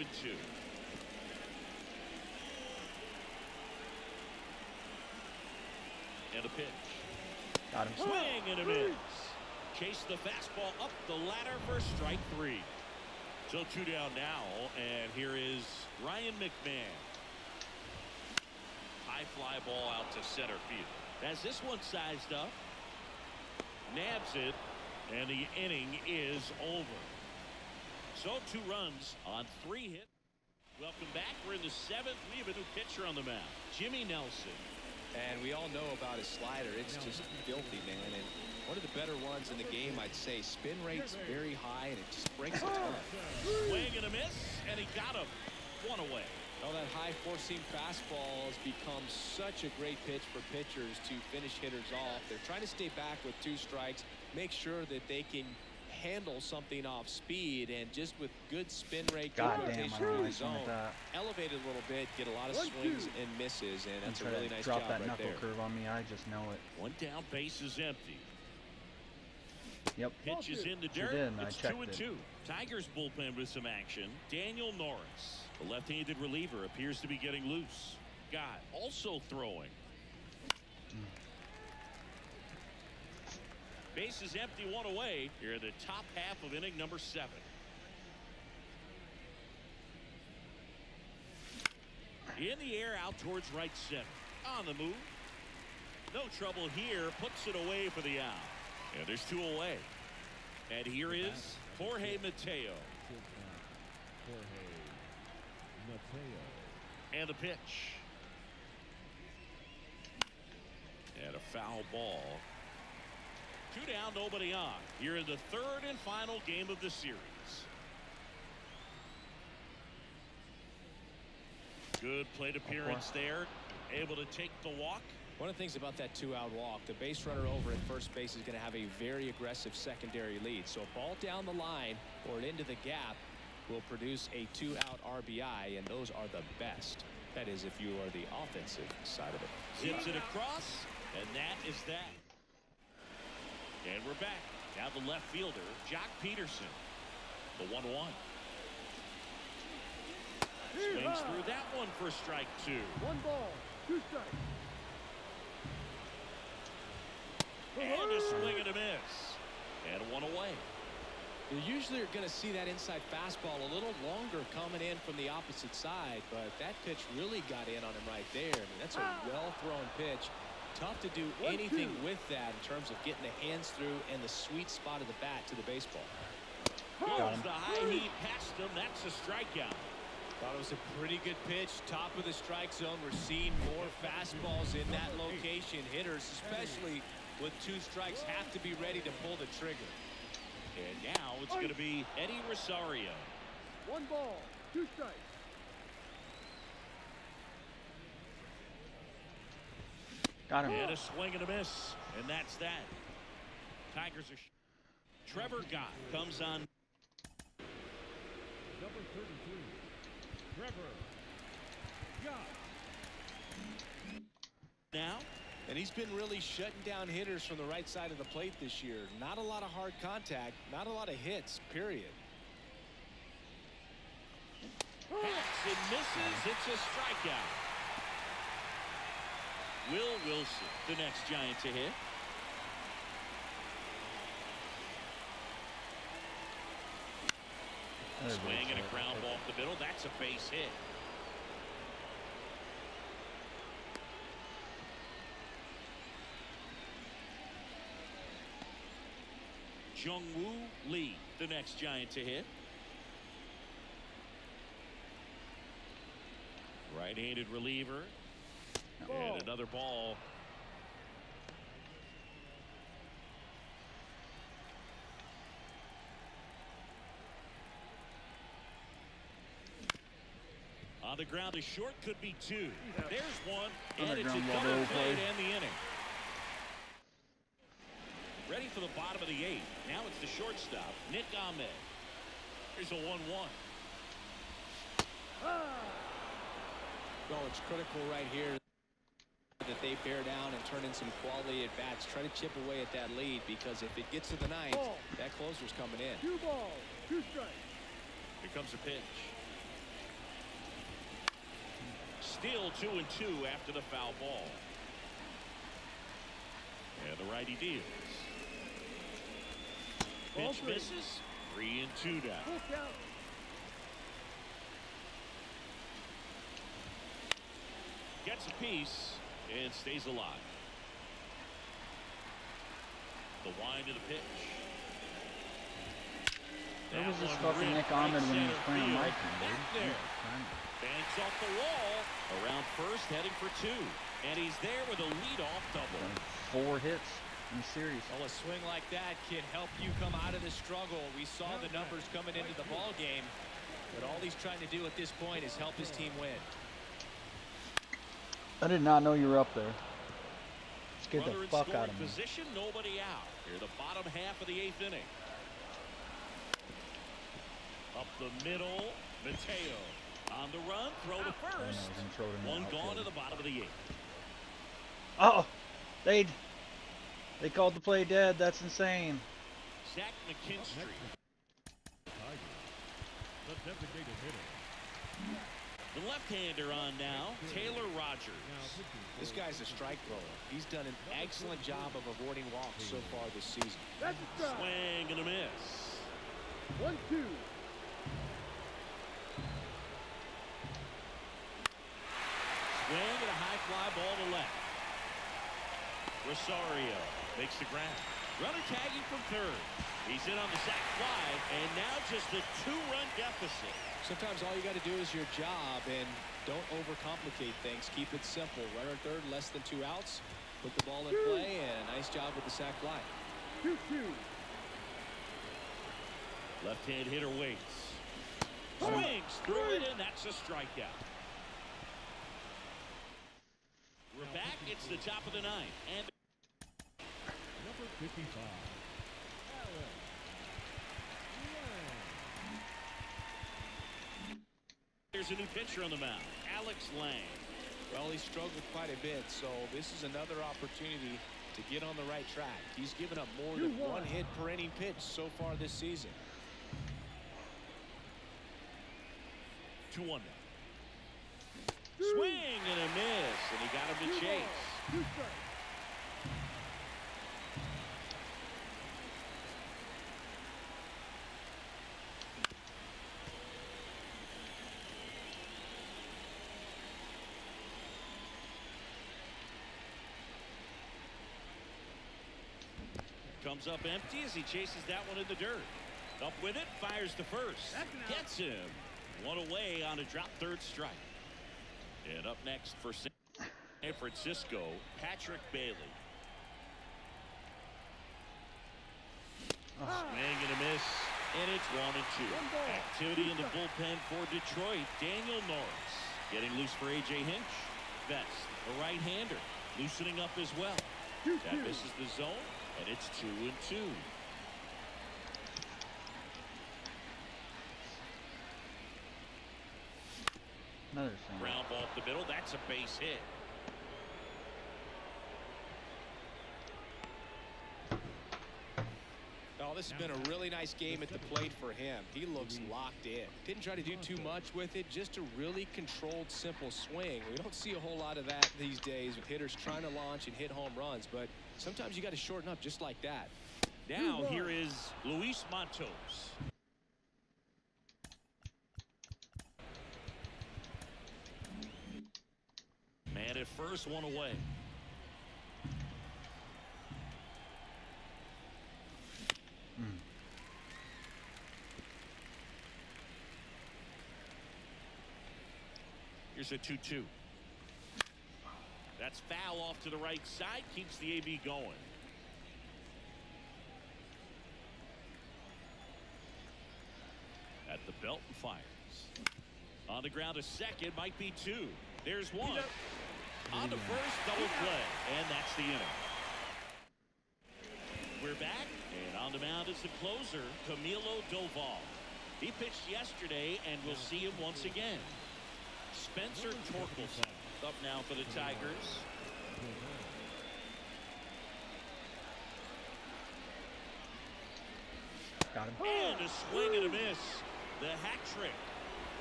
And a pitch. Got him. Swing and a miss. Chase the fastball up the ladder for strike 3. So 2 down now, and here is Ryan McMahon. High fly ball out to center field. As this one sized up, nabs it, and the inning is over. So 2 runs on 3 hits. Welcome back. We're in the 7th. We have a new pitcher on the mound, Jimmy Nelson. And we all know about his slider. It's just filthy, man. And one of the better ones in the game, I'd say. Spin rate's very high, and it just breaks a ton. Swing and a miss, and he got him. 1 away. Well, that high four-seam fastball has become such a great pitch for pitchers to finish hitters off. They're trying to stay back with 2 strikes, make sure that they can handle something off speed, and just with good spin rate, good rotation in the zone, elevate it a little bit, get a lot of swings and misses, and that's a really nice job that right knuckle there. curve on me. I just know it. 1 down, base is empty. Yep. Pitch is in the dirt. Did, it's 2-2. Tigers bullpen with some action. Daniel Norris, the left-handed reliever, appears to be getting loose. Gott also throwing. Base is empty, 1 away. Here in the top half of inning number 7. In the air, out towards right center. On the move. No trouble here. Puts it away for the out. And there's 2 away. And here is Jorge Mateo. And the pitch. And a foul ball. 2 down, nobody on. Here in the 3rd and final game of the series. Good plate appearance there. Able to take the walk. One of the things about that 2-out walk, the base runner over at first base is going to have a very aggressive secondary lead. So a ball down the line or into the gap will produce a 2-out RBI, and those are the best. That is, if you are the offensive side of it. Zips it across, and that is that. And we're back. Now the left fielder, Jock Peterson. The 1-1. Swings through that one for strike 2. 1 ball, 2 strikes. And a swing and a miss. And 1 away. You usually are going to see that inside fastball a little longer coming in from the opposite side, but that pitch really got in on him right there. I mean, that's a well-thrown pitch. Tough to do anything with that in terms of getting the hands through and the sweet spot of the bat to the baseball. Goes the high heat past him. That's a strikeout. Thought it was a pretty good pitch. Top of the strike zone. We're seeing more fastballs in that location. Hitters, especially with 2 strikes, have to be ready to pull the trigger. And now it's going to be Eddie Rosario. 1 ball, 2 strikes. Got him. And a swing and a miss. And that's that. Tigers are... Trevor Gott comes on. Number 33, Trevor Gott. Now. And he's been really shutting down hitters from the right side of the plate this year. Not a lot of hard contact, not a lot of hits, period. Hacks and misses. It's a strikeout. Will Wilson, the next Giant to hit. Swing and a ground ball up the middle. That's a base hit. Jung-Woo Lee, the next Giant to hit. Right-handed reliever. And another ball. On the ground, a short could be 2. There's one, and it's a Underground double role play play. to end the inning. Ready for the bottom of the 8th. Now it's the shortstop, Nicklaus-AC. Here's a 1-1. Well, it's critical right here that they bear down and turn in some quality at bats. Try to chip away at that lead, because if it gets to the 9th, that closer's coming in. 2 balls, 2 strikes. Here comes a pitch. Still 2-2 after the foul ball. And the righty deals. Ball Pitch 3. misses. 3-2 down. Full count. Gets a piece and stays alive. The wind of the pitch. Where was That this one fucking ripped Nick right Ahmed when he was center playing field. my team, Back dude? there. Banks off the wall. Around first, heading for 2. And he's there with a leadoff double. 4 hits in the series. Well, a swing like that can help you come out of the struggle. We saw the numbers coming into the ball game, but all he's trying to do at this point is help his team win. I did not know you were up there. Scared Runner the in fuck out scoring of me. position, nobody out. Here, the bottom half of the 8th inning. Up the middle, Mateo. On the run, throw to I know, first. he's gonna throw it in the One gone outfield. to the bottom of the 8th. Oh, they called the play dead. That's insane. Zach McKinstry. Tigers. The designated hitter. The left-hander on now, Taylor Rogers. This guy's a strike thrower. He's done an excellent job of avoiding walks so far this season. That's a strike. Swing and a miss. 1-2. Swing and a high fly ball to left. Rosario makes the grab. Runner tagging from third. He's in on the sac fly, and now just a 2-run deficit. Sometimes all you got to do is your job, and don't overcomplicate things. Keep it simple. Runner third, less than 2 outs. Put the ball in play, and a nice job with the sac fly. 2-2. Left-hand hitter waits. Swings through it, and that's a strikeout. We're back. It's the top of the 9th. And Number 55. there's a new pitcher on the mound, Alex Lang. Well, he struggled quite a bit, so this is another opportunity to get on the right track. He's given up more than 1 hit per inning pitch so far this season. 2-1 now. Swing and a miss, and he got him to chase. 2 strikes. Comes up empty as he chases that one in the dirt. Up with it, fires to first. Gets him. 1 away on a drop third strike. And up next for San Francisco, Patrick Bailey. Swing and a miss, and it's 1-2. Activity in the bullpen for Detroit. Daniel Norris getting loose for A.J. Hinch. Best, a right-hander, loosening up as well. That misses the zone, and it's 2-2. Another thing. Ground ball up the middle. That's a base hit. Oh, this has been a really nice game at the plate for him. He looks locked in. Didn't try to do too much with it. Just a really controlled, simple swing. We don't see a whole lot of that these days with hitters trying to launch and hit home runs. But sometimes you got to shorten up just like that. Now here is Luis Matos. Man at first, 1 away. Here's a 2-2. That's foul off to the right side. Keeps the AB going. At the belt and fires. On the ground, a second, might be two. There's one. On the first, double play, and that's the inning. We're back, and on the mound is the closer, Camilo Doval. He pitched yesterday, and we'll see him once again. Spencer Torkelson up now for the Tigers. Got him. And a swing and a miss. The hat trick.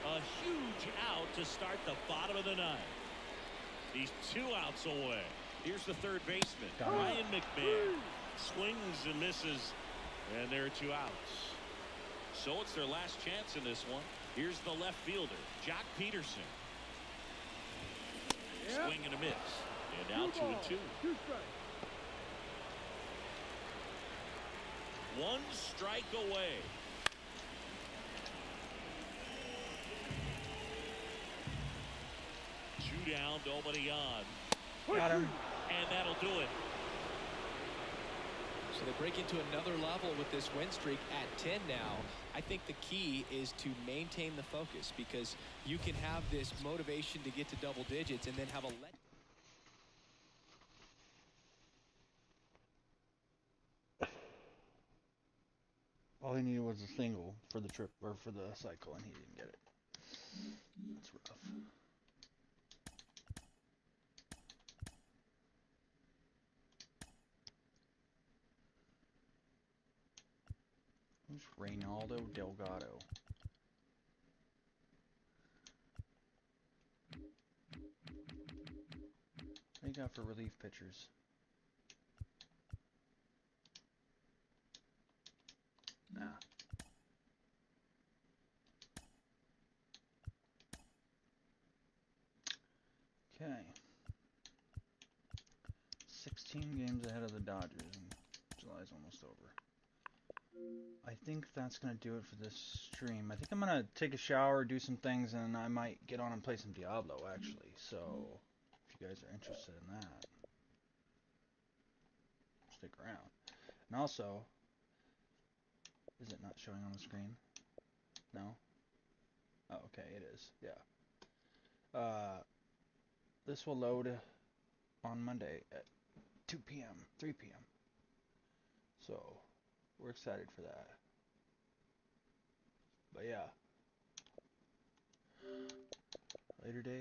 A huge out to start the bottom of the ninth. He's 2 outs away. Here's the third baseman, Ryan McMahon. Swings and misses, and there are 2 outs. So it's their last chance in this one. Here's the left fielder, Jock Peterson. Swing and a miss. And now 2-2. 2 strikes. 1 strike away. Two down, nobody on. Got him. And that'll do it. So they break into another level with this win streak at 10 now. I think the key is to maintain the focus, because you can have this motivation to get to double digits and then have a let. All he needed was a single for the trip, or for the cycle, and he didn't get it. That's rough. Who's Reynaldo Delgado? What do you got for relief pitchers? Nah. Okay. 16 games ahead of the Dodgers, and July's almost over. I think that's going to do it for this stream. I think I'm going to take a shower, do some things, and I might get on and play some Diablo, actually. So, if you guys are interested in that, stick around. And also, is it not showing on the screen? No? Oh, okay, it is. Yeah. This will load on Monday at 2 p.m., 3 p.m. So, we're excited for that. But yeah. Later days.